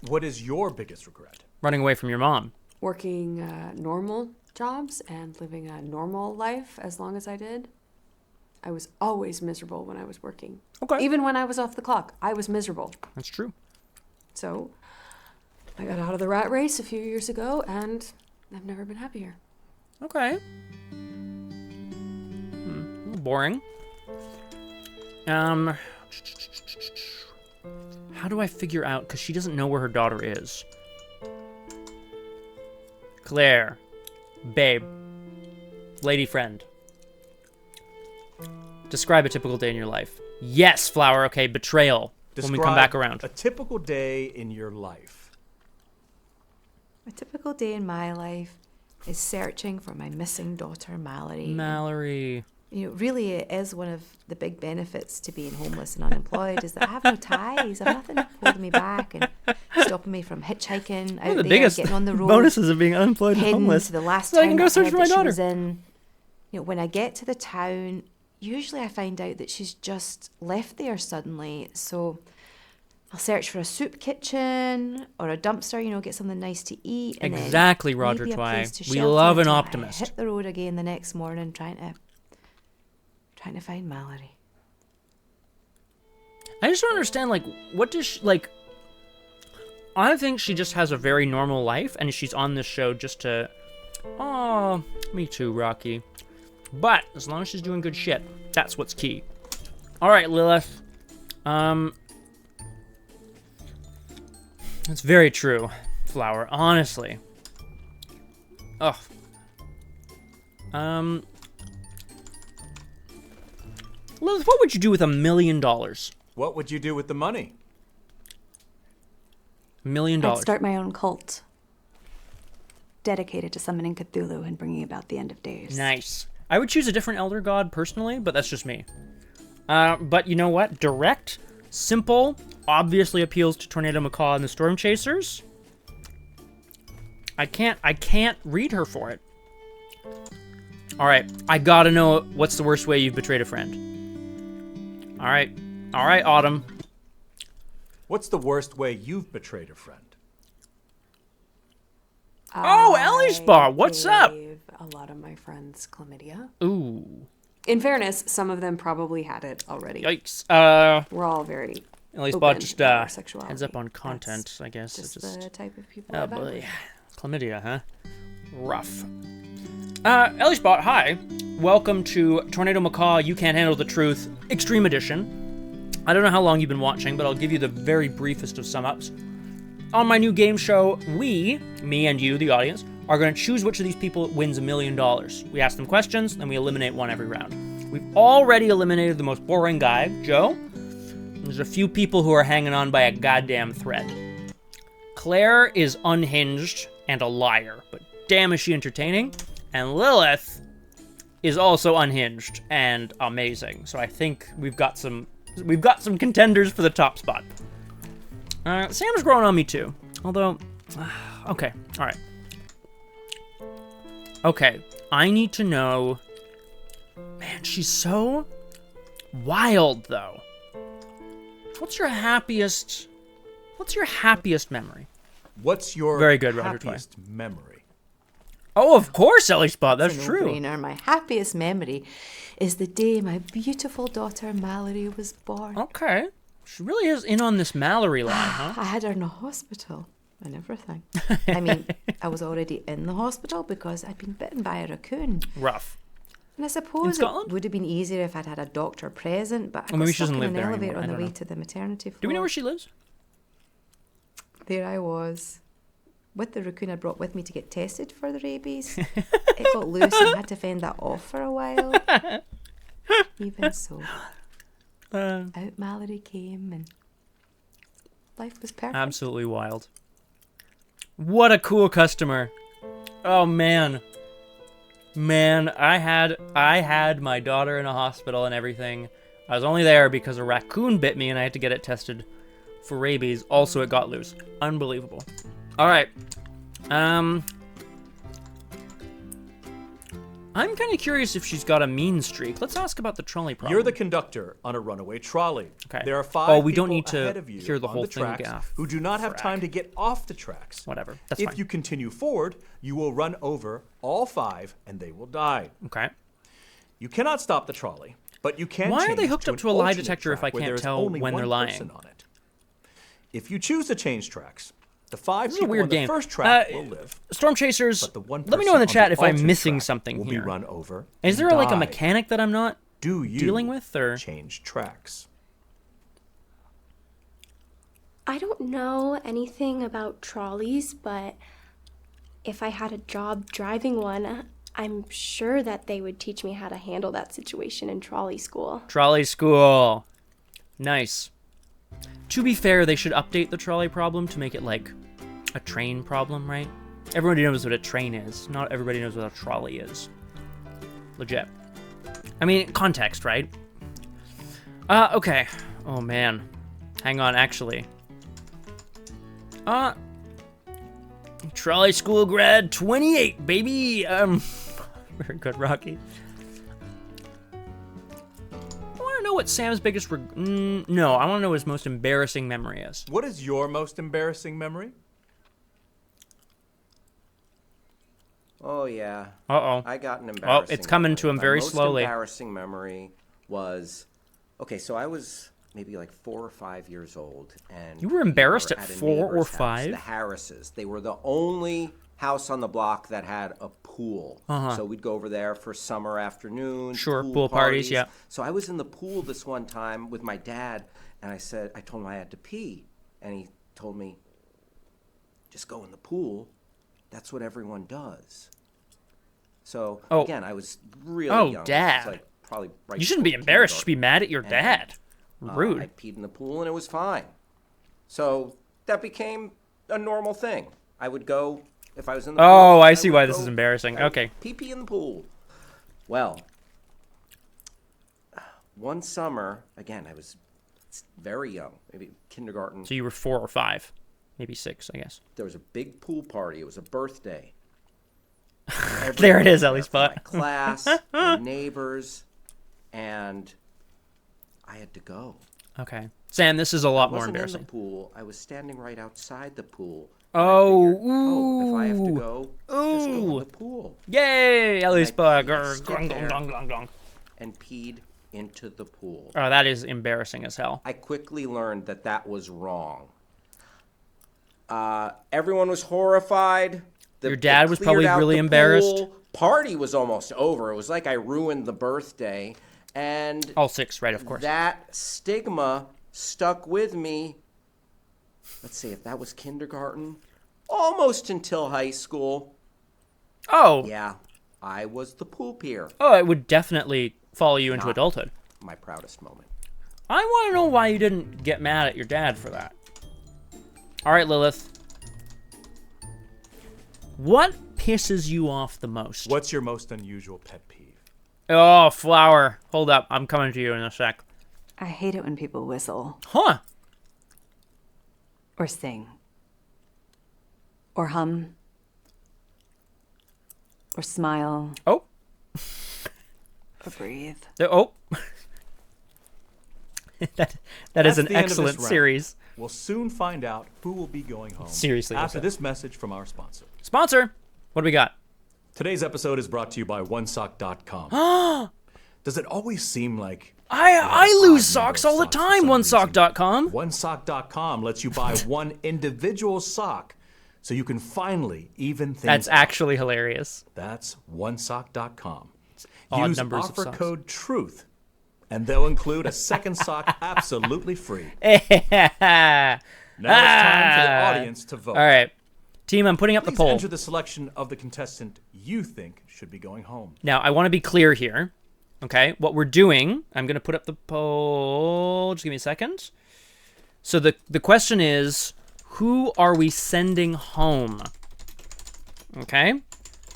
[SPEAKER 2] What is your biggest regret?
[SPEAKER 1] Running away from your mom.
[SPEAKER 6] Working normal jobs and living a normal life as long as I did. I was always miserable when I was working.
[SPEAKER 1] Okay.
[SPEAKER 6] Even when I was off the clock, I was miserable.
[SPEAKER 1] That's true.
[SPEAKER 6] So I got out of the rat race a few years ago, and I've never been happier.
[SPEAKER 1] Okay. A little boring. How do I figure out, because she doesn't know where her daughter is. Claire. Babe. Lady friend. Describe a typical day in your life. Yes, Flower. Okay, betrayal. When we come back around.
[SPEAKER 2] A typical day in your life.
[SPEAKER 8] A typical day in my life is searching for my missing daughter, Mallory.
[SPEAKER 1] Mallory.
[SPEAKER 8] You know, really, it is one of the big benefits to being homeless and unemployed is that I have no ties. I have nothing holding me back and stopping me from hitchhiking out
[SPEAKER 1] One of the
[SPEAKER 8] there,
[SPEAKER 1] biggest
[SPEAKER 8] getting on the road.
[SPEAKER 1] bonuses of being unemployed and
[SPEAKER 8] heading
[SPEAKER 1] homeless.
[SPEAKER 8] to the last
[SPEAKER 1] So I
[SPEAKER 8] town
[SPEAKER 1] can go
[SPEAKER 8] that
[SPEAKER 1] search
[SPEAKER 8] heard
[SPEAKER 1] for my
[SPEAKER 8] that she
[SPEAKER 1] daughter.
[SPEAKER 8] was in. You know, when I get to the town, usually I find out that she's just left there suddenly. So I'll search for a soup kitchen or a dumpster, you know, get something nice to eat. And
[SPEAKER 1] Exactly,
[SPEAKER 8] then
[SPEAKER 1] Roger
[SPEAKER 8] maybe a
[SPEAKER 1] Twy.
[SPEAKER 8] place to
[SPEAKER 1] We
[SPEAKER 8] shelter
[SPEAKER 1] love an
[SPEAKER 8] until I
[SPEAKER 1] optimist.
[SPEAKER 8] hit the road again the next morning trying to find Mallory.
[SPEAKER 1] I just don't understand, like, what does she, like, I think she just has a very normal life, and she's on this show just to, oh, me too, Rocky. But, as long as she's doing good shit, that's what's key. Alright, Lilith. It's very true, Flower, honestly. Ugh. Lilith, what would you do with $1 million?
[SPEAKER 2] What would you do with the money?
[SPEAKER 1] $1 million.
[SPEAKER 9] I'd start my own cult, dedicated to summoning Cthulhu and bringing about the end of days.
[SPEAKER 1] Nice. I would choose a different elder god personally, but that's just me. But you know what? Direct, simple, obviously appeals to Tornado Macaw and the Storm Chasers. I can't read her for it. All right, I gotta know what's the worst way you've betrayed a friend. All right, Autumn.
[SPEAKER 2] What's the worst way you've betrayed a friend?
[SPEAKER 1] Oh, Ellie Spot, what's up?
[SPEAKER 6] Gave a lot of my friends chlamydia.
[SPEAKER 1] Ooh,
[SPEAKER 6] In fairness, some of them probably had it already.
[SPEAKER 1] yikes.
[SPEAKER 6] We're all very
[SPEAKER 1] Ellie Spot
[SPEAKER 6] open
[SPEAKER 1] just
[SPEAKER 6] about our sexuality.
[SPEAKER 1] heads up on content,
[SPEAKER 6] That's
[SPEAKER 1] I guess.
[SPEAKER 6] just
[SPEAKER 1] It's
[SPEAKER 6] the type of people.
[SPEAKER 1] oh
[SPEAKER 6] I vibe
[SPEAKER 1] boy,
[SPEAKER 6] with.
[SPEAKER 1] chlamydia, huh? Rough. Ellie Spot, hi. Welcome to Tornado Macaw, You Can't Handle the Truth, Extreme Edition. I don't know how long you've been watching, but I'll give you the very briefest of sum-ups. On my new game show, we, me and you, the audience, are going to choose which of these people wins $1 million. We ask them questions, then we eliminate one every round. We've already eliminated the most boring guy, Joe. There's a few people who are hanging on by a goddamn thread. Claire is unhinged and a liar, but damn is she entertaining. And Lilith is also unhinged and amazing. So I think we've got some contenders for the top spot. Sam's growing on me too. Although, okay, all right. Okay, I need to know. Man, she's so wild though. What's your happiest memory?
[SPEAKER 2] What's your
[SPEAKER 1] Very good, Roger
[SPEAKER 2] happiest memory?
[SPEAKER 1] Oh, of course, Ellie Spot. That's
[SPEAKER 8] It's a
[SPEAKER 1] true.
[SPEAKER 8] no-brainer. My happiest memory is the day my beautiful daughter Mallory was born.
[SPEAKER 1] Okay. She really is in on this Mallory line, huh?
[SPEAKER 8] I had her in a hospital and everything. I mean, I was already in the hospital because I'd been bitten by a raccoon.
[SPEAKER 1] Rough.
[SPEAKER 8] And I suppose
[SPEAKER 1] Scotland?
[SPEAKER 8] it would have been easier if I'd had a doctor present, but I
[SPEAKER 1] Or maybe
[SPEAKER 8] got
[SPEAKER 1] she
[SPEAKER 8] stuck
[SPEAKER 1] doesn't
[SPEAKER 8] in
[SPEAKER 1] live
[SPEAKER 8] an
[SPEAKER 1] there
[SPEAKER 8] elevator
[SPEAKER 1] anymore. I
[SPEAKER 8] on the
[SPEAKER 1] don't
[SPEAKER 8] way
[SPEAKER 1] know.
[SPEAKER 8] to the maternity floor.
[SPEAKER 1] Do we know where she lives?
[SPEAKER 8] There I was, with the raccoon I brought with me to get tested for the rabies. It got loose and I had to fend that off for a while. Even so, out Mallory came and life was perfect.
[SPEAKER 1] Absolutely wild. What a cool customer. Oh man. Man, I had my daughter in a hospital and everything. I was only there because a raccoon bit me and I had to get it tested for rabies. Also, it got loose. Unbelievable. All right. I'm kind of curious if she's got a mean streak. Let's ask about the trolley problem.
[SPEAKER 2] You're the conductor on a runaway trolley.
[SPEAKER 1] Okay.
[SPEAKER 2] There are 5
[SPEAKER 1] Oh, we don't
[SPEAKER 2] people
[SPEAKER 1] need to
[SPEAKER 2] ahead of you
[SPEAKER 1] hear the
[SPEAKER 2] on
[SPEAKER 1] whole
[SPEAKER 2] the
[SPEAKER 1] thing
[SPEAKER 2] tracks
[SPEAKER 1] again.
[SPEAKER 2] who do not have time to get off the tracks.
[SPEAKER 1] Whatever. That's
[SPEAKER 2] If
[SPEAKER 1] fine.
[SPEAKER 2] you continue forward, you will run over all 5 and they will die.
[SPEAKER 1] Okay.
[SPEAKER 2] You cannot stop the trolley, But you can
[SPEAKER 1] Why are
[SPEAKER 2] change
[SPEAKER 1] they hooked
[SPEAKER 2] to
[SPEAKER 1] up
[SPEAKER 2] an
[SPEAKER 1] to a lie
[SPEAKER 2] alternate
[SPEAKER 1] detector if
[SPEAKER 2] track
[SPEAKER 1] I
[SPEAKER 2] where
[SPEAKER 1] can't
[SPEAKER 2] there is
[SPEAKER 1] tell
[SPEAKER 2] only
[SPEAKER 1] when
[SPEAKER 2] one
[SPEAKER 1] they're lying?
[SPEAKER 2] person on it. If you choose to change tracks, the 5
[SPEAKER 1] This is a
[SPEAKER 2] people
[SPEAKER 1] weird
[SPEAKER 2] on the
[SPEAKER 1] game.
[SPEAKER 2] first track will live.
[SPEAKER 1] Storm Chasers,
[SPEAKER 2] But the one
[SPEAKER 1] let me know in the
[SPEAKER 2] person
[SPEAKER 1] chat
[SPEAKER 2] on
[SPEAKER 1] if I'm
[SPEAKER 2] alternate
[SPEAKER 1] missing
[SPEAKER 2] track
[SPEAKER 1] something
[SPEAKER 2] will
[SPEAKER 1] here.
[SPEAKER 2] be run over
[SPEAKER 1] Is
[SPEAKER 2] and
[SPEAKER 1] there like a
[SPEAKER 2] die.
[SPEAKER 1] mechanic that I'm not
[SPEAKER 2] Do you
[SPEAKER 1] dealing with, or
[SPEAKER 2] change tracks?
[SPEAKER 4] I don't know anything about trolleys, but if I had a job driving one, I'm sure that they would teach me how to handle that situation in trolley school.
[SPEAKER 1] trolley school? Nice. To be fair, they should update the trolley problem to make it like a train problem, right? Everybody knows what a train is. Not everybody knows what a trolley is. Legit. I mean, context, right? Okay. Oh, man. Hang on, actually. Trolley school grad 28, baby! Very good, Rocky. I want to know what Sam's biggest no, I want to know what his most embarrassing memory is.
[SPEAKER 2] What is your most embarrassing memory?
[SPEAKER 5] Oh, yeah.
[SPEAKER 1] Uh-oh.
[SPEAKER 5] I got an embarrassing
[SPEAKER 1] it's coming
[SPEAKER 5] memory.
[SPEAKER 1] to him very
[SPEAKER 5] My
[SPEAKER 1] slowly.
[SPEAKER 5] most embarrassing memory was... Okay, so I was maybe like 4 or 5 years old, and
[SPEAKER 1] You were embarrassed
[SPEAKER 5] we
[SPEAKER 1] at
[SPEAKER 5] a
[SPEAKER 1] 4 or
[SPEAKER 5] neighbor's house,
[SPEAKER 1] 5?
[SPEAKER 5] The Harrises. They were the only house on the block that had a pool. So we'd go over there for summer afternoons.
[SPEAKER 1] Sure, pool parties, yeah.
[SPEAKER 5] So I was in the pool this one time with my dad, and I told him I had to pee, and he told me, just go in the pool. That's what everyone does. So again, I was really young.
[SPEAKER 1] Dad.
[SPEAKER 5] It was like probably right
[SPEAKER 1] You shouldn't be
[SPEAKER 5] before
[SPEAKER 1] embarrassed. You should be
[SPEAKER 5] kindergarten.
[SPEAKER 1] mad at your dad. Rude.
[SPEAKER 5] I peed in the pool and it was fine. So that became a normal thing. I would go if I was in the pool.
[SPEAKER 1] Oh, I see
[SPEAKER 5] would
[SPEAKER 1] why this
[SPEAKER 5] go-
[SPEAKER 1] is embarrassing.
[SPEAKER 5] I would
[SPEAKER 1] Okay.
[SPEAKER 5] pee in the pool. Well, one summer, again, I was very young, maybe kindergarten.
[SPEAKER 1] So you were 4 or 5. Maybe 6, I guess.
[SPEAKER 5] There was a big pool party. It was a birthday.
[SPEAKER 1] There it is,
[SPEAKER 5] Everyone
[SPEAKER 1] Ellie
[SPEAKER 5] was there from
[SPEAKER 1] Spot.
[SPEAKER 5] my class, my neighbors, and I had to go.
[SPEAKER 1] Okay. Sam, this is a lot
[SPEAKER 5] I
[SPEAKER 1] more
[SPEAKER 5] wasn't in
[SPEAKER 1] embarrassing.
[SPEAKER 5] the pool. I was standing right outside the pool.
[SPEAKER 1] Oh,
[SPEAKER 5] And I figured, if I have to
[SPEAKER 1] ooh.
[SPEAKER 5] go, just go
[SPEAKER 1] Ooh.
[SPEAKER 5] in the pool.
[SPEAKER 1] Yay, Ellie
[SPEAKER 5] I
[SPEAKER 1] Spot.
[SPEAKER 5] stood
[SPEAKER 1] Gong,
[SPEAKER 5] there.
[SPEAKER 1] gong, gong, gong.
[SPEAKER 5] And peed into the pool.
[SPEAKER 1] Oh, that is embarrassing as hell.
[SPEAKER 5] I quickly learned that that was wrong. Everyone was horrified.
[SPEAKER 1] Your dad was
[SPEAKER 5] they
[SPEAKER 1] probably
[SPEAKER 5] cleared out
[SPEAKER 1] really
[SPEAKER 5] the
[SPEAKER 1] embarrassed.
[SPEAKER 5] pool. Party was almost over. It was like I ruined the birthday. And
[SPEAKER 1] All 6, right, of course.
[SPEAKER 5] that stigma stuck with me. Let's see, if that was kindergarten, almost until high school.
[SPEAKER 1] Oh.
[SPEAKER 5] Yeah, I was the pool peer.
[SPEAKER 1] Oh, it would definitely follow you into
[SPEAKER 5] Not
[SPEAKER 1] adulthood.
[SPEAKER 5] My proudest moment.
[SPEAKER 1] I want to know why you didn't get mad at your dad for that. All right, Lilith. What pisses you off the most?
[SPEAKER 2] What's your most unusual pet peeve?
[SPEAKER 1] Oh, Flower. Hold up. I'm coming to you in a sec.
[SPEAKER 9] I hate it when people whistle
[SPEAKER 1] Huh.
[SPEAKER 9] or sing or hum or smile
[SPEAKER 1] Oh.
[SPEAKER 9] or breathe.
[SPEAKER 1] Oh. that is
[SPEAKER 2] That's
[SPEAKER 1] an
[SPEAKER 2] the end of this
[SPEAKER 1] excellent
[SPEAKER 2] round.
[SPEAKER 1] series.
[SPEAKER 2] We'll soon find out who will be going home.
[SPEAKER 1] Seriously,
[SPEAKER 2] After
[SPEAKER 1] okay.
[SPEAKER 2] this message from our sponsor.
[SPEAKER 1] Sponsor. What do we got?
[SPEAKER 2] Today's episode is brought to you by OneSock.com. Does it always seem like
[SPEAKER 1] I
[SPEAKER 2] odd
[SPEAKER 1] lose
[SPEAKER 2] number
[SPEAKER 1] socks
[SPEAKER 2] of
[SPEAKER 1] all the
[SPEAKER 2] socks for
[SPEAKER 1] time.
[SPEAKER 2] some
[SPEAKER 1] OneSock.com.
[SPEAKER 2] OneSock.com lets you buy one individual sock so you can finally even things
[SPEAKER 1] That's
[SPEAKER 2] out.
[SPEAKER 1] actually hilarious.
[SPEAKER 2] That's OneSock.com.
[SPEAKER 1] Odd
[SPEAKER 2] Use
[SPEAKER 1] numbers of
[SPEAKER 2] offer
[SPEAKER 1] socks.
[SPEAKER 2] code TRUTH, and they'll include a second sock absolutely free. Now it's time for the audience to vote.
[SPEAKER 1] All right. Team, I'm putting up
[SPEAKER 2] Please
[SPEAKER 1] the poll.
[SPEAKER 2] enter the selection of the contestant you think should be going home.
[SPEAKER 1] Now, I want to be clear here. Okay, what we're doing, I'm going to put up the poll. Just give me a second. So the question is, who are we sending home? Okay,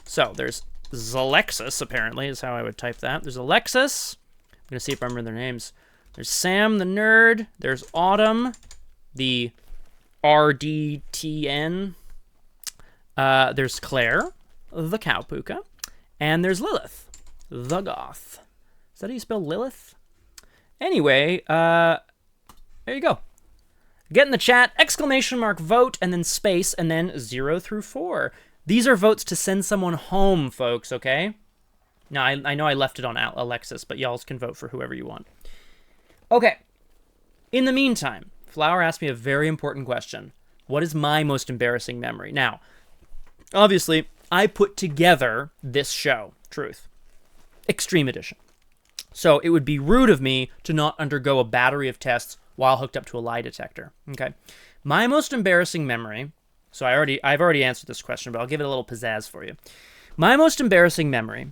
[SPEAKER 1] so there's Zalexis, apparently, is how I would type that. There's Alexis. I'm going to see if I remember their names. There's Sam the nerd. There's Autumn, the RDTN. There's Claire, the cowpuka. And there's Lilith, the goth. Is that how you spell Lilith? Anyway, there you go. Get in the chat, exclamation mark vote, and then space, and then 0 through 4. These are votes to send someone home, folks, okay? Now, I know I left it on Alexis, but y'all can vote for whoever you want. Okay. In the meantime, Flower asked me a very important question. What is my most embarrassing memory? Now, obviously, I put together this show, Truth, Extreme Edition. So it would be rude of me to not undergo a battery of tests while hooked up to a lie detector. Okay. My most embarrassing memory, so I've already answered this question, but I'll give it a little pizzazz for you. My most embarrassing memory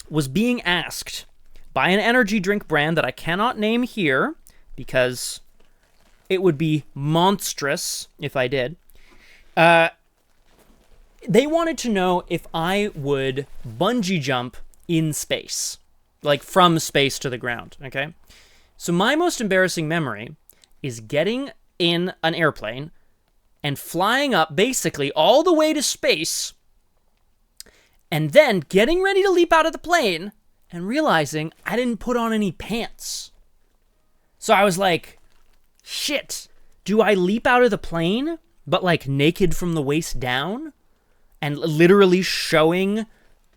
[SPEAKER 1] was being asked by an energy drink brand that I cannot name here because it would be monstrous if I did. They wanted to know if I would bungee jump in space, like from space to the ground, okay? So my most embarrassing memory is getting in an airplane and flying up basically all the way to space and then getting ready to leap out of the plane and realizing I didn't put on any pants. So I was like, shit, do I leap out of the plane, but like naked from the waist down and literally showing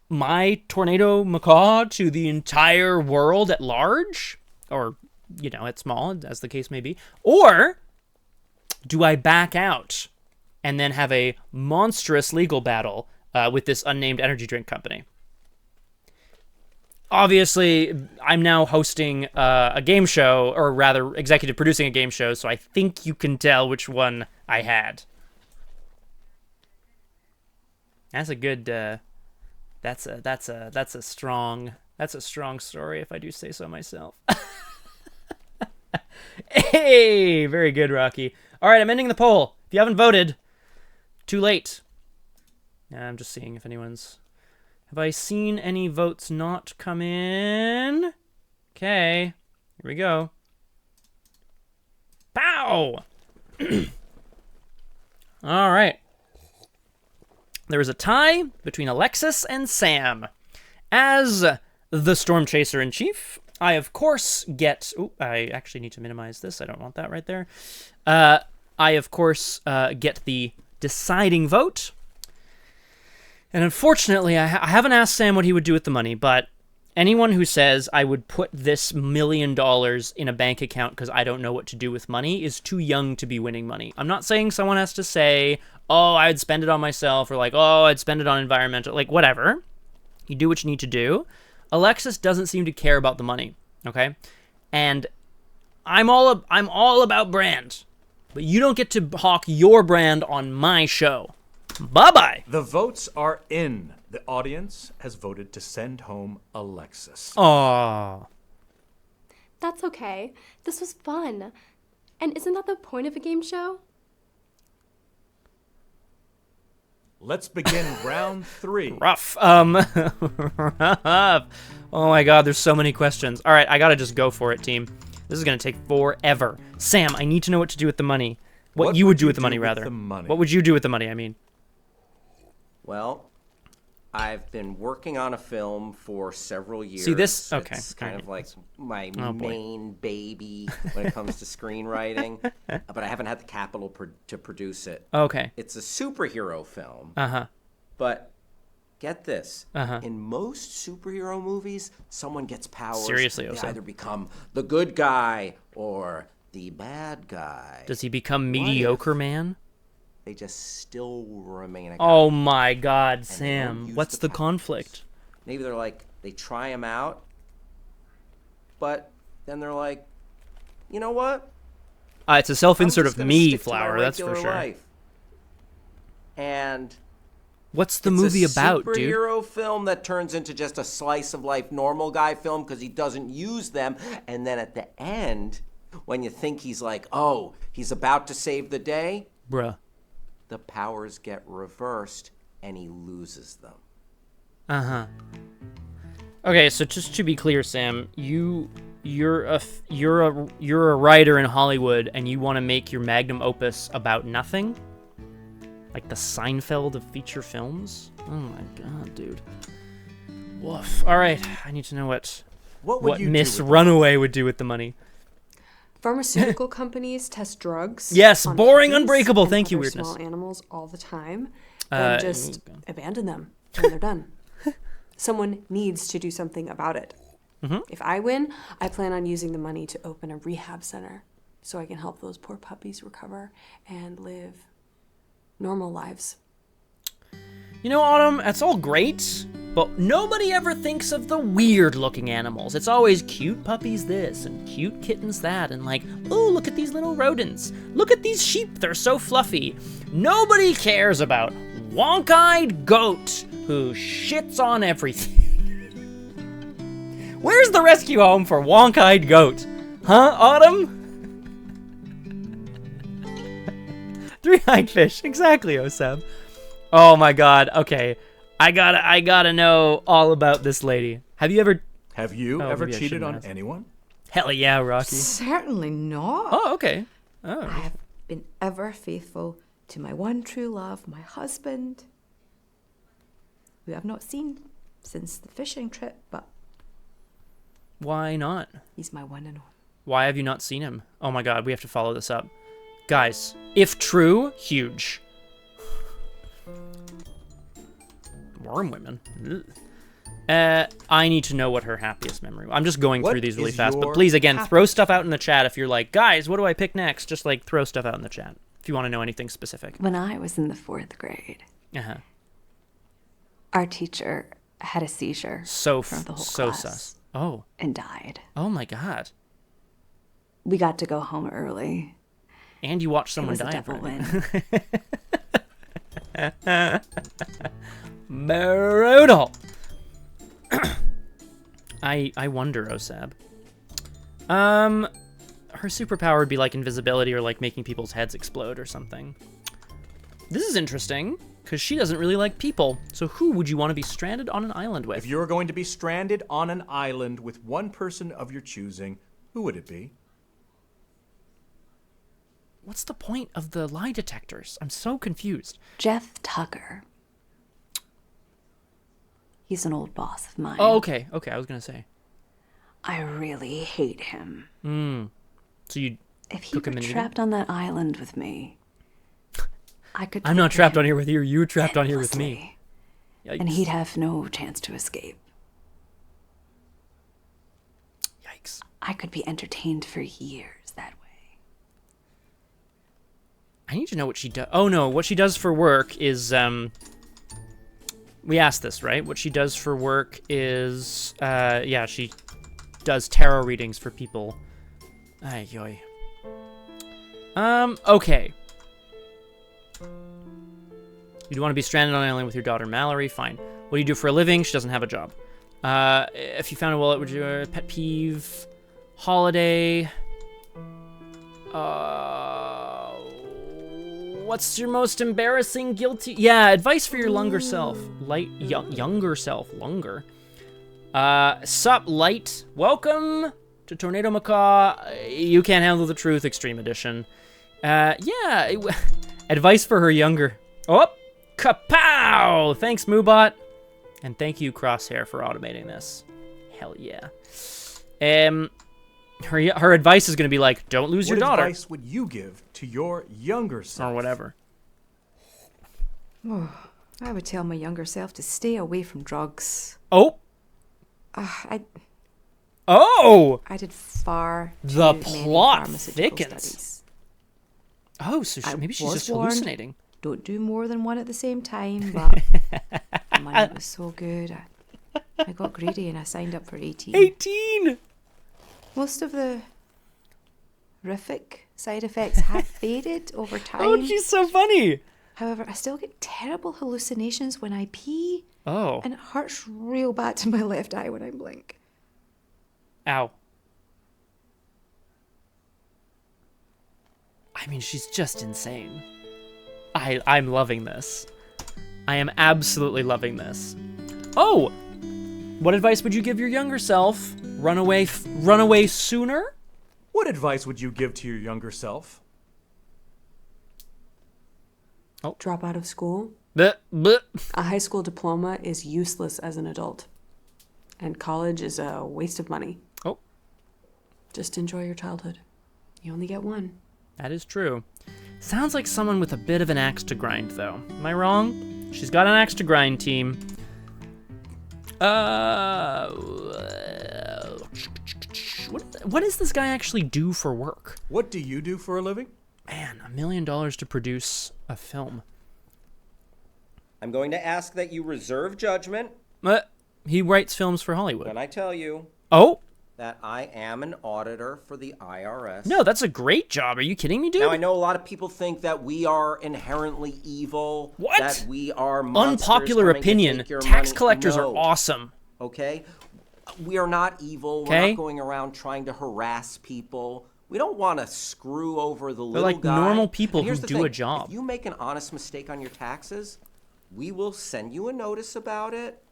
[SPEAKER 1] my tornado macaw to the entire world at large? Or, at small, as the case may be. Or do I back out and then have a monstrous legal battle with this unnamed energy drink company? Obviously, I'm now hosting a game show, or rather, executive producing a game show, so I think you can tell which one I had. That's a good. That's a strong story, if I do say so myself. Hey, very good, Rocky. All right, I'm ending the poll. If you haven't voted, too late. I'm just seeing if anyone's. Have I seen any votes not come in? Okay, here we go. Pow! All right. There is a tie between Alexis and Sam. As the Storm Chaser in Chief, I, of course, get... Ooh, I actually need to minimize this. I don't want that right there. I, of course, get the deciding vote. And unfortunately, I haven't asked Sam what he would do with the money, but anyone who says I would put this $1 million in a bank account because I don't know what to do with money is too young to be winning money. I'm not saying someone has to say, oh, I'd spend it on myself, or like, oh, I'd spend it on environmental, like, whatever. You do what you need to do. Alexis doesn't seem to care about the money, okay? And I'm all about brand, but you don't get to hawk your brand on my show. Bye-bye.
[SPEAKER 2] The votes are in. The audience has voted to send home Alexis.
[SPEAKER 1] Aww.
[SPEAKER 4] That's okay. This was fun. And isn't that the point of a game show?
[SPEAKER 2] Let's begin round 3.
[SPEAKER 1] Rough. Rough. Oh my god, there's so many questions. All right, I gotta just go for it, team. This is gonna take forever. Sam, I need to know what to do with the money. What you would do with the money, rather. What would you do with the money, I mean?
[SPEAKER 5] Well, I've been working on a film for several years.
[SPEAKER 1] See this? Okay.
[SPEAKER 5] It's kind of like my
[SPEAKER 1] Oh,
[SPEAKER 5] main baby when it comes to screenwriting, but I haven't had the capital to produce it.
[SPEAKER 1] Okay.
[SPEAKER 5] It's a superhero film.
[SPEAKER 1] Uh-huh.
[SPEAKER 5] But get this.
[SPEAKER 1] Uh-huh.
[SPEAKER 5] In most superhero movies, someone gets powers.
[SPEAKER 1] Seriously,
[SPEAKER 5] They
[SPEAKER 1] Osa.
[SPEAKER 5] either become the good guy or the bad guy.
[SPEAKER 1] Does he become mediocre man?
[SPEAKER 5] They just still remain a guy.
[SPEAKER 1] Oh my god,
[SPEAKER 5] And they don't
[SPEAKER 1] Sam.
[SPEAKER 5] use
[SPEAKER 1] What's the
[SPEAKER 5] powers.
[SPEAKER 1] conflict?
[SPEAKER 5] Maybe they're like, they try him out, but then they're like, you know what?
[SPEAKER 1] It's a self-insert
[SPEAKER 5] I'm
[SPEAKER 1] of
[SPEAKER 5] just gonna
[SPEAKER 1] me,
[SPEAKER 5] stick to my
[SPEAKER 1] Flower, that's for
[SPEAKER 5] regular
[SPEAKER 1] sure.
[SPEAKER 5] life. And
[SPEAKER 1] What's the
[SPEAKER 5] it's
[SPEAKER 1] movie
[SPEAKER 5] a
[SPEAKER 1] about, dude?
[SPEAKER 5] superhero film that turns into just a slice of life normal guy film because he doesn't use them. And then at the end, when you think he's like, oh, he's about to save the day,
[SPEAKER 1] Bruh.
[SPEAKER 5] the powers get reversed and he loses them.
[SPEAKER 1] Uh-huh. Okay, so just to be clear, Sam, you're a writer in Hollywood and you want to make your magnum opus about nothing? Like the Seinfeld of feature films? Oh my god, dude. Woof. All right, I need to know what
[SPEAKER 2] would you
[SPEAKER 1] Miss
[SPEAKER 2] do with
[SPEAKER 1] Runaway would do with the money.
[SPEAKER 6] Pharmaceutical companies test drugs.
[SPEAKER 1] Yes,
[SPEAKER 6] on
[SPEAKER 1] boring,
[SPEAKER 6] puppies
[SPEAKER 1] unbreakable.
[SPEAKER 6] and
[SPEAKER 1] Thank you,
[SPEAKER 6] other
[SPEAKER 1] Weirdness.
[SPEAKER 6] Small animals all the time, and just abandon them when they're done. Someone needs to do something about it. If I win, I plan on using the money to open a rehab center so I can help those poor puppies recover and live normal lives.
[SPEAKER 1] You know, Autumn, that's all great, but nobody ever thinks of the weird-looking animals. It's always cute puppies this and cute kittens that, and like, oh, look at these little rodents. Look at these sheep, they're so fluffy. Nobody cares about wonk-eyed goat who shits on everything. Where's the rescue home for wonk-eyed goat? Huh, Autumn? Three-eyed fish, exactly, Oseb. Oh my god, okay. I gotta know all about this lady. Have you ever
[SPEAKER 2] ever cheated on anyone?
[SPEAKER 1] Hell yeah, Rocky.
[SPEAKER 8] Certainly not.
[SPEAKER 1] Oh, okay. Oh.
[SPEAKER 8] I have been ever faithful to my one true love, my husband, who I've not seen since the fishing trip, but
[SPEAKER 1] Why not?
[SPEAKER 8] he's my one and only.
[SPEAKER 1] Why have you not seen him? Oh my god, we have to follow this up. Guys, if true, huge. Worm women. Ugh. I need to know what her happiest memory was. I'm just going through these really fast, but please, again, throw stuff out in the chat if you're like, guys, what do I pick next? Just like throw stuff out in the chat if you want to know anything specific.
[SPEAKER 9] When I was in the 4th grade, our teacher had a seizure.
[SPEAKER 1] So
[SPEAKER 9] from the whole
[SPEAKER 1] so
[SPEAKER 9] class
[SPEAKER 1] sus. Oh.
[SPEAKER 9] And died.
[SPEAKER 1] Oh my god.
[SPEAKER 9] We got to go home early.
[SPEAKER 1] And you watched someone die in
[SPEAKER 9] devil
[SPEAKER 1] front of you. Brutal. I wonder, Osab. Her superpower would be like invisibility or like making people's heads explode or something. This is interesting because she doesn't really like people. So who would you want to be stranded on an island with?
[SPEAKER 2] If you're going to be stranded on an island with one person of your choosing, who would it be?
[SPEAKER 1] What's the point of the lie detectors? I'm so confused.
[SPEAKER 9] Jeff Tucker. He's an old boss of mine.
[SPEAKER 1] Oh, okay. Okay, I was going to say.
[SPEAKER 9] I really hate him.
[SPEAKER 1] So you
[SPEAKER 9] If he
[SPEAKER 1] cook
[SPEAKER 9] were
[SPEAKER 1] him in
[SPEAKER 9] trapped on that island with me, I could...
[SPEAKER 1] I'm not trapped on here with you. You're trapped on here with me.
[SPEAKER 9] And he'd have no chance to escape.
[SPEAKER 1] Yikes.
[SPEAKER 9] I could be entertained for years that way.
[SPEAKER 1] I need to know what she does. Oh, no. What she does for work is... We asked this, right? What she does for work is... yeah, she does tarot readings for people. Ay, yoy. Okay. You'd want to be stranded on an island with your daughter Mallory. Fine. What do you do for a living? She doesn't have a job. If you found a wallet, would you pet peeve? Holiday. What's your most embarrassing guilty? Yeah, advice for your younger self. Younger self. Longer. Sup, light. Welcome to Tornado Macaw. You can't handle the truth, Extreme Edition. Yeah. Advice for her younger. Oh, kapow! Thanks, Moobot. And thank you, Crosshair, for automating this. Hell yeah. Her advice is going to be like, don't lose your daughter.
[SPEAKER 2] What advice would you give to your younger self?
[SPEAKER 1] Or whatever.
[SPEAKER 6] I would tell my younger self to stay away from drugs.
[SPEAKER 1] Oh.
[SPEAKER 6] I did far
[SPEAKER 1] the
[SPEAKER 6] too many
[SPEAKER 1] plot
[SPEAKER 6] pharmaceutical
[SPEAKER 1] thickens.
[SPEAKER 6] studies.
[SPEAKER 1] Oh, so maybe she's just hallucinating.
[SPEAKER 6] Don't do more than one at the same time, but the money was so good. I got greedy and I signed up for 18.
[SPEAKER 1] 18!
[SPEAKER 6] Most of the horrific side effects have faded over time.
[SPEAKER 1] Oh, she's so funny.
[SPEAKER 6] However, I still get terrible hallucinations when I pee.
[SPEAKER 1] Oh.
[SPEAKER 6] And it hurts real bad to my left eye when I blink.
[SPEAKER 1] Ow. I mean, she's just insane. I'm loving this. I am absolutely loving this. Oh! What advice would you give your younger self? Run away sooner?
[SPEAKER 2] What advice would you give to your younger self?
[SPEAKER 1] Oh.
[SPEAKER 6] Drop out of school.
[SPEAKER 1] Bleh.
[SPEAKER 6] A high school diploma is useless as an adult. And college is a waste of money.
[SPEAKER 1] Oh.
[SPEAKER 6] Just enjoy your childhood. You only get one.
[SPEAKER 1] That is true. Sounds like someone with a bit of an axe to grind, though. Am I wrong? She's got an axe to grind, team. What does this guy actually do for work?
[SPEAKER 2] What do you do for a living?
[SPEAKER 1] Man, $1 million to produce a film.
[SPEAKER 5] I'm going to ask that you reserve judgment
[SPEAKER 1] He writes films for Hollywood.
[SPEAKER 5] when I tell you
[SPEAKER 1] Oh,
[SPEAKER 5] that I am an auditor for the IRS.
[SPEAKER 1] no, that's a great job. Are you kidding me, dude?
[SPEAKER 5] Now, I know a lot of people think that we are inherently evil.
[SPEAKER 1] What?
[SPEAKER 5] That we are monsters
[SPEAKER 1] Unpopular
[SPEAKER 5] coming to
[SPEAKER 1] opinion.
[SPEAKER 5] take your
[SPEAKER 1] Tax
[SPEAKER 5] money.
[SPEAKER 1] collectors
[SPEAKER 5] No.
[SPEAKER 1] are awesome.
[SPEAKER 5] Okay? We are not evil. We're
[SPEAKER 1] Okay.
[SPEAKER 5] not going around trying to harass people. We don't want to screw over the little
[SPEAKER 1] like
[SPEAKER 5] guy.
[SPEAKER 1] normal people
[SPEAKER 5] And here's
[SPEAKER 1] who
[SPEAKER 5] the
[SPEAKER 1] do a
[SPEAKER 5] thing.
[SPEAKER 1] job.
[SPEAKER 5] If you make an honest mistake on your taxes, we will send you a notice about it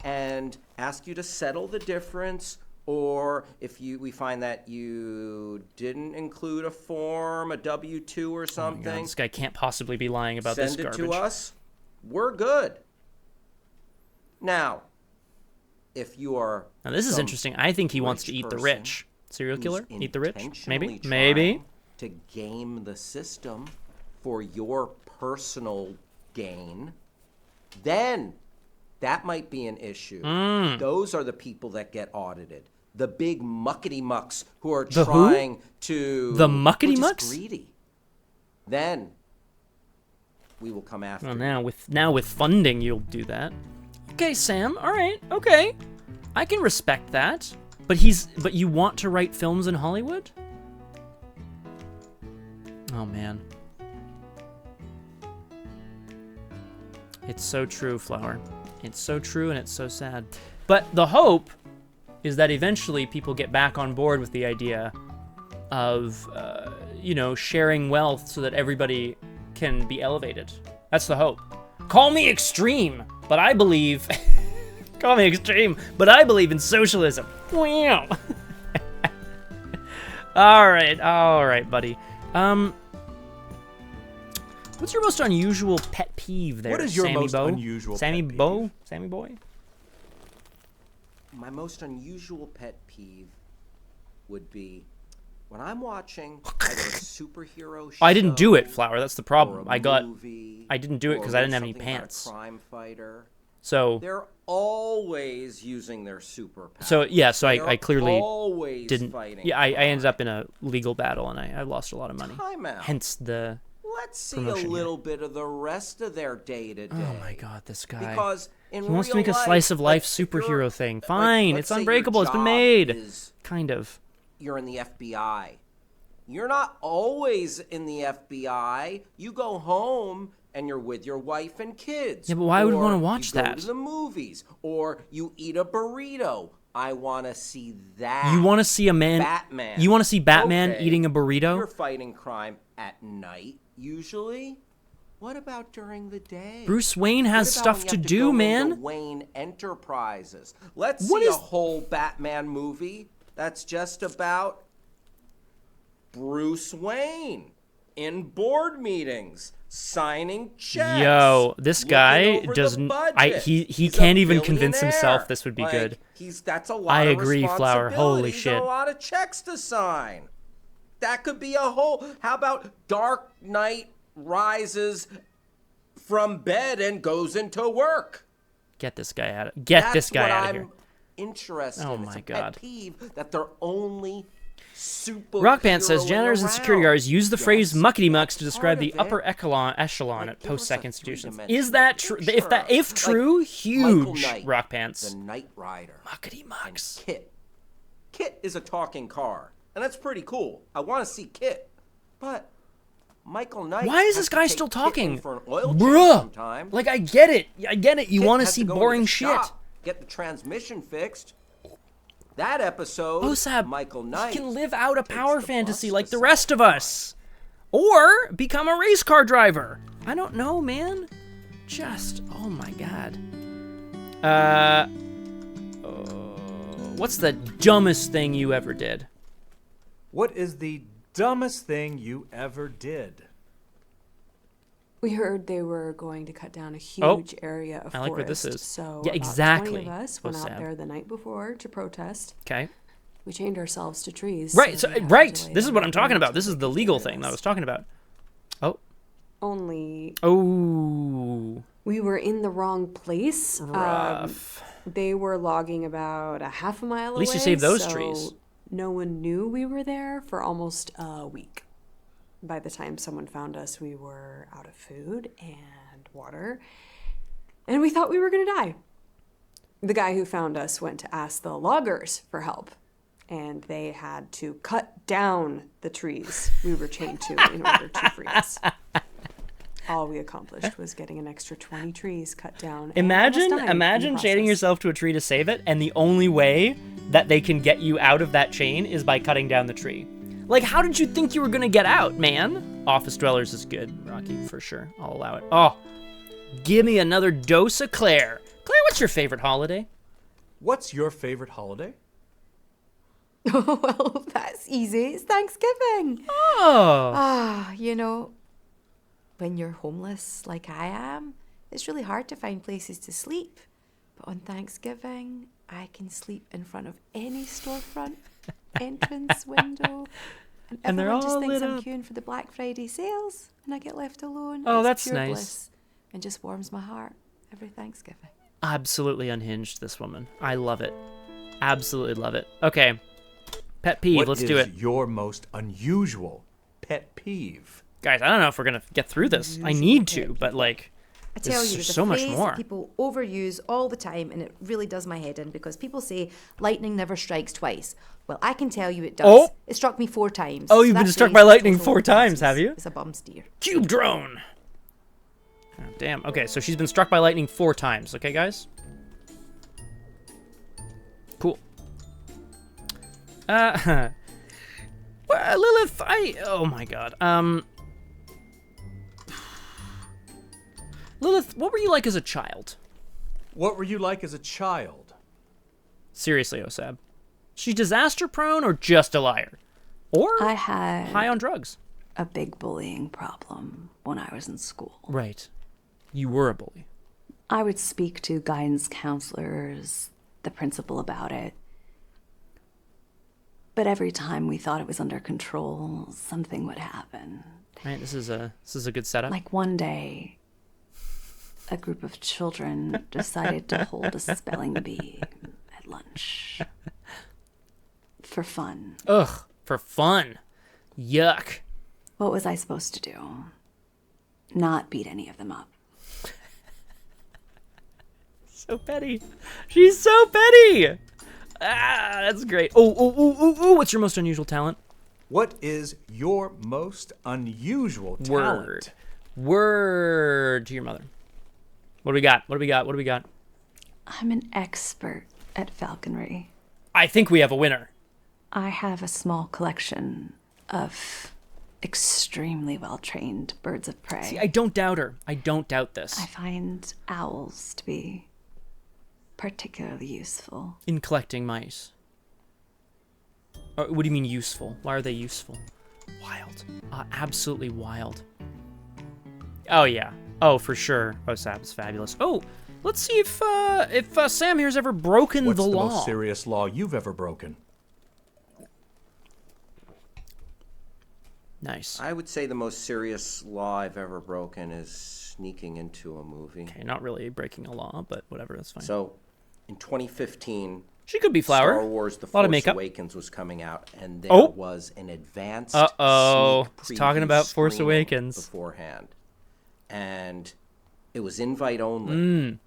[SPEAKER 5] and ask you to settle the difference. Or if we find that you didn't include a form, a W-2 or
[SPEAKER 1] Oh my
[SPEAKER 5] something,
[SPEAKER 1] God, this guy can't possibly be lying about
[SPEAKER 5] send
[SPEAKER 1] this
[SPEAKER 5] it
[SPEAKER 1] garbage.
[SPEAKER 5] to us. We're good. Now, if you are
[SPEAKER 1] Now this is
[SPEAKER 5] some
[SPEAKER 1] interesting. I think he wants to
[SPEAKER 5] rich
[SPEAKER 1] eat the
[SPEAKER 5] person
[SPEAKER 1] rich. Serial
[SPEAKER 5] who's
[SPEAKER 1] killer? Eat the rich?
[SPEAKER 5] intentionally
[SPEAKER 1] Maybe.
[SPEAKER 5] trying to game the system for your personal gain, then that might be an issue. Those are the people that get audited. The big muckety mucks who are
[SPEAKER 1] The who?
[SPEAKER 5] trying to
[SPEAKER 1] The muckety
[SPEAKER 5] who are just
[SPEAKER 1] mucks?
[SPEAKER 5] greedy. Then we will come after
[SPEAKER 1] Well,
[SPEAKER 5] you.
[SPEAKER 1] now with funding, you'll do that. Okay, Sam. All right. Okay, I can respect that. But you want to write films in Hollywood? Oh man. It's so true, Flower. It's so true and it's so sad. But the hope is that eventually people get back on board with the idea of, sharing wealth so that everybody can be elevated. That's the hope. Call me extreme, but I believe... Call me extreme, but I believe in socialism. Wow. All right, buddy. What's your most unusual pet peeve there,
[SPEAKER 2] What is your
[SPEAKER 1] Sammy
[SPEAKER 2] most
[SPEAKER 1] Bo?
[SPEAKER 2] unusual
[SPEAKER 1] Sammy
[SPEAKER 2] pet
[SPEAKER 1] Bo?
[SPEAKER 2] peeve?
[SPEAKER 1] Sammy Boy?
[SPEAKER 5] My most unusual pet peeve would be when I'm watching either a superhero show.
[SPEAKER 1] I didn't do it, Flower. That's the problem.
[SPEAKER 5] Or a movie,
[SPEAKER 1] I didn't do it
[SPEAKER 5] or
[SPEAKER 1] because I didn't have any
[SPEAKER 5] something about a
[SPEAKER 1] pants.
[SPEAKER 5] crime fighter.
[SPEAKER 1] So
[SPEAKER 5] They're always using their superpower.
[SPEAKER 1] So I
[SPEAKER 5] They're
[SPEAKER 1] clearly
[SPEAKER 5] always
[SPEAKER 1] didn't.
[SPEAKER 5] fighting
[SPEAKER 1] Yeah, I ended
[SPEAKER 5] crime.
[SPEAKER 1] up in a legal battle and I lost a lot of money.
[SPEAKER 5] Time out.
[SPEAKER 1] Hence the.
[SPEAKER 5] Let's see
[SPEAKER 1] promotion
[SPEAKER 5] a
[SPEAKER 1] here.
[SPEAKER 5] little bit of the rest of their day-to-day.
[SPEAKER 1] Oh my God, this guy.
[SPEAKER 5] Because in
[SPEAKER 1] He wants to
[SPEAKER 5] real
[SPEAKER 1] make a slice of life
[SPEAKER 5] if you're-
[SPEAKER 1] superhero thing.
[SPEAKER 5] like,
[SPEAKER 1] Fine,
[SPEAKER 5] let's
[SPEAKER 1] it's
[SPEAKER 5] say your
[SPEAKER 1] unbreakable. It's been
[SPEAKER 5] job
[SPEAKER 1] made.
[SPEAKER 5] is
[SPEAKER 1] Kind of.
[SPEAKER 5] you're in the FBI. You're not always in the FBI. You go home and you're with your wife and kids.
[SPEAKER 1] Yeah, but why would we
[SPEAKER 5] Or
[SPEAKER 1] wanna watch
[SPEAKER 5] you go
[SPEAKER 1] that?
[SPEAKER 5] to the movies, or you eat a burrito. I want to see that.
[SPEAKER 1] You want to see a man?
[SPEAKER 5] Batman.
[SPEAKER 1] You want to see Batman
[SPEAKER 5] Okay,
[SPEAKER 1] eating a burrito?
[SPEAKER 5] You're fighting crime at night usually. What about during the day?
[SPEAKER 1] Bruce Wayne has
[SPEAKER 5] What about
[SPEAKER 1] stuff
[SPEAKER 5] when you
[SPEAKER 1] to
[SPEAKER 5] have
[SPEAKER 1] do,
[SPEAKER 5] go into
[SPEAKER 1] man.
[SPEAKER 5] Wayne Enterprises. Let's
[SPEAKER 1] What
[SPEAKER 5] see
[SPEAKER 1] is-
[SPEAKER 5] a whole Batman movie that's just about Bruce Wayne in board meetings, signing checks.
[SPEAKER 1] Yo, this
[SPEAKER 5] looking
[SPEAKER 1] guy
[SPEAKER 5] over the
[SPEAKER 1] doesn't.
[SPEAKER 5] budget.
[SPEAKER 1] He
[SPEAKER 5] He's a
[SPEAKER 1] can't even convince
[SPEAKER 5] billionaire.
[SPEAKER 1] himself this would be
[SPEAKER 5] Like,
[SPEAKER 1] good.
[SPEAKER 5] That's a lot
[SPEAKER 1] I
[SPEAKER 5] of
[SPEAKER 1] agree, Flower. Holy
[SPEAKER 5] responsibilities
[SPEAKER 1] shit.
[SPEAKER 5] and a lot of checks to sign. That could be a whole. How about Dark Knight rises from bed and goes into work?
[SPEAKER 1] Get this guy out. Get this guy out of here.
[SPEAKER 5] That's what I'm interested
[SPEAKER 1] Oh
[SPEAKER 5] in.
[SPEAKER 1] my
[SPEAKER 5] It's a
[SPEAKER 1] God.
[SPEAKER 5] pet peeve that they're only super.
[SPEAKER 1] Rock Band says janitors and security guards use the phrase muckety mucks to describe the upper echelon at
[SPEAKER 5] give us
[SPEAKER 1] post-sec
[SPEAKER 5] a
[SPEAKER 1] institutions.
[SPEAKER 5] three-dimensional
[SPEAKER 1] Is that true?
[SPEAKER 5] picture
[SPEAKER 1] If
[SPEAKER 5] of,
[SPEAKER 1] true,
[SPEAKER 5] like, Michael
[SPEAKER 1] huge
[SPEAKER 5] Knight,
[SPEAKER 1] Rock Pants.
[SPEAKER 5] The Knight Rider.
[SPEAKER 1] Muckety
[SPEAKER 5] And
[SPEAKER 1] mucks.
[SPEAKER 5] Kit. Kit is a talking car, and that's pretty cool. I want to see Kit, but Michael Knight.
[SPEAKER 1] Why is
[SPEAKER 5] has
[SPEAKER 1] this
[SPEAKER 5] to
[SPEAKER 1] guy
[SPEAKER 5] take
[SPEAKER 1] still
[SPEAKER 5] Kit in
[SPEAKER 1] talking?
[SPEAKER 5] for an oil change
[SPEAKER 1] Bruh.
[SPEAKER 5] sometime.
[SPEAKER 1] Like, I get it. You
[SPEAKER 5] Kit
[SPEAKER 1] want to
[SPEAKER 5] has
[SPEAKER 1] see
[SPEAKER 5] go into
[SPEAKER 1] boring
[SPEAKER 5] the
[SPEAKER 1] shit.
[SPEAKER 5] shop, get the transmission fixed. That episode,
[SPEAKER 1] Osab,
[SPEAKER 5] Michael Knight
[SPEAKER 1] he can live out a power
[SPEAKER 5] the
[SPEAKER 1] fantasy
[SPEAKER 5] bus
[SPEAKER 1] like
[SPEAKER 5] to
[SPEAKER 1] the rest of us. Or become a race car driver. I don't know, man. Just, oh my God. What's the dumbest thing you ever did?
[SPEAKER 2] What is the dumbest thing you ever did?
[SPEAKER 6] We heard they were going to cut down a huge area of
[SPEAKER 1] I like
[SPEAKER 6] forest.
[SPEAKER 1] where this is.
[SPEAKER 6] So
[SPEAKER 1] Yeah,
[SPEAKER 6] about
[SPEAKER 1] exactly.
[SPEAKER 6] 20 of us
[SPEAKER 1] So
[SPEAKER 6] went out
[SPEAKER 1] sad.
[SPEAKER 6] there the night before to protest.
[SPEAKER 1] Okay.
[SPEAKER 6] We chained ourselves to trees.
[SPEAKER 1] Right,
[SPEAKER 6] so
[SPEAKER 1] so,
[SPEAKER 6] we had
[SPEAKER 1] right.
[SPEAKER 6] to lay
[SPEAKER 1] This is
[SPEAKER 6] them
[SPEAKER 1] what I'm talking
[SPEAKER 6] down
[SPEAKER 1] about. This
[SPEAKER 6] so
[SPEAKER 1] is
[SPEAKER 6] they
[SPEAKER 1] the
[SPEAKER 6] could
[SPEAKER 1] legal
[SPEAKER 6] hear
[SPEAKER 1] thing that I
[SPEAKER 6] us.
[SPEAKER 1] was talking about. Oh.
[SPEAKER 6] Only
[SPEAKER 1] Oh.
[SPEAKER 6] we were in the wrong place.
[SPEAKER 1] Rough.
[SPEAKER 6] They were logging about a half a mile away.
[SPEAKER 1] At least you saved those trees.
[SPEAKER 6] No one knew we were there for almost a week. By the time someone found us, we were out of food and water, and we thought we were going to die. The guy who found us went to ask the loggers for help, and they had to cut down the trees we were chained to in order to free us. All we accomplished was getting an extra 20 trees cut down.
[SPEAKER 1] Imagine chaining yourself to a tree to save it, and the only way that they can get you out of that chain is by cutting down the tree. Like, how did you think you were gonna get out, man? Office Dwellers is good, Rocky, for sure. I'll allow it. Oh, give me another dose of Claire. Claire, what's your favorite holiday?
[SPEAKER 2] What's your favorite holiday?
[SPEAKER 8] Oh, well, that's easy. It's Thanksgiving.
[SPEAKER 1] Oh.
[SPEAKER 8] You know, when you're homeless like I am, it's really hard to find places to sleep. But on Thanksgiving, I can sleep in front of any storefront, entrance, window, and
[SPEAKER 1] they're
[SPEAKER 8] everyone just
[SPEAKER 1] all
[SPEAKER 8] thinks
[SPEAKER 1] lit
[SPEAKER 8] I'm
[SPEAKER 1] up.
[SPEAKER 8] queuing for the Black Friday sales, and I get left alone.
[SPEAKER 1] Oh,
[SPEAKER 8] It's
[SPEAKER 1] that's
[SPEAKER 8] pure
[SPEAKER 1] nice.
[SPEAKER 8] bliss, and just warms my heart every Thanksgiving.
[SPEAKER 1] Absolutely unhinged, this woman. I love it. Absolutely love it. Okay. Pet peeve, let's do it.
[SPEAKER 2] What is your most unusual pet peeve?
[SPEAKER 1] Guys, I don't know if we're gonna get through this. I need to, but like,
[SPEAKER 8] I tell you,
[SPEAKER 1] there's
[SPEAKER 8] there's
[SPEAKER 1] so
[SPEAKER 8] a
[SPEAKER 1] much
[SPEAKER 8] phrase
[SPEAKER 1] more.
[SPEAKER 8] that people overuse all the time, and it really does my head in, because people say lightning never strikes twice. Well, I can tell you it does.
[SPEAKER 1] Oh.
[SPEAKER 8] It struck me 4 times.
[SPEAKER 1] Oh,
[SPEAKER 8] So
[SPEAKER 1] you've
[SPEAKER 8] that
[SPEAKER 1] been struck
[SPEAKER 8] phrase
[SPEAKER 1] by
[SPEAKER 8] is
[SPEAKER 1] lightning
[SPEAKER 8] total
[SPEAKER 1] 4 times,
[SPEAKER 8] nonsense.
[SPEAKER 1] have you?
[SPEAKER 8] It's a bum steer.
[SPEAKER 1] Cube drone. Oh, damn. Okay, so she's been struck by lightning 4 times. Okay, guys. Cool. Well, Lilith, oh my god. Lilith, what were you like as a child?
[SPEAKER 2] What were you like as a child?
[SPEAKER 1] Seriously, Osab. She's disaster prone or just a liar? Or
[SPEAKER 9] I had
[SPEAKER 1] high on drugs?
[SPEAKER 9] a big bullying problem when I was in school.
[SPEAKER 1] Right. You were a bully.
[SPEAKER 9] I would speak to guidance counselors, the principal about it. But every time we thought it was under control, something would happen.
[SPEAKER 1] Right, this is a good setup.
[SPEAKER 9] Like one day, a group of children decided to hold a spelling bee at lunch. For fun.
[SPEAKER 1] Ugh, for fun. Yuck.
[SPEAKER 9] What was I supposed to do? Not beat any of them up.
[SPEAKER 1] So petty. She's so petty. Ah, that's great. Oh, what's your most unusual talent?
[SPEAKER 2] What is your most unusual talent?
[SPEAKER 1] Word to your mother. What do we got? What do we got? What do we got?
[SPEAKER 9] I'm an expert at falconry.
[SPEAKER 1] I think we have a winner.
[SPEAKER 9] I have a small collection of extremely well-trained birds of prey.
[SPEAKER 1] See, I don't doubt her. I don't doubt this.
[SPEAKER 9] I find owls to be particularly useful.
[SPEAKER 1] In collecting mice. What do you mean useful? Why are they useful? Wild. Absolutely wild. Oh, yeah. Oh, for sure. Osab's fabulous. Oh, let's see if Sam here's ever broken
[SPEAKER 2] What's
[SPEAKER 1] the law.
[SPEAKER 2] What's the most serious law you've ever broken?
[SPEAKER 1] Nice.
[SPEAKER 5] I would say the most serious law I've ever broken is sneaking into a movie.
[SPEAKER 1] Okay, not really breaking a law, but whatever, that's fine.
[SPEAKER 5] So, in 2015,
[SPEAKER 1] She could be Flower.
[SPEAKER 5] Star Wars: The
[SPEAKER 1] A lot of
[SPEAKER 5] Force
[SPEAKER 1] makeup.
[SPEAKER 5] Awakens was coming out, and there
[SPEAKER 1] Oh.
[SPEAKER 5] was an advanced
[SPEAKER 1] Uh-oh.
[SPEAKER 5] sneak
[SPEAKER 1] He's talking
[SPEAKER 5] preview
[SPEAKER 1] about Force
[SPEAKER 5] screening
[SPEAKER 1] Awakens.
[SPEAKER 5] beforehand, and it was invite only.
[SPEAKER 1] Mm.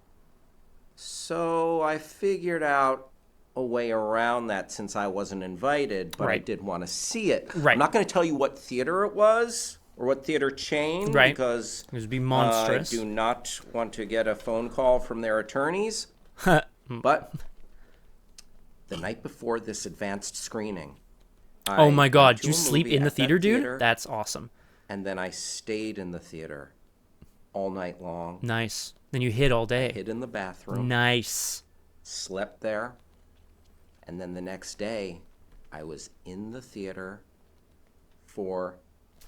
[SPEAKER 5] So I figured out a way around that since I wasn't invited, but I
[SPEAKER 1] Right.
[SPEAKER 5] did want to see it.
[SPEAKER 1] Right.
[SPEAKER 5] I'm not going to tell you what theater it was or what theater chain,
[SPEAKER 1] Right.
[SPEAKER 5] because
[SPEAKER 1] It would be monstrous.
[SPEAKER 5] I do not want to get a phone call from their attorneys. But the night before this advanced screening,
[SPEAKER 1] Oh my
[SPEAKER 5] went
[SPEAKER 1] god,
[SPEAKER 5] to
[SPEAKER 1] you
[SPEAKER 5] a
[SPEAKER 1] sleep
[SPEAKER 5] movie
[SPEAKER 1] in the
[SPEAKER 5] at that
[SPEAKER 1] theater, dude? That's awesome.
[SPEAKER 5] and then I stayed in the theater all night long.
[SPEAKER 1] Nice. Then you hid all day.
[SPEAKER 5] Hid in the bathroom.
[SPEAKER 1] Nice.
[SPEAKER 5] Slept there, and then the next day, I was in the theater for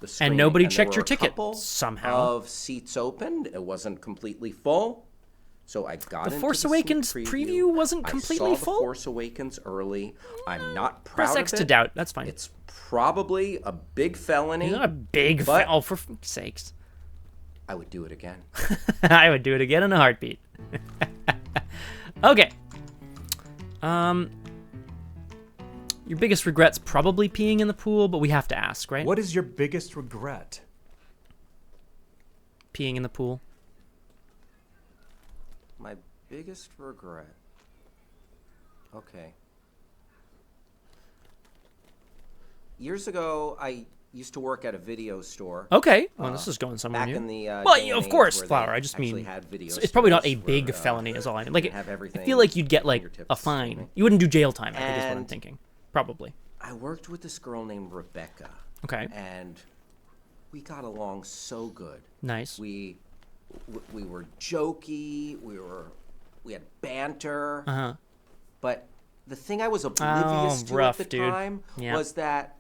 [SPEAKER 5] the screening.
[SPEAKER 1] And nobody
[SPEAKER 5] there
[SPEAKER 1] checked
[SPEAKER 5] were
[SPEAKER 1] your
[SPEAKER 5] a
[SPEAKER 1] ticket
[SPEAKER 5] couple
[SPEAKER 1] somehow.
[SPEAKER 5] of seats opened. It wasn't completely full, so I got
[SPEAKER 1] The
[SPEAKER 5] into
[SPEAKER 1] Force
[SPEAKER 5] the
[SPEAKER 1] Awakens
[SPEAKER 5] sneak
[SPEAKER 1] preview wasn't
[SPEAKER 5] I
[SPEAKER 1] completely
[SPEAKER 5] saw
[SPEAKER 1] full?
[SPEAKER 5] The Force Awakens early. I'm not proud
[SPEAKER 1] Press
[SPEAKER 5] of
[SPEAKER 1] X
[SPEAKER 5] it.
[SPEAKER 1] to doubt. That's fine.
[SPEAKER 5] It's probably a big felony.
[SPEAKER 1] Not a big
[SPEAKER 5] but
[SPEAKER 1] Oh, for fuck's sakes.
[SPEAKER 5] I would do it again.
[SPEAKER 1] I would do it again in a heartbeat. Okay. Your biggest regret's probably peeing in the pool, but we have to ask, right?
[SPEAKER 2] What is your biggest regret?
[SPEAKER 1] Peeing in the pool.
[SPEAKER 5] My biggest regret. Okay. Years ago, I used to work at a video store.
[SPEAKER 1] Okay. Well, this is going somewhere
[SPEAKER 5] Back
[SPEAKER 1] new.
[SPEAKER 5] in the
[SPEAKER 1] well,
[SPEAKER 5] day and
[SPEAKER 1] of
[SPEAKER 5] age
[SPEAKER 1] course,
[SPEAKER 5] where
[SPEAKER 1] Flower.
[SPEAKER 5] they
[SPEAKER 1] I just
[SPEAKER 5] actually
[SPEAKER 1] mean
[SPEAKER 5] had video
[SPEAKER 1] it's probably not a
[SPEAKER 5] stores
[SPEAKER 1] big
[SPEAKER 5] where,
[SPEAKER 1] felony, is all I mean. Like,
[SPEAKER 5] have
[SPEAKER 1] I
[SPEAKER 5] everything
[SPEAKER 1] feel like you'd get like
[SPEAKER 5] fingertips
[SPEAKER 1] a fine.
[SPEAKER 5] streaming.
[SPEAKER 1] You wouldn't do jail time. I think is what I'm
[SPEAKER 5] And-
[SPEAKER 1] thinking. Probably.
[SPEAKER 5] I worked with this girl named Rebecca.
[SPEAKER 1] Okay.
[SPEAKER 5] And we got along so good.
[SPEAKER 1] Nice.
[SPEAKER 5] We were jokey. We had banter.
[SPEAKER 1] Uh-huh.
[SPEAKER 5] But the thing I was oblivious to
[SPEAKER 1] rough,
[SPEAKER 5] at the
[SPEAKER 1] dude.
[SPEAKER 5] time
[SPEAKER 1] Yeah.
[SPEAKER 5] was that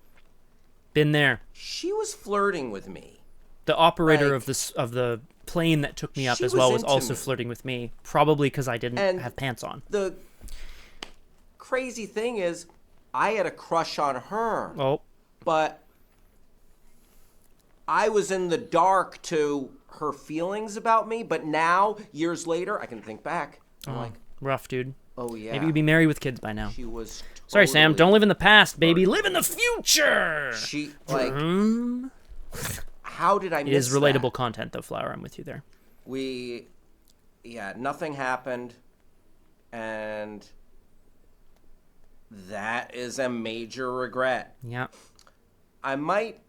[SPEAKER 1] Been there.
[SPEAKER 5] she was flirting with me.
[SPEAKER 1] The operator
[SPEAKER 5] Like,
[SPEAKER 1] of this of the plane that took me up
[SPEAKER 5] she
[SPEAKER 1] as well
[SPEAKER 5] was
[SPEAKER 1] was
[SPEAKER 5] into
[SPEAKER 1] also
[SPEAKER 5] me.
[SPEAKER 1] flirting with me, probably because I didn't
[SPEAKER 5] And
[SPEAKER 1] have pants on.
[SPEAKER 5] The crazy thing is, I had a crush on her,
[SPEAKER 1] Oh,
[SPEAKER 5] but I was in the dark to her feelings about me. But now, years later, I can think back. I'm like,
[SPEAKER 1] rough, dude.
[SPEAKER 5] oh yeah.
[SPEAKER 1] Maybe you'd be married with kids by now.
[SPEAKER 5] She was.
[SPEAKER 1] Sorry, Sam.
[SPEAKER 5] totally-
[SPEAKER 1] Don't live in the past, baby. Live in the future.
[SPEAKER 5] She like.
[SPEAKER 1] Hmm?
[SPEAKER 5] How did I
[SPEAKER 1] It
[SPEAKER 5] miss
[SPEAKER 1] is relatable
[SPEAKER 5] that?
[SPEAKER 1] content, though, Flower. I'm with you there.
[SPEAKER 5] Nothing happened, and that is a major regret.
[SPEAKER 1] Yeah.
[SPEAKER 5] I might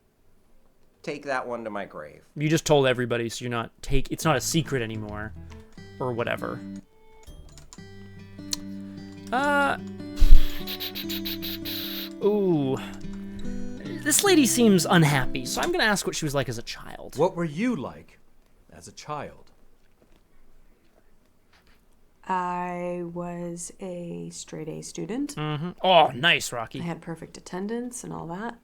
[SPEAKER 5] take that one to my grave.
[SPEAKER 1] You just told everybody, so you're not it's not a secret anymore, or whatever. Ooh. This lady seems unhappy, so I'm gonna ask what she was like as a child.
[SPEAKER 2] What were you like as a child?
[SPEAKER 6] I was a straight A student.
[SPEAKER 1] Oh, nice, Rocky.
[SPEAKER 6] I had perfect attendance and all that.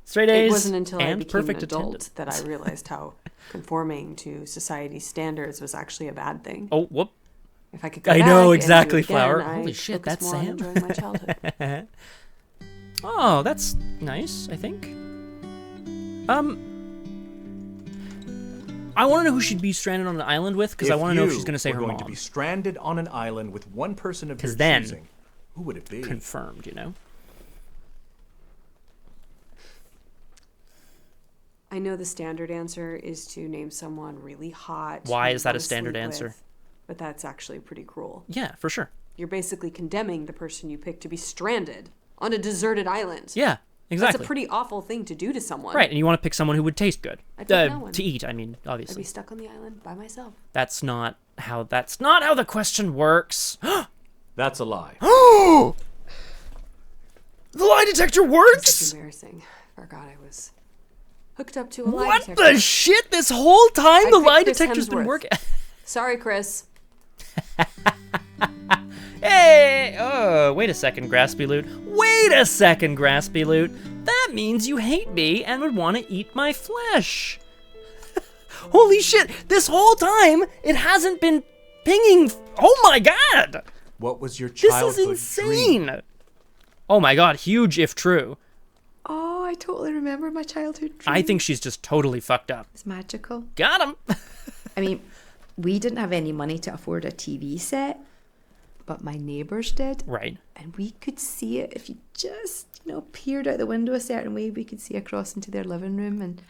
[SPEAKER 1] Straight A's
[SPEAKER 6] It wasn't until I
[SPEAKER 1] and
[SPEAKER 6] became
[SPEAKER 1] perfect
[SPEAKER 6] an adult
[SPEAKER 1] attendance.
[SPEAKER 6] that I realized how conforming to society's standards was actually a bad thing.
[SPEAKER 1] Oh, whoop.
[SPEAKER 6] If I could go
[SPEAKER 1] I
[SPEAKER 6] back
[SPEAKER 1] know,
[SPEAKER 6] and do
[SPEAKER 1] exactly,
[SPEAKER 6] it again,
[SPEAKER 1] Flower.
[SPEAKER 6] I'd
[SPEAKER 1] Holy shit,
[SPEAKER 6] focus
[SPEAKER 1] that's
[SPEAKER 6] more on
[SPEAKER 1] Sam.
[SPEAKER 6] enjoying my childhood.
[SPEAKER 1] Oh, that's nice, I think. I want to know who she'd be stranded on an island with, because I want to know if she's going to say her
[SPEAKER 2] going
[SPEAKER 1] mom.
[SPEAKER 2] to be stranded on an island with one person of your
[SPEAKER 1] 'Cause then-
[SPEAKER 2] choosing. Who would it be?
[SPEAKER 1] Confirmed, you know?
[SPEAKER 6] I know the standard answer is to name someone really hot.
[SPEAKER 1] Why
[SPEAKER 6] who you
[SPEAKER 1] is that a
[SPEAKER 6] wanna
[SPEAKER 1] standard
[SPEAKER 6] sleep
[SPEAKER 1] answer?
[SPEAKER 6] with, but that's actually pretty cruel.
[SPEAKER 1] Yeah, for sure.
[SPEAKER 6] You're basically condemning the person you picked to be stranded on a deserted island.
[SPEAKER 1] Yeah, exactly.
[SPEAKER 6] That's a pretty awful thing to do to someone.
[SPEAKER 1] Right, and you want to pick someone who would taste good.
[SPEAKER 6] I'd pick no one.
[SPEAKER 1] To eat, I mean,
[SPEAKER 6] I'd
[SPEAKER 1] obviously.
[SPEAKER 6] be stuck on the island by myself.
[SPEAKER 1] That's not how the question works.
[SPEAKER 2] That's a lie.
[SPEAKER 1] The lie detector
[SPEAKER 6] It's
[SPEAKER 1] works?
[SPEAKER 6] embarrassing. Forgot I was hooked up to a lie
[SPEAKER 1] What
[SPEAKER 6] detector.
[SPEAKER 1] the shit? This whole time
[SPEAKER 6] I
[SPEAKER 1] the
[SPEAKER 6] picked
[SPEAKER 1] lie
[SPEAKER 6] Chris
[SPEAKER 1] detector's been
[SPEAKER 6] Hemsworth.
[SPEAKER 1] working.
[SPEAKER 6] Sorry, Chris.
[SPEAKER 1] Hey! Oh, wait a second, Graspy Loot. Wait a second, Graspy Loot. That means you hate me and would want to eat my flesh. Holy shit! This whole time it hasn't been pinging. Oh my god!
[SPEAKER 2] What was your
[SPEAKER 1] This
[SPEAKER 2] childhood
[SPEAKER 1] is
[SPEAKER 2] dream?
[SPEAKER 1] insane. Oh my god, huge if true.
[SPEAKER 8] Oh, I totally remember my childhood dream.
[SPEAKER 1] I think she's just totally fucked up.
[SPEAKER 8] It's magical.
[SPEAKER 1] Got him.
[SPEAKER 8] I mean, we didn't have any money to afford a TV set, but my neighbours did.
[SPEAKER 1] Right.
[SPEAKER 8] And we could see it if you just, peered out the window a certain way. We could see across into their living room, and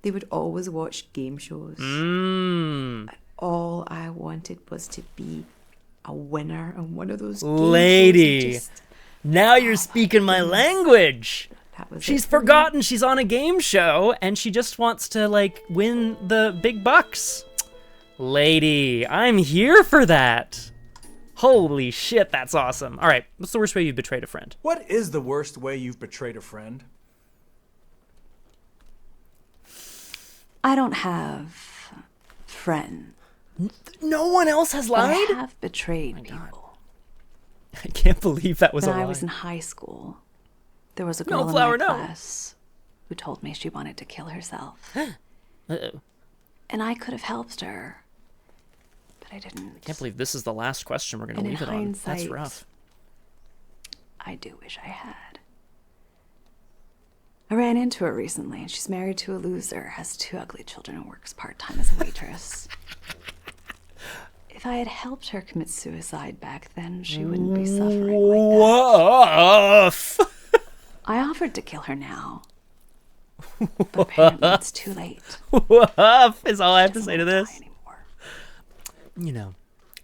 [SPEAKER 8] they would always watch game shows.
[SPEAKER 1] Mmm.
[SPEAKER 8] All I wanted was to be a winner on one of those game
[SPEAKER 1] Lady.
[SPEAKER 8] shows. And just,
[SPEAKER 1] Now you're speaking my language.
[SPEAKER 8] that was
[SPEAKER 1] She's
[SPEAKER 8] it for me.
[SPEAKER 1] forgotten she's on a game show and she just wants to win the big bucks. Lady, I'm here for that. Holy shit, that's awesome. All right, what's the worst way you've betrayed a friend?
[SPEAKER 2] What is the worst way you've betrayed a friend?
[SPEAKER 9] I don't have friends.
[SPEAKER 1] No one else has
[SPEAKER 9] But I
[SPEAKER 1] lied?
[SPEAKER 9] have betrayed people.
[SPEAKER 1] I can't believe that was
[SPEAKER 9] When
[SPEAKER 1] a lie.
[SPEAKER 9] I was in high school, there was a
[SPEAKER 1] No,
[SPEAKER 9] girl
[SPEAKER 1] Flower,
[SPEAKER 9] in my
[SPEAKER 1] no.
[SPEAKER 9] class who told me she wanted to kill herself.
[SPEAKER 1] Uh-oh.
[SPEAKER 9] And I could have helped her, but I didn't.
[SPEAKER 1] Can't believe this is the last question we're going to
[SPEAKER 9] And in
[SPEAKER 1] leave it on. That's
[SPEAKER 9] hindsight,
[SPEAKER 1] rough.
[SPEAKER 9] I do wish I had. I ran into her recently, and she's married to a loser, has 2 ugly children, and works part-time as a waitress. If I had helped her commit suicide back then, she wouldn't be suffering like that.
[SPEAKER 1] Woof!
[SPEAKER 9] I offered to kill her now. But apparently it's too late.
[SPEAKER 1] Woof is all I have to say to
[SPEAKER 9] She
[SPEAKER 1] this.
[SPEAKER 9] won't die anymore.
[SPEAKER 1] You know,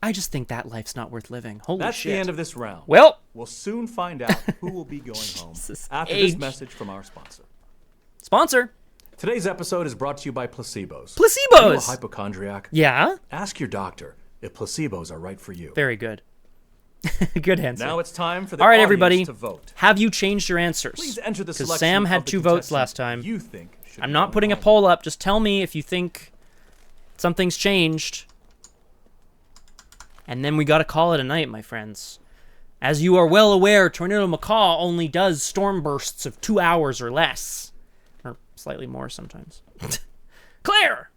[SPEAKER 1] I just think that life's not worth living. Holy
[SPEAKER 2] That's
[SPEAKER 1] shit.
[SPEAKER 2] the end of this round.
[SPEAKER 1] Well,
[SPEAKER 2] We'll soon find out who will be going home
[SPEAKER 1] Jesus
[SPEAKER 2] after
[SPEAKER 1] H.
[SPEAKER 2] this message from our sponsor.
[SPEAKER 1] sponsor.
[SPEAKER 2] Today's episode is brought to you by placebos.
[SPEAKER 1] Placebos!
[SPEAKER 2] Are you a hypochondriac?
[SPEAKER 1] Yeah?
[SPEAKER 2] Ask your doctor if placebos are right for you.
[SPEAKER 1] Very good. Good answer.
[SPEAKER 2] Now it's time for the
[SPEAKER 1] All right,
[SPEAKER 2] audience
[SPEAKER 1] everybody.
[SPEAKER 2] to vote.
[SPEAKER 1] Have you changed your answers?
[SPEAKER 2] Please enter the
[SPEAKER 1] Because
[SPEAKER 2] selection
[SPEAKER 1] Sam
[SPEAKER 2] of
[SPEAKER 1] had
[SPEAKER 2] the
[SPEAKER 1] 2 votes
[SPEAKER 2] contestant
[SPEAKER 1] last time.
[SPEAKER 2] You think should
[SPEAKER 1] I'm
[SPEAKER 2] be
[SPEAKER 1] not
[SPEAKER 2] going
[SPEAKER 1] putting a
[SPEAKER 2] home.
[SPEAKER 1] poll up. Just tell me if you think something's changed. And then we got to call it a night, my friends. As you are well aware, Tornado Macaw only does storm bursts of 2 hours or less. Or slightly more sometimes. Claire!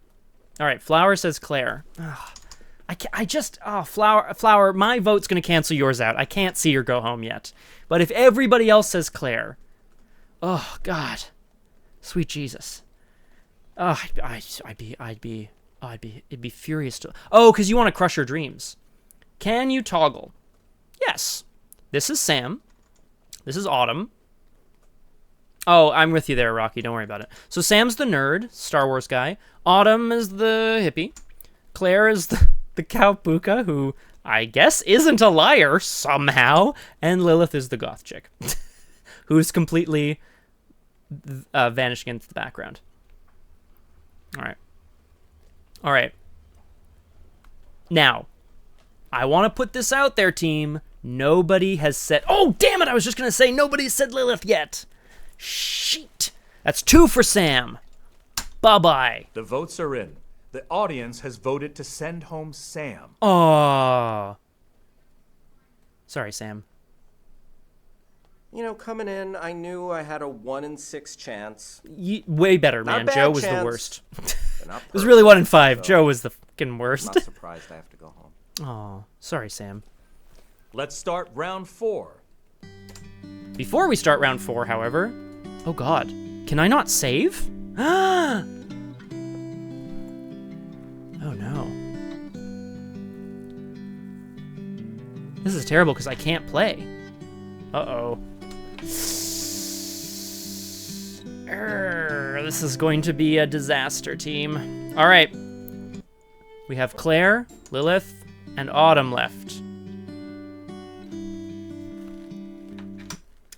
[SPEAKER 1] All right, Flower says Claire. Ugh. Flower, my vote's going to cancel yours out. I can't see her go home yet. But if everybody else says Claire, oh, God. Sweet Jesus. Oh, it'd be furious to... Oh, because you want to crush her dreams. Can you toggle? Yes. This is Sam. This is Autumn. Oh, I'm with you there, Rocky. Don't worry about it. So Sam's the nerd, Star Wars guy. Autumn is the hippie. Claire is the cowpuka, who I guess isn't a liar somehow. And Lilith is the goth chick, who's completely vanishing into the background. All right. All right. Now, I want to put this out there, team. Nobody has said... Oh, damn it! I was just going to say nobody said Lilith yet. Shit. That's 2 for Sam. Bye-bye.
[SPEAKER 2] The votes are in. The audience has voted to send home Sam.
[SPEAKER 1] Oh. Sorry, Sam.
[SPEAKER 5] You know, coming in, I knew I had a 1 in 6 chance.
[SPEAKER 1] Way better,
[SPEAKER 5] Not a
[SPEAKER 1] man.
[SPEAKER 5] bad
[SPEAKER 1] Joe was the
[SPEAKER 5] chance,
[SPEAKER 1] worst.
[SPEAKER 5] but not
[SPEAKER 1] It was really 1 in
[SPEAKER 5] perfect,
[SPEAKER 1] 5.
[SPEAKER 5] so
[SPEAKER 1] Joe was the fucking
[SPEAKER 5] I'm
[SPEAKER 1] worst.
[SPEAKER 5] not surprised I have to go home.
[SPEAKER 1] Oh, sorry, Sam.
[SPEAKER 2] Let's start round 4.
[SPEAKER 1] Before we start round 4, however... Oh, God. Can I not save? Oh, no. This is terrible because I can't play. Uh-oh. This is going to be a disaster, team. All right. We have Claire, Lilith, and Autumn left.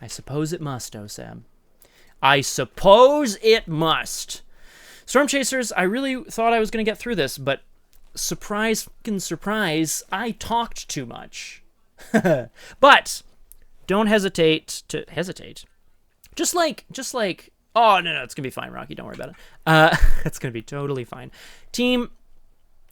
[SPEAKER 1] I suppose it must, oh Sam. I suppose it must. Storm Chasers, I really thought I was going to get through this, but surprise fucking surprise, I talked too much. But don't hesitate to hesitate. Just like, oh, no, it's going to be fine, Rocky. Don't worry about it. It's going to be totally fine. Team,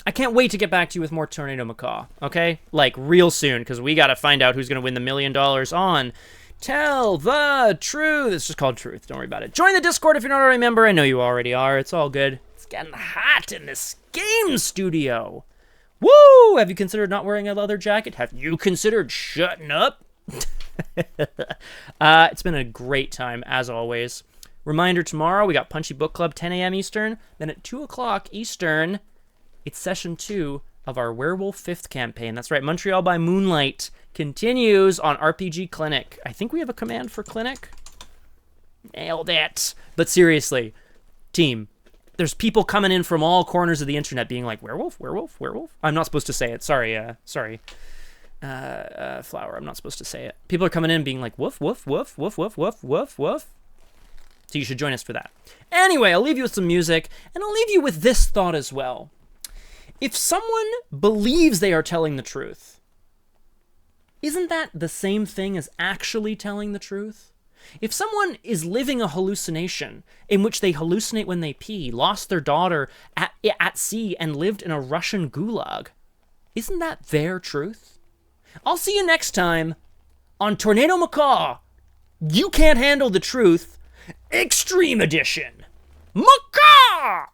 [SPEAKER 1] I can't wait to get back to you with more Tornado Macaw, okay? Like, real soon, because we got to find out who's going to win the $1 million on Tell the Truth. It's just called Truth. Don't worry about it. Join the Discord if you're not already a member. I know you already are. It's all good. It's getting hot in this game studio. Woo! Have you considered not wearing a leather jacket? Have you considered shutting up? It's been a great time, as always. Reminder, tomorrow we got Punchy Book Club, 10 a.m. Eastern. Then at 2 o'clock Eastern, it's session 2 of our Werewolf 5th campaign. That's right, Montreal by Moonlight continues on RPG Clinic. I think we have a command for Clinic. Nailed it. But seriously, team, there's people coming in from all corners of the internet being like, werewolf, werewolf, werewolf. I'm not supposed to say it. Sorry. Flower, I'm not supposed to say it. People are coming in being like, woof, woof, woof, woof, woof, woof, woof, woof. So you should join us for that. Anyway, I'll leave you with some music, and I'll leave you with this thought as well. If someone believes they are telling the truth, isn't that the same thing as actually telling the truth? If someone is living a hallucination in which they hallucinate when they pee, lost their daughter at sea, and lived in a Russian gulag, isn't that their truth? I'll see you next time on Tornado Macaw. You Can't Handle the Truth, Extreme Edition. Macaw!